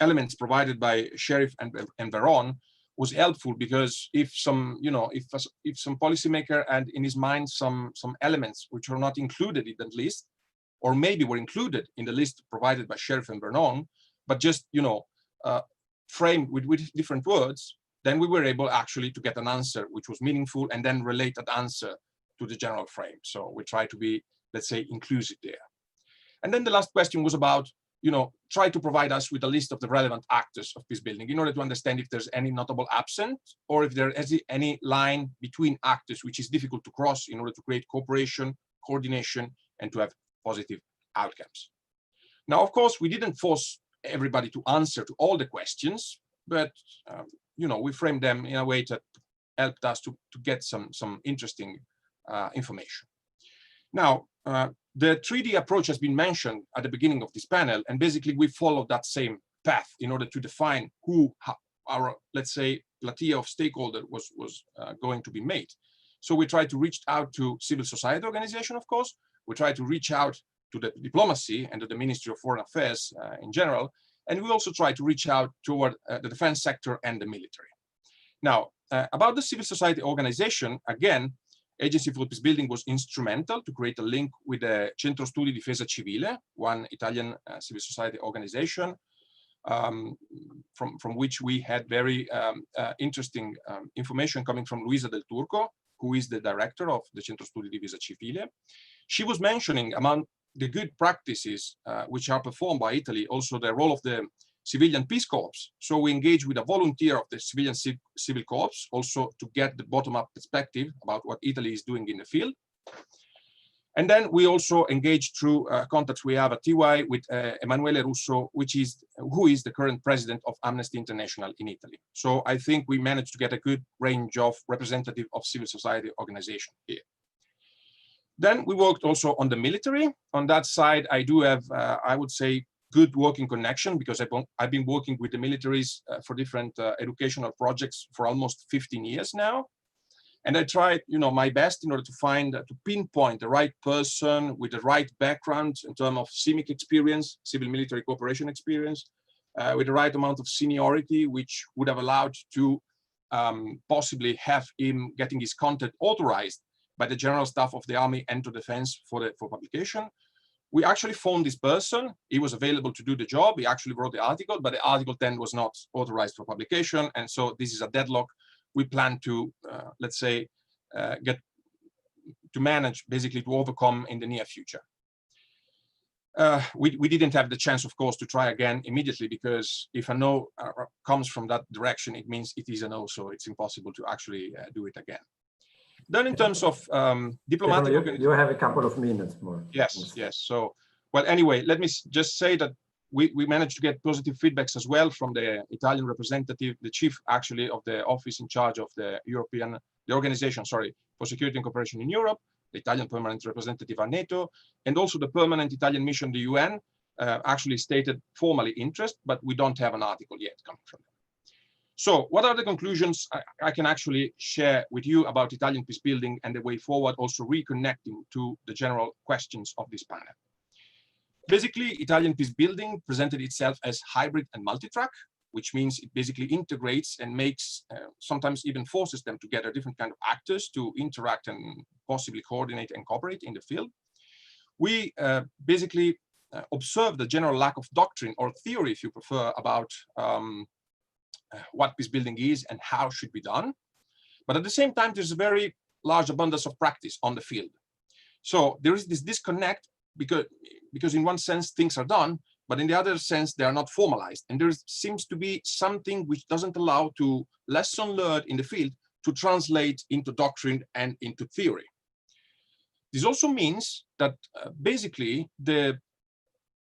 elements provided by Sheriff and Veron was helpful, because if some, if some policymaker had in his mind some elements which were not included in that list, or maybe were included in the list provided by Sheriff and Vernon, but just, framed with different words, then we were able actually to get an answer which was meaningful and then relate that answer to the general frame. So we try to be, let's say, inclusive there. And then the last question was about, try to provide us with a list of the relevant actors of peace building in order to understand if there's any notable absent, or if there is any line between actors which is difficult to cross in order to create cooperation, coordination, and to have positive outcomes. Now, of course, we didn't force everybody to answer to all the questions, but we framed them in a way that helped us to get some interesting information. Now, the 3D approach has been mentioned at the beginning of this panel, and basically we followed that same path in order to define who our, let's say, plethora of stakeholders was going to be made. So we tried to reach out to civil society organization, of course. We tried to reach out to the diplomacy and to the Ministry of Foreign Affairs in general. And we also tried to reach out toward the defense sector and the military. Now, about the civil society organization, again, Agency for Peacebuilding was instrumental to create a link with the Centro Studi Difesa Civile, one Italian civil society organization. from which we had very interesting information coming from Luisa Del Turco, who is the director of the Centro Studi di Vita Civile. She was mentioning among the good practices which are performed by Italy, also the role of the civilian peace corps. So we engage with a volunteer of the civilian civil corps, also to get the bottom-up perspective about what Italy is doing in the field. And then we also engage through contacts we have at TY with Emanuele Russo, who is the current president of Amnesty International in Italy. So I think we managed to get a good range of representative of civil society organization here. Then we worked also on the military. On that side, I do have, I would say, good working connection, because I've been working with the militaries for different educational projects for almost 15 years now. And I tried, my best in order to find, to pinpoint the right person with the right background in terms of CIMIC experience, civil military cooperation experience, with the right amount of seniority, which would have allowed to possibly have him getting his content authorized by the General Staff of the Army and to Defense for publication. We actually found this person. He was available to do the job. He actually wrote the article, but the article then was not authorized for publication. And so this is a deadlock we plan to, let's say, manage, basically to overcome in the near future. We didn't have the chance, of course, to try again immediately, because if a no comes from that direction, it means it is a no, so it's impossible to actually do it again. Then in terms of diplomatic... You have a couple of minutes more. Yes, yes. So, well, anyway, let me just say that we managed to get positive feedbacks as well from the Italian representative, the chief actually of the office in charge of the organization, sorry, for security and cooperation in Europe, the Italian permanent representative at NATO, and also the permanent Italian mission, the UN, actually stated formally interest, but we don't have an article yet coming from them. So what are the conclusions I can actually share with you about Italian peace building and the way forward, also reconnecting to the general questions of this panel? Basically, Italian peace building presented itself as hybrid and multi-track, which means it basically integrates and makes, sometimes even forces them together, different kind of actors to interact and possibly coordinate and cooperate in the field. We basically observe the general lack of doctrine or theory, if you prefer, about what peace building is and how it should be done. But at the same time, there's a very large abundance of practice on the field. So there is this disconnect because in one sense things are done, but in the other sense they are not formalized. And there seems to be something which doesn't allow to lesson learned in the field to translate into doctrine and into theory. This also means that basically the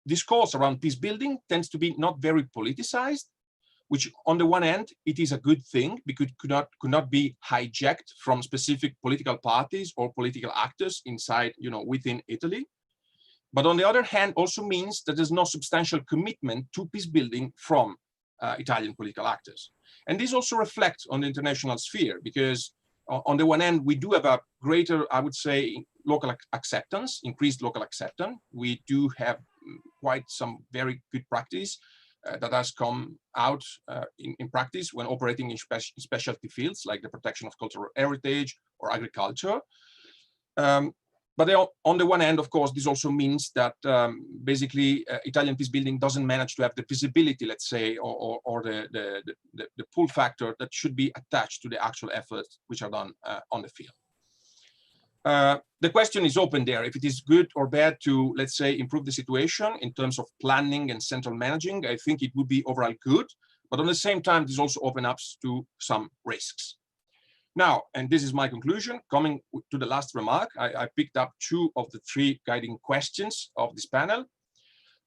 discourse around peace building tends to be not very politicized, which on the one hand, it is a good thing because it could not be hijacked from specific political parties or political actors inside, within Italy. But on the other hand, also means that there's no substantial commitment to peace building from Italian political actors. And this also reflects on the international sphere, because on the one hand, we do have a greater, I would say, local acceptance, increased local acceptance. We do have quite some very good practice that has come out in practice when operating in specialty fields like the protection of cultural heritage or agriculture. But on the one hand, of course, this also means that basically Italian peace building doesn't manage to have the visibility, let's say, or the pull factor that should be attached to the actual efforts which are done on the field. The question is open there, if it is good or bad to, let's say, improve the situation in terms of planning and central managing. I think it would be overall good, but on the same time, this also opens up to some risks. Now, and this is my conclusion, coming to the last remark, I picked up 2 of the 3 guiding questions of this panel.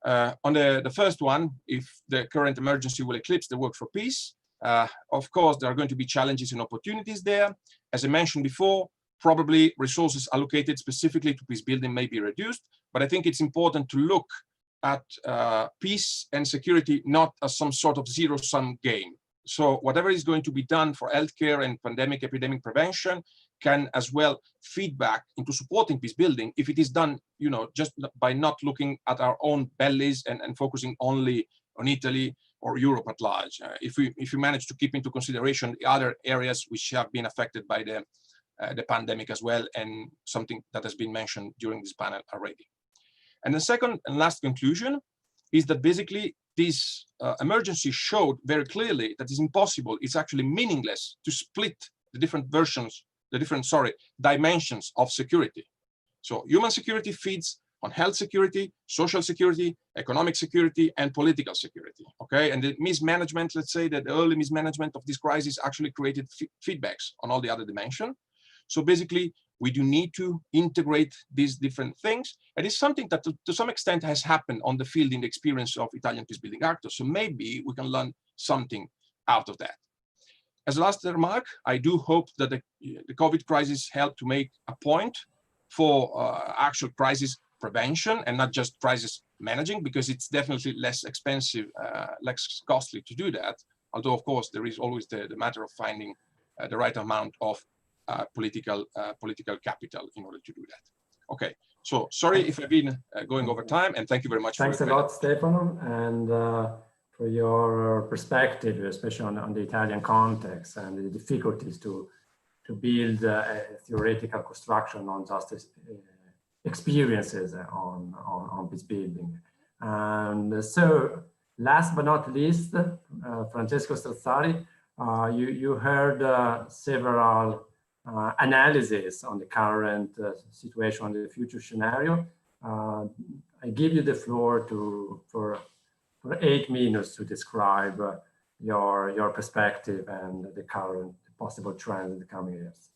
On the first one, if the current emergency will eclipse the work for peace, of course, there are going to be challenges and opportunities there. As I mentioned before, probably resources allocated specifically to peace building may be reduced, but I think it's important to look at peace and security not as some sort of zero-sum game. So whatever is going to be done for healthcare and pandemic epidemic prevention can as well feed back into supporting peace building if it is done, just by not looking at our own bellies and focusing only on Italy or Europe at large. If we manage to keep into consideration the other areas which have been affected by the pandemic as well, and something that has been mentioned during this panel already. And the second and last conclusion is that basically this emergency showed very clearly that it's impossible, it's actually meaningless to split the different versions, the different, dimensions of security. So human security feeds on health security, social security, economic security, and political security, okay? And the mismanagement, let's say that the early mismanagement of this crisis actually created feedbacks on all the other dimensions. So basically, we do need to integrate these different things. And it's something that to some extent has happened on the field in the experience of Italian peacebuilding actors. So maybe we can learn something out of that. As a last remark, I do hope that the COVID crisis helped to make a point for actual crisis prevention and not just crisis managing, because it's definitely less expensive, less costly to do that. Although, of course, there is always the matter of finding the right amount of political capital in order to do that. Okay, so sorry if I've been going over time, and thank you very much. Thanks a lot, Stefano, and for your perspective, especially on the Italian context and the difficulties to build a theoretical construction on just experiences on peace building. And so, last but not least, Francesco Strazzari, you heard several analysis on the current situation, on the future scenario. I give you the floor for 8 minutes to describe your perspective and the current possible trends in the coming years.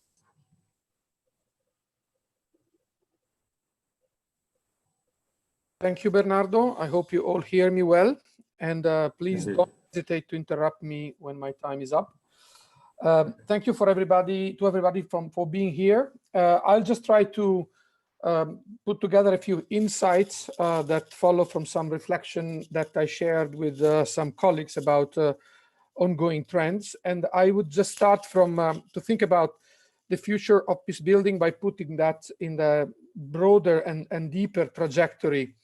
Thank you, Bernardo. I hope you all hear me well, and please don't hesitate to interrupt me when my time is up. Thank you for everybody for being here. I'll just try to put together a few insights that follow from some reflection that I shared with some colleagues about ongoing trends. And I would just start from to think about the future of peace building by putting that in the broader and deeper trajectory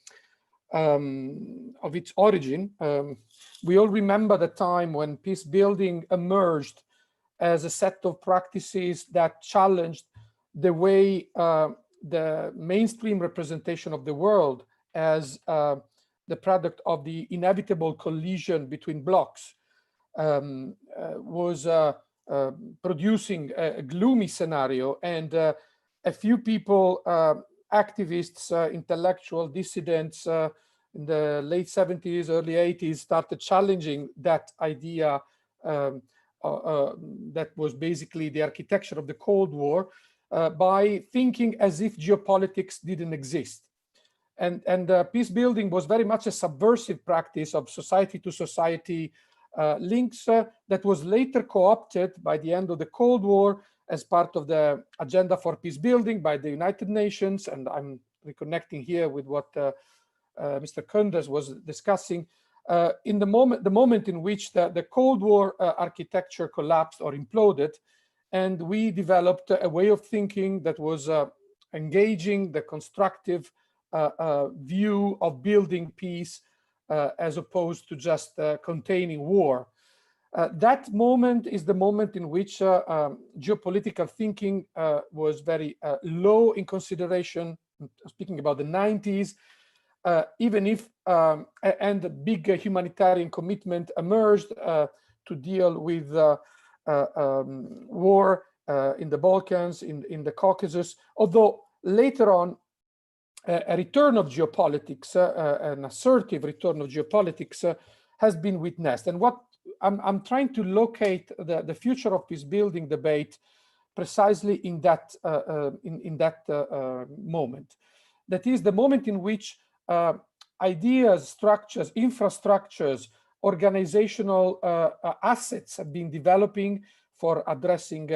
of its origin. We all remember the time when peace building emerged as a set of practices that challenged the way the mainstream representation of the world as the product of the inevitable collision between blocks was producing a gloomy scenario, and a few people, activists, intellectual dissidents in the late 70s, early 80s started challenging that idea that was basically the architecture of the Cold War by thinking as if geopolitics didn't exist. And peace building was very much a subversive practice of society to society links that was later co-opted by the end of the Cold War as part of the agenda for peace building by the United Nations. And I'm reconnecting here with what Mr. Kunders was discussing. In the moment in which the Cold War architecture collapsed or imploded, and we developed a way of thinking that was engaging the constructive view of building peace as opposed to just containing war. That moment is the moment in which geopolitical thinking was very low in consideration, speaking about the 90s, even if, and the big humanitarian commitment emerged to deal with war in the Balkans, in the Caucasus, although later on, a return of geopolitics, an assertive return of geopolitics has been witnessed. And what I'm trying to locate the future of peace building debate precisely in that moment. That is the moment in which ideas, structures, infrastructures, organizational assets have been developing for addressing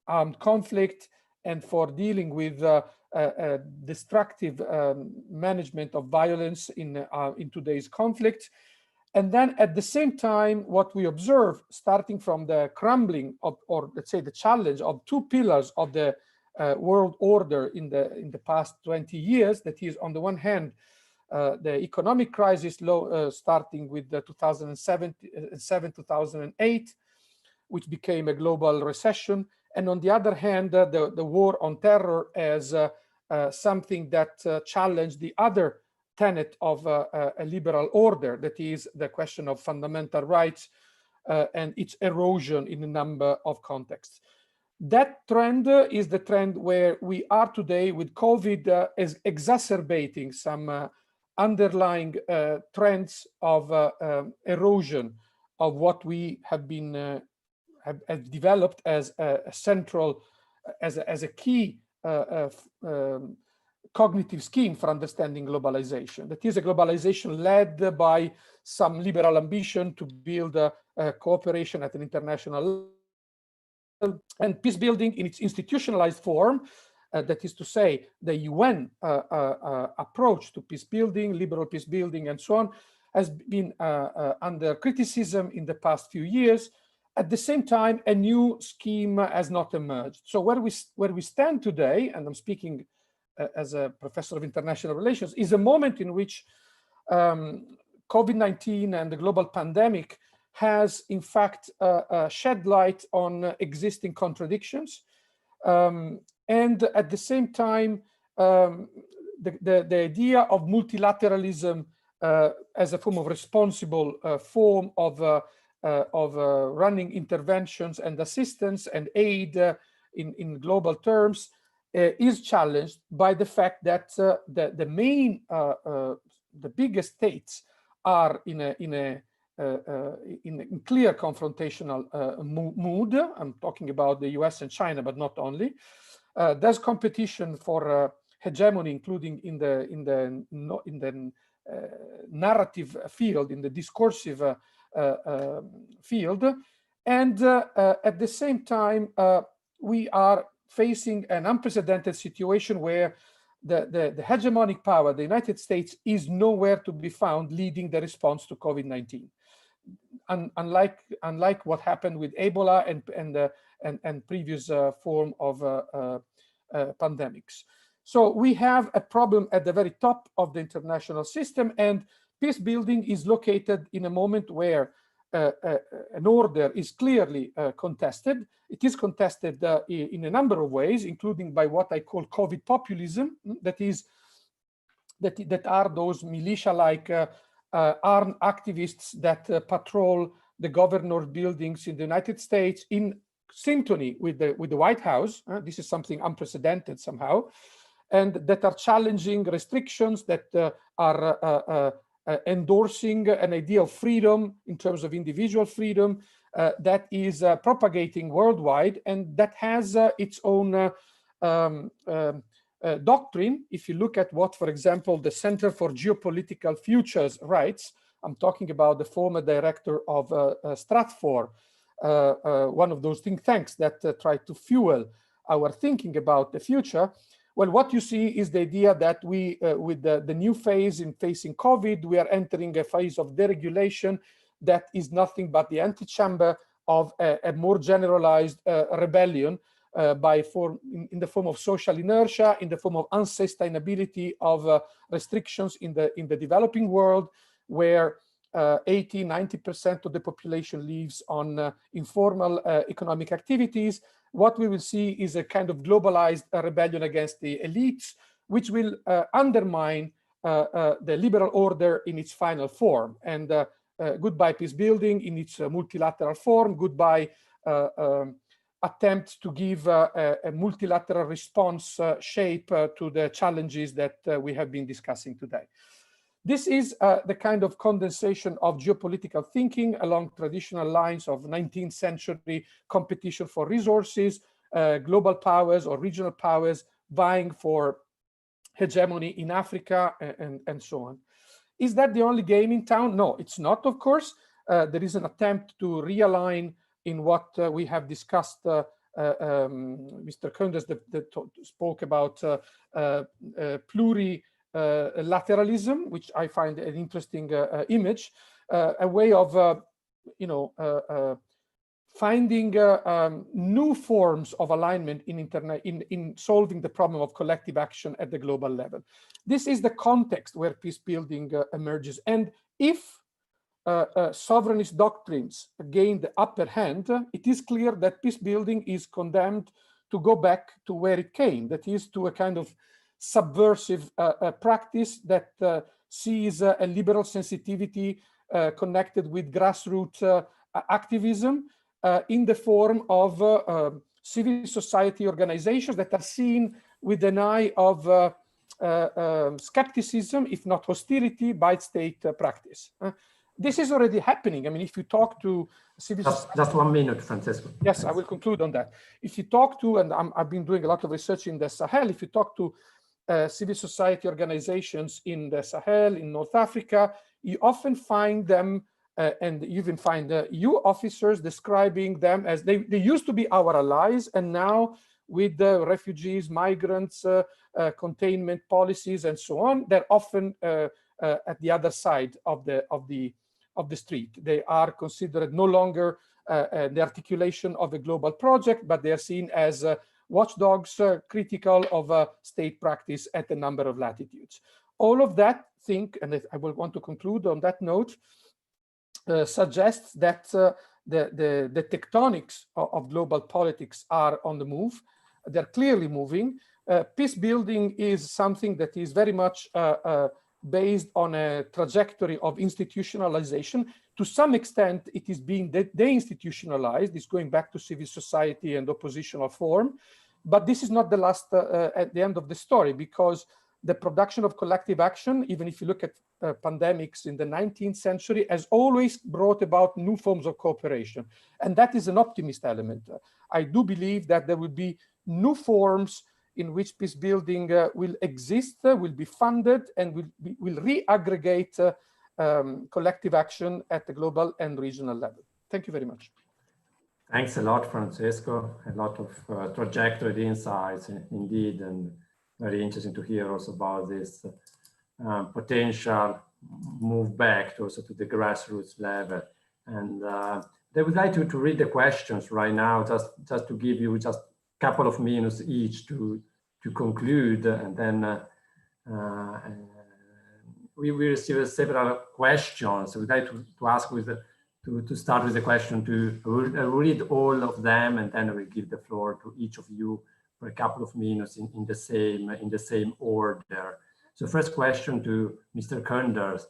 armed conflict and for dealing with destructive management of violence in today's conflict. And then at the same time, what we observe, starting from the crumbling of, or let's say the challenge of two pillars of the world order in the past 20 years, that is, on the one hand, the economic crisis starting with the 2007-2008, which became a global recession, and on the other hand, the war on terror as something that challenged the other tenet of a liberal order, that is the question of fundamental rights and its erosion in a number of contexts. That trend is the trend where we are today, with COVID is exacerbating some underlying trends of erosion of what we have been have developed as a central, as a key cognitive scheme for understanding globalization. That is a globalization led by some liberal ambition to build cooperation at an international level, and peace building in its institutionalized form, that is to say, the UN approach to peace building, liberal peace building, and so on, has been under criticism in the past few years. At the same time, a new scheme has not emerged. So where we stand today, and I'm speaking as a professor of international relations, is a moment in which COVID-19 and the global pandemic has in fact shed light on existing contradictions. And at the same time, the idea of multilateralism as a form of responsible form of running interventions and assistance and aid in global terms is challenged by the fact that the biggest states are in clear confrontational mood. I'm talking about the US and China, but not only. There's competition for hegemony, including in the narrative field, in the discursive field, and at the same time, we are facing an unprecedented situation where the hegemonic power, the United States, is nowhere to be found leading the response to COVID-19. Unlike what happened with Ebola and previous form of pandemics. So we have a problem at the very top of the international system, and peace building is located in a moment where an order is clearly contested. It is contested in a number of ways, including by what I call COVID populism. That are those militia-like armed activists that patrol the governor's buildings in the United States in synchrony with the White House. This is something unprecedented somehow, and that are challenging restrictions, that are endorsing an idea of freedom in terms of individual freedom that is propagating worldwide, and that has its own doctrine. If you look at what, for example, the Center for Geopolitical Futures writes, I'm talking about the former director of Stratfor, one of those think tanks that try to fuel our thinking about the future. Well, what you see is the idea that we, with the new phase in facing COVID, we are entering a phase of deregulation that is nothing but the antechamber of a more generalized rebellion in the form of social inertia, in the form of unsustainability of restrictions in the developing world, where 80–90% of the population lives on informal economic activities. What we will see is a kind of globalized rebellion against the elites, which will undermine the liberal order in its final form. And goodbye peace building in its multilateral form, goodbye attempts to give a multilateral response shape to the challenges that we have been discussing today. This is the kind of condensation of geopolitical thinking along traditional lines of 19th century competition for resources, global powers or regional powers vying for hegemony in Africa, and so on. Is that the only game in town? No, it's not, of course. There is an attempt to realign in what we have discussed. Mr. Koenders spoke about plurilateralism, which I find an interesting image, a way of finding new forms of alignment in solving the problem of collective action at the global level. This is the context where peace building emerges. And if sovereignist doctrines gain the upper hand, it is clear that peace building is condemned to go back to where it came, that is, to a kind of subversive practice that sees a liberal sensitivity connected with grassroots activism in the form of civil society organizations that are seen with an eye of skepticism, if not hostility, by state practice. This is already happening. I mean, if you talk to civil society... Just 1 minute, Francesco. Yes, I will conclude on that. If you talk to, and I've been doing a lot of research in the Sahel, if you talk to civil society organizations in the Sahel, in North Africa, you often find them, and you even find EU officers describing them as, they used to be our allies, and now with the refugees, migrants, containment policies, and so on, they're often at the other side of the street. They are considered no longer the articulation of a global project, but they are seen as watchdogs critical of state practice at a number of latitudes. All of that, and I will want to conclude on that note, suggests that the tectonics of global politics are on the move. They're clearly moving. Peace building is something that is very much based on a trajectory of institutionalization. To some extent, it is being deinstitutionalized. It's going back to civil society and oppositional form. But this is not the last, at the end of the story, because the production of collective action, even if you look at pandemics in the 19th century, has always brought about new forms of cooperation. And that is an optimist element. I do believe that there will be new forms in which peace building will exist, will be funded, and will re-aggregate collective action at the global and regional level. Thank you very much. Thanks a lot, Francesco. A lot of trajectory insights, indeed, and very interesting to hear also about this potential move back also to the grassroots level. And I would like to read the questions right now, just to give you just a couple of minutes each to conclude, and then we will receive several questions. I would like to ask to start with the question to read all of them, and then I will give the floor to each of you for a couple of minutes in the same order. So first question to Mr. Kunders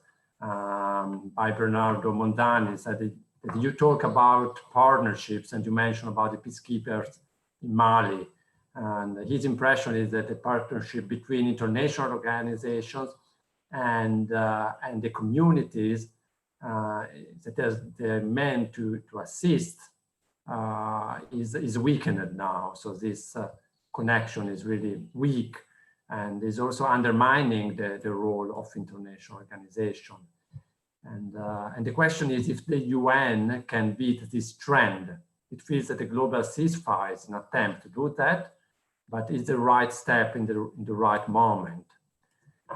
by Bernardo Mondani, said that you talk about partnerships and you mentioned about the peacekeepers in Mali. And his impression is that the partnership between international organizations and the communities that they're meant to assist is weakened now. So this connection is really weak and is also undermining the role of international organization. And the question is if the UN can beat this trend. It feels that the global ceasefire is an attempt to do that, but it's the right step in the right moment.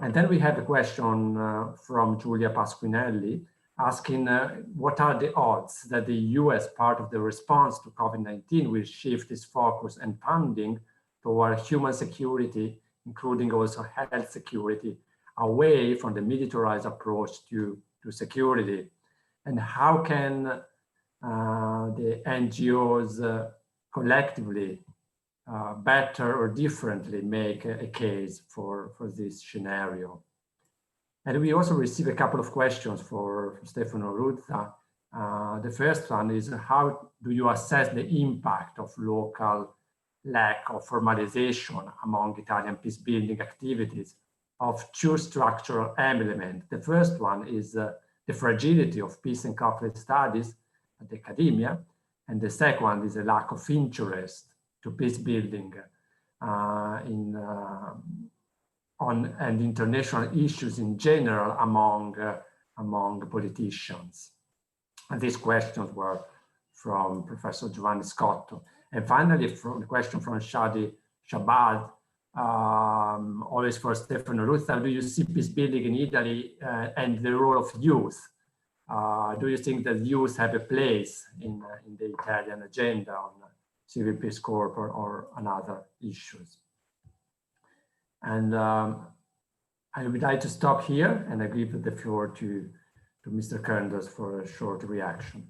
And then we have a question from Giulia Pasquinelli asking what are the odds that the EU as part of the response to COVID-19 will shift its focus and funding toward human security, including also health security, away from the militarized approach to security? And how can the NGOs collectively better or differently make a case for this scenario? And we also received a couple of questions for Stefano Ruzza. The first one is, how do you assess the impact of local lack of formalization among Italian peace-building activities of two structural elements? The first one is the fragility of peace and conflict studies at the academia, and the second one is a lack of interest to peace building and international issues in general among politicians. And these questions were from Professor Giovanni Scotto. And finally, from the question from Shadi Shabad, always for Stefano Ruzza, do you see peace building in Italy and the role of youth? Do you think that youth have a place in the Italian agenda on Civil Peace Corps or on other issues? And I would like to stop here, and I give the floor to Mr. Kunders for a short reaction.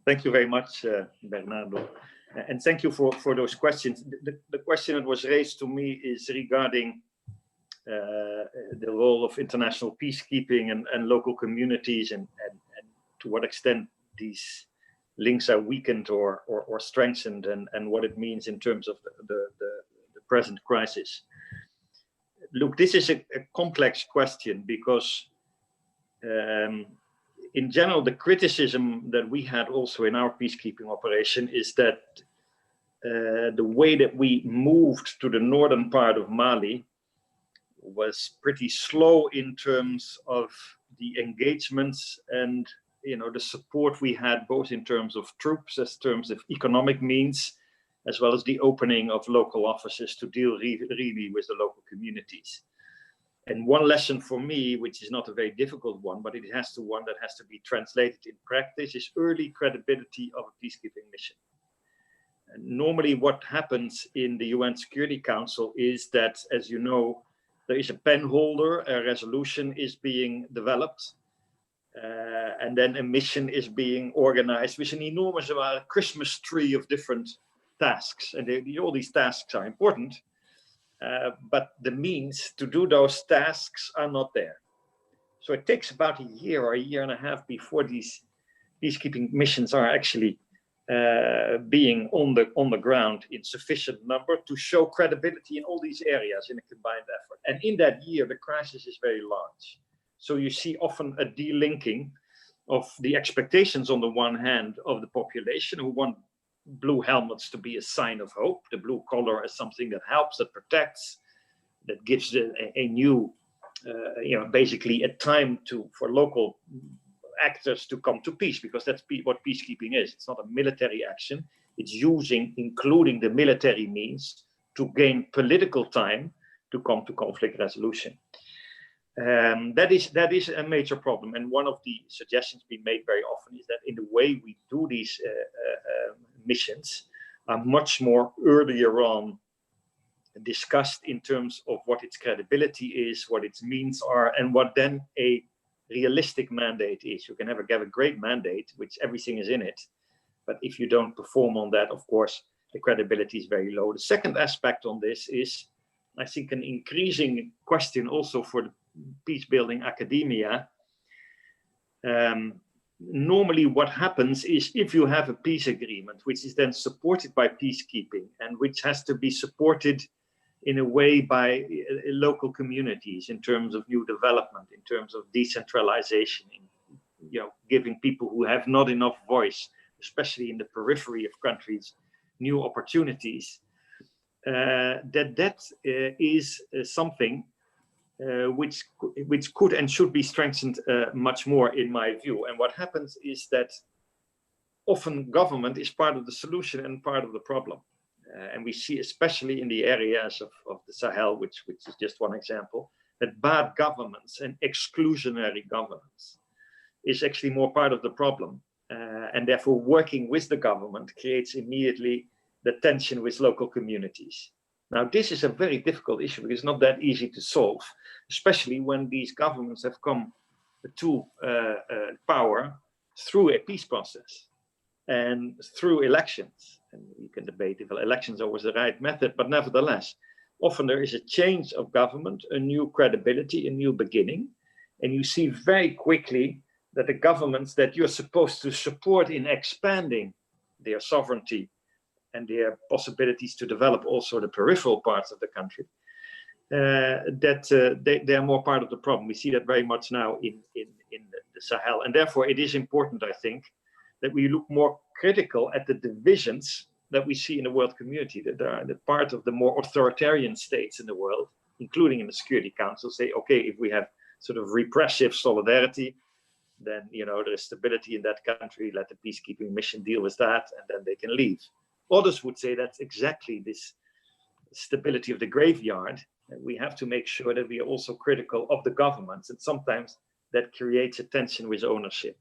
Thank you very much, Bernardo. And thank you for those questions. The question that was raised to me is regarding the role of international peacekeeping and local communities, and to what extent these links are weakened or strengthened, and what it means in terms of the present crisis. Look, this is a complex question because in general, the criticism that we had also in our peacekeeping operation is that the way that we moved to the northern part of Mali was pretty slow in terms of the engagements and the support we had, both in terms of troops, as terms of economic means, as well as the opening of local offices to deal really with the local communities. And one lesson for me, which is not a very difficult one, but it has to one that has to be translated in practice, is early credibility of a peacekeeping mission. And normally what happens in the UN Security Council is that, as you know, there is a pen holder, a resolution is being developed, and then a mission is being organized with an enormous Christmas tree of different tasks. And all these tasks are important, but the means to do those tasks are not there. So it takes about a year or a year and a half before these peacekeeping missions are actually being on the ground in sufficient number to show credibility in all these areas in a combined effort. And in that year, the crisis is very large. So you see often a delinking of the expectations on the one hand of the population, who want blue helmets to be a sign of hope, the blue collar as something that helps, that protects, that gives a new, basically a time for local actors to come to peace, because that's what peacekeeping is. It's not a military action. It's using, including the military means, to gain political time to come to conflict resolution. That is a major problem. And one of the suggestions we make very often is that in the way we do these missions are much more earlier on discussed in terms of what its credibility is, what its means are, and what then a realistic mandate is. You can have a great mandate, which everything is in it, but if you don't perform on that, of course, the credibility is very low. The second aspect on this is, I think, an increasing question also for the peace-building academia. Normally what happens is, if you have a peace agreement, which is then supported by peacekeeping, and which has to be supported in a way by local communities in terms of new development, in terms of decentralization, giving people who have not enough voice, especially in the periphery of countries, new opportunities, that is something which could and should be strengthened much more, in my view. And what happens is that often government is part of the solution and part of the problem. And we see, especially in the areas of the Sahel, which is just one example, that bad governments and exclusionary governance is actually more part of the problem. And therefore, working with the government creates immediately the tension with local communities. Now, this is a very difficult issue because it's not that easy to solve, especially when these governments have come to power through a peace process and through elections. And you can debate if elections are always the right method, but nevertheless, often there is a change of government, a new credibility, a new beginning. And you see very quickly that the governments that you're supposed to support in expanding their sovereignty and their possibilities to develop also the peripheral parts of the country, they are more part of the problem. We see that very much now in the Sahel. And therefore, it is important, I think, that we look more critical at the divisions that we see in the world community, that are the part of the more authoritarian states in the world, including in the Security Council, say, okay, if we have sort of repressive solidarity, then there is stability in that country, let the peacekeeping mission deal with that, and then they can leave. Others would say that's exactly this stability of the graveyard, and we have to make sure that we are also critical of the governments, and sometimes that creates a tension with ownership.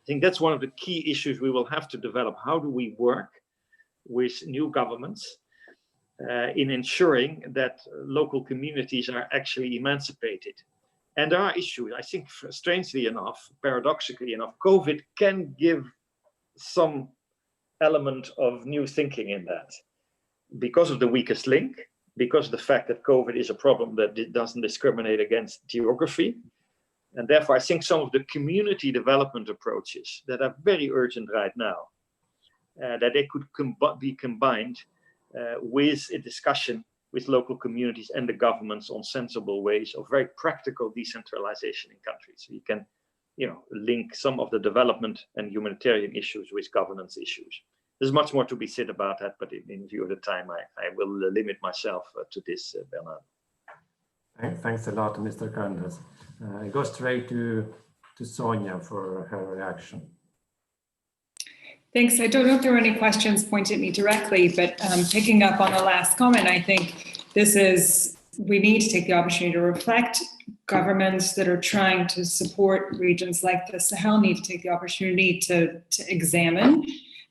I think that's one of the key issues we will have to develop. How do we work with new governments in ensuring that local communities are actually emancipated? And there are issues, I think, strangely enough, paradoxically enough, COVID can give some element of new thinking in that. Because of the weakest link, because of the fact that COVID is a problem that doesn't discriminate against geography. And therefore, I think some of the community development approaches that are very urgent right now, that they could be combined with a discussion with local communities and the governments on sensible ways of very practical decentralization in countries. So you can, link some of the development and humanitarian issues with governance issues. There's much more to be said about that, but in view of the time, I will limit myself to this, Bernard. Thanks a lot, Mr. Candace. I go straight to Sonia for her reaction. Thanks. I don't know if there were any questions pointed at me directly, but picking up on the last comment, I think we need to take the opportunity to reflect. Governments that are trying to support regions like the Sahel need to take the opportunity to examine.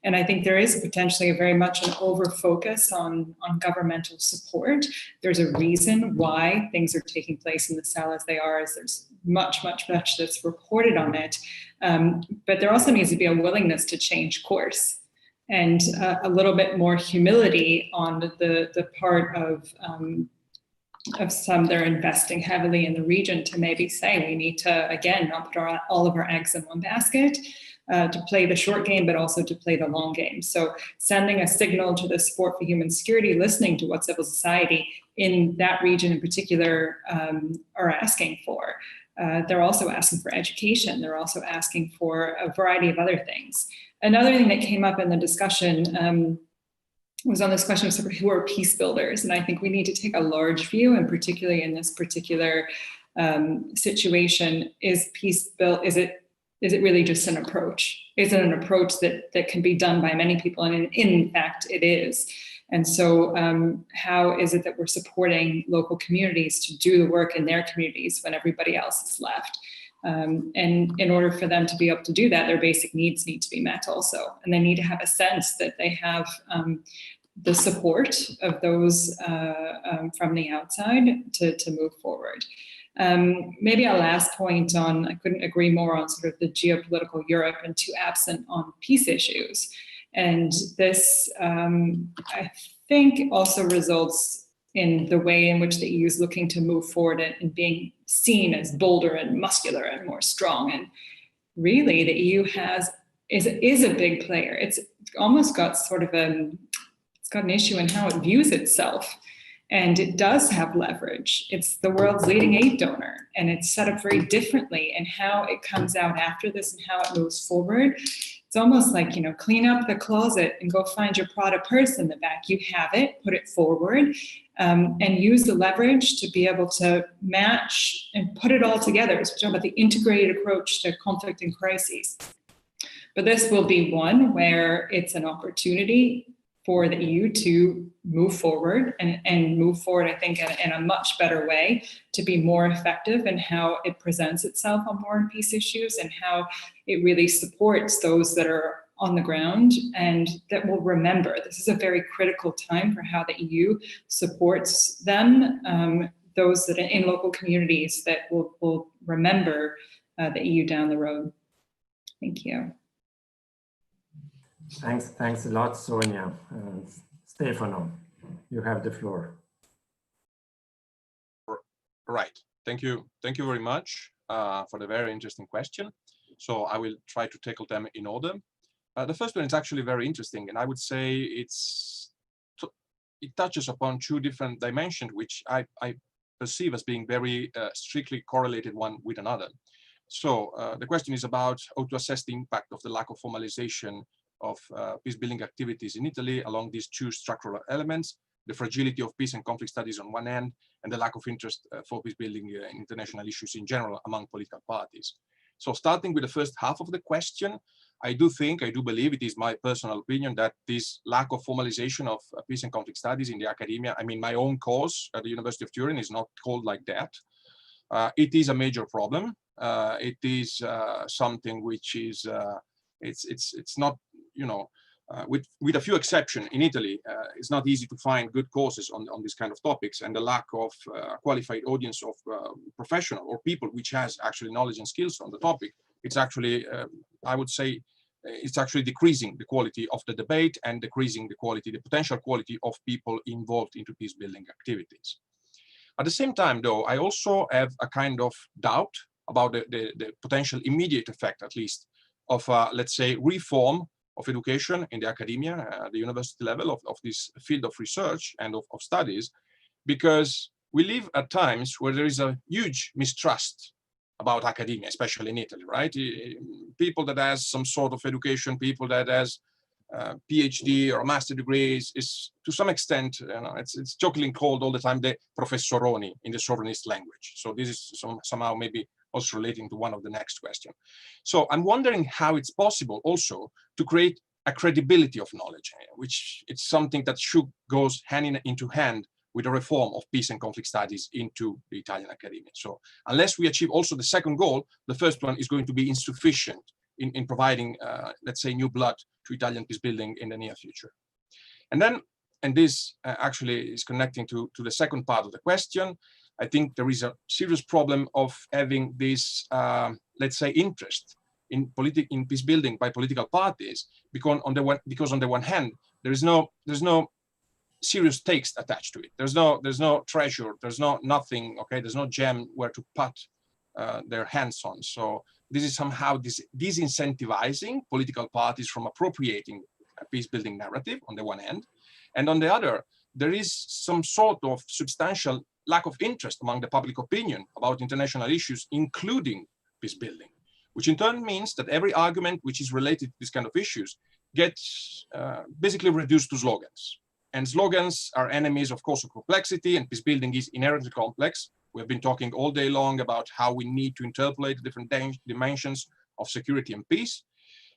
And I think there is potentially very much an over-focus on governmental support. There's a reason why things are taking place in the Sahel as they are, as there's much that's reported on it. But there also needs to be a willingness to change course and a little bit more humility on the part of some that are investing heavily in the region to maybe say we need to, again, not put all of our eggs in one basket, to play the short game, but also to play the long game. So sending a signal to the support for human security, listening to what civil society in that region in particular are asking for. They're also asking for education. They're also asking for a variety of other things. Another thing that came up in the discussion was on this question of sort of who are peace builders. And I think we need to take a large view, and particularly in this particular situation, is peace built, is it really just an approach? Is it an approach that can be done by many people? And in fact, it is. And so how is it that we're supporting local communities to do the work in their communities when everybody else is left? And in order for them to be able to do that, their basic needs need to be met also. And they need to have a sense that they have the support of those from the outside to move forward. Maybe a last point on, I couldn't agree more on sort of the geopolitical Europe and too absent on peace issues. And this, I think, also results in the way in which the EU is looking to move forward and being seen as bolder and muscular and more strong. And really, the EU is a big player. It's almost got sort of it's got an issue in how it views itself. And it does have leverage. It's the world's leading aid donor, and it's set up very differently in how it comes out after this and how it moves forward. It's almost like, clean up the closet and go find your Prada purse in the back. You have it, put it forward, and use the leverage to be able to match and put it all together. So we're talking about the integrated approach to conflict and crises. But this will be one where it's an opportunity for the EU to move forward and move forward, I think, in a much better way, to be more effective in how it presents itself on war and peace issues and how it really supports those that are on the ground and that will remember. This is a very critical time for how the EU supports them, those that are in local communities that will remember the EU down the road. Thank you. Thanks a lot, Sonia. Stefano, you have the floor. Right. Thank you very much for the very interesting question. So I will try to tackle them in order. The first one is actually very interesting, and I would say it touches upon two different dimensions, which I perceive as being very strictly correlated one with another. So the question is about how to assess the impact of the lack of formalization of peace-building activities in Italy along these two structural elements, the fragility of peace and conflict studies on one end, and the lack of interest for peace-building in international issues in general among political parties. So starting with the first half of the question, I do believe, it is my personal opinion, that this lack of formalization of peace and conflict studies in the academia, I mean, my own course at the University of Turin is not called like that. It is a major problem. It is something which is, it's not, with a few exceptions in Italy, it's not easy to find good courses on these kind of topics, and the lack of qualified audience of professional or people which has actually knowledge and skills on the topic. It's actually, I would say, it's actually decreasing the quality of the debate and decreasing the quality, the potential quality of people involved into peace building activities. At the same time, though, I also have a kind of doubt about the potential immediate effect, at least, of, let's say, reform of education in the academia, the university level of this field of research and of studies, because we live at times where there is a huge mistrust about academia, especially in Italy, right? People that has some sort of education, people that has PhD or a master degree is to some extent, you know, it's jokingly called all the time the professoroni in the sovranist language. So this is somehow maybe also relating to one of the next question. So I'm wondering how it's possible also to create a credibility of knowledge, which it's something that should goes hand into hand with a reform of peace and conflict studies into the Italian academia. So unless we achieve also the second goal, the first one is going to be insufficient in providing, let's say, new blood to Italian peace building in the near future. And then, and this actually is connecting to the second part of the question, I think there is a serious problem of having this, let's say, interest in peace building by political parties, because on the one hand, there's no serious stakes attached to it. There's no treasure, there's nothing, okay, there's no gem where to put their hands on. So this is somehow disincentivizing political parties from appropriating a peace building narrative on the one hand, and on the other, there is some sort of substantial lack of interest among the public opinion about international issues, including peace building, which in turn means that every argument which is related to this kind of issues gets basically reduced to slogans. And slogans are enemies, of course, of complexity, and peace building is inherently complex. We've been talking all day long about how we need to interpolate different dimensions of security and peace.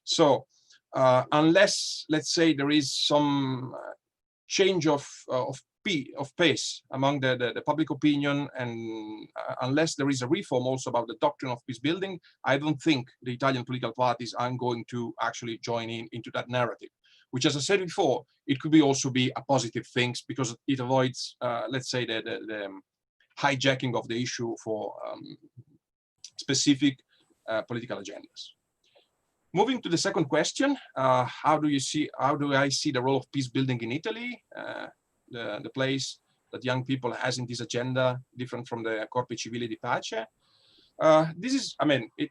So unless, let's say, there is some change of pace among the public opinion, and unless there is a reform also about the doctrine of peace building, I don't think the Italian political parties are going to actually join into that narrative, which, as I said before, it could also be a positive thing because it avoids, let's say, the hijacking of the issue for specific political agendas. Moving to the second question, how do I see the role of peace building in Italy? The place that young people has in this agenda, different from the Corpi Civili di Pace. This is, I mean, it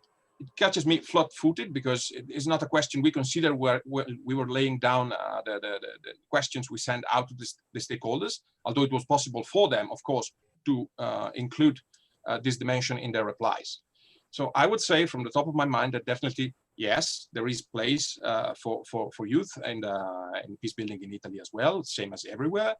catches me flat-footed because it's not a question we consider where we were laying down the questions we sent out to the stakeholders, although it was possible for them, of course, to include this dimension in their replies. So I would say from the top of my mind that definitely, yes, there is place for youth and peace building in Italy as well, same as everywhere.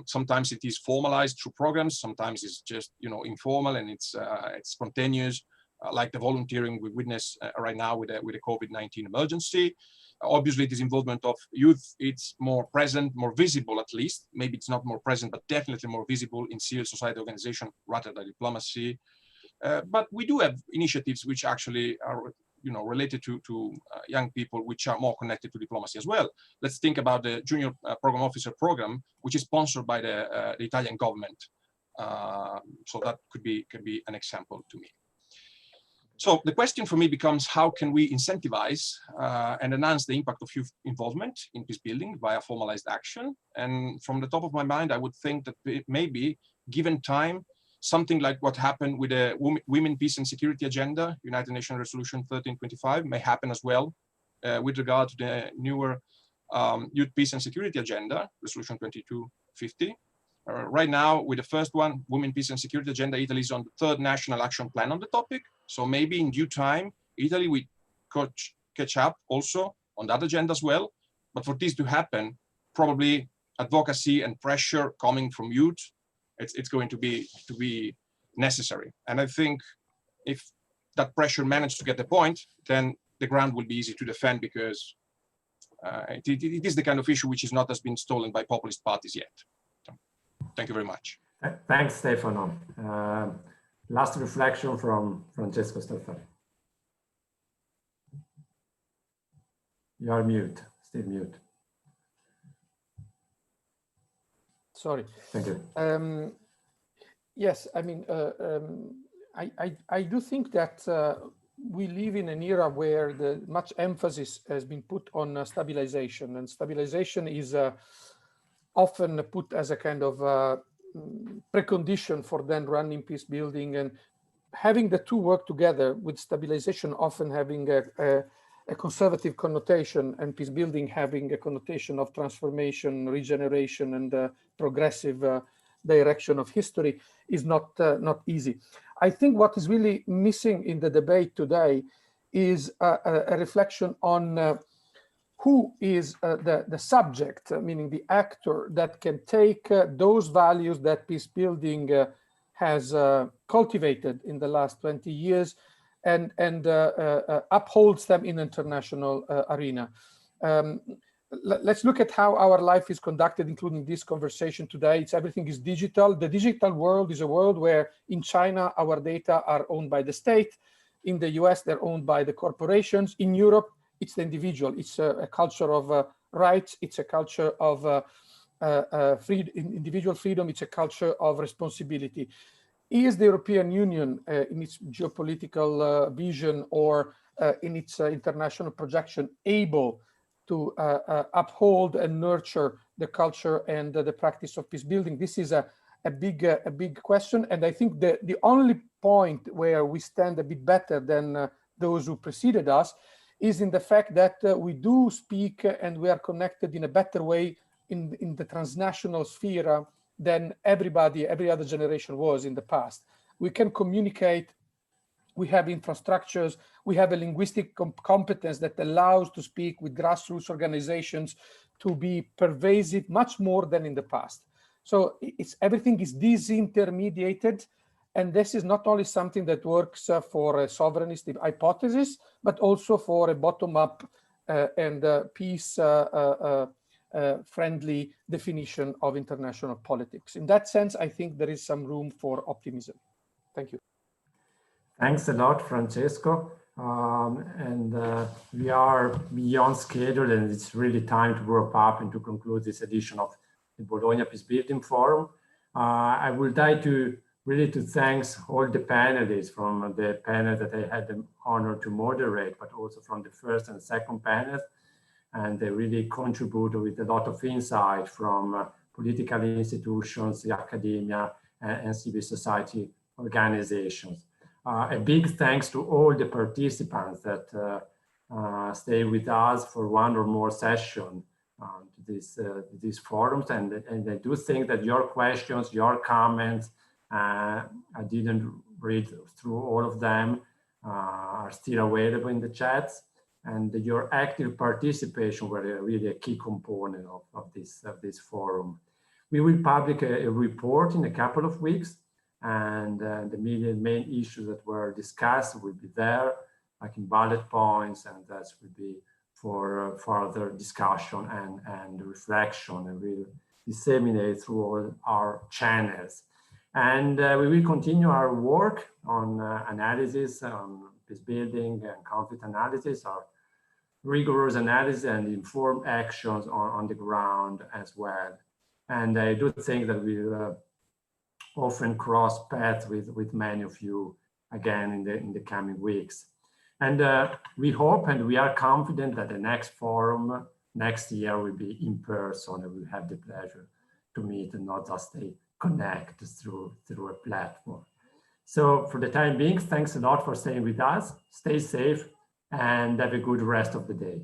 Sometimes it is formalized through programs, sometimes it's just informal and it's spontaneous, like the volunteering we witness right now with the COVID-19 emergency. Obviously, this involvement of youth, it's more present, more visible at least. Maybe it's not more present, but definitely more visible in civil society organization rather than diplomacy. But we do have initiatives which actually are related to young people, which are more connected to diplomacy as well. Let's think about the Junior Program Officer program, which is sponsored by the Italian government. So that could be an example to me. So the question for me becomes, how can we incentivize and enhance the impact of youth involvement in peace building via formalized action? And from the top of my mind, I would think that maybe, given time, something like what happened with the Women, Peace and Security Agenda, United Nations Resolution 1325, may happen as well with regard to the newer Youth, Peace and Security Agenda, Resolution 2250. Right now, with the first one, Women, Peace and Security Agenda, Italy is on the third national action plan on the topic. So maybe in due time, Italy will catch up also on that agenda as well. But for this to happen, probably advocacy and pressure coming from youth, it's going to be necessary. And I think if that pressure managed to get the point, then the ground will be easy to defend because it is the kind of issue which is not has been stolen by populist parties yet. So, thank you very much. Thanks, Stefano. Last reflection from Francesco Stoffari. You are mute, still mute. Sorry. Thank you. Yes, I mean, I do think that we live in an era where much emphasis has been put on stabilization, and stabilization is often put as a kind of precondition for then running peace building, and having the two work together, with stabilization often having a conservative connotation and peace building having a connotation of transformation, regeneration, and progressive direction of history, is not easy. I think what is really missing in the debate today is a reflection on who is the subject, meaning the actor that can take those values that peace building has cultivated in the last 20 years and upholds them in international arena. Let's look at how our life is conducted, including this conversation today. Everything is digital. The digital world is a world where in China, our data are owned by the state. In the US, they're owned by the corporations. In Europe, it's the individual. It's a culture of rights. It's a culture of individual freedom. It's a culture of responsibility. Is the European Union in its geopolitical vision or in its international projection able to uphold and nurture the culture and the practice of peace building? This is a big question. And I think the only point where we stand a bit better than those who preceded us is in the fact that we do speak and we are connected in a better way in the transnational sphere than every other generation was in the past. We can communicate, we have infrastructures, we have a linguistic competence that allows to speak with grassroots organizations to be pervasive much more than in the past. So everything is disintermediated. And this is not only something that works for a sovereignist hypothesis, but also for a bottom-up and peace-friendly definition of international politics. In that sense, I think there is some room for optimism. Thank you. Thanks a lot, Francesco. We are beyond schedule, and it's really time to wrap up and to conclude this edition of the Bologna Peacebuilding Forum. I would like to thank all the panelists from the panel that I had the honor to moderate, but also from the first and second panel. And they really contributed with a lot of insight from political institutions, the academia, and civil society organizations. A big thanks to all the participants that stay with us for one or more sessions to these forums. And I do think that your questions, your comments, I didn't read through all of them, are still available in the chats, and your active participation were really a key component of this forum. We will publish a report in a couple of weeks, and the main issues that were discussed will be there, like in bullet points, and that will be for further discussion and reflection, and we'll disseminate through all our channels. And we will continue our work on analysis, on peace building and conflict analysis, our rigorous analysis and informed actions on the ground as well. And I do think that we'll often cross paths with many of you again in the coming weeks. And we hope and we are confident that the next forum next year will be in person, and we'll have the pleasure to meet and not just connect through a platform. So for the time being, thanks a lot for staying with us. Stay safe and have a good rest of the day.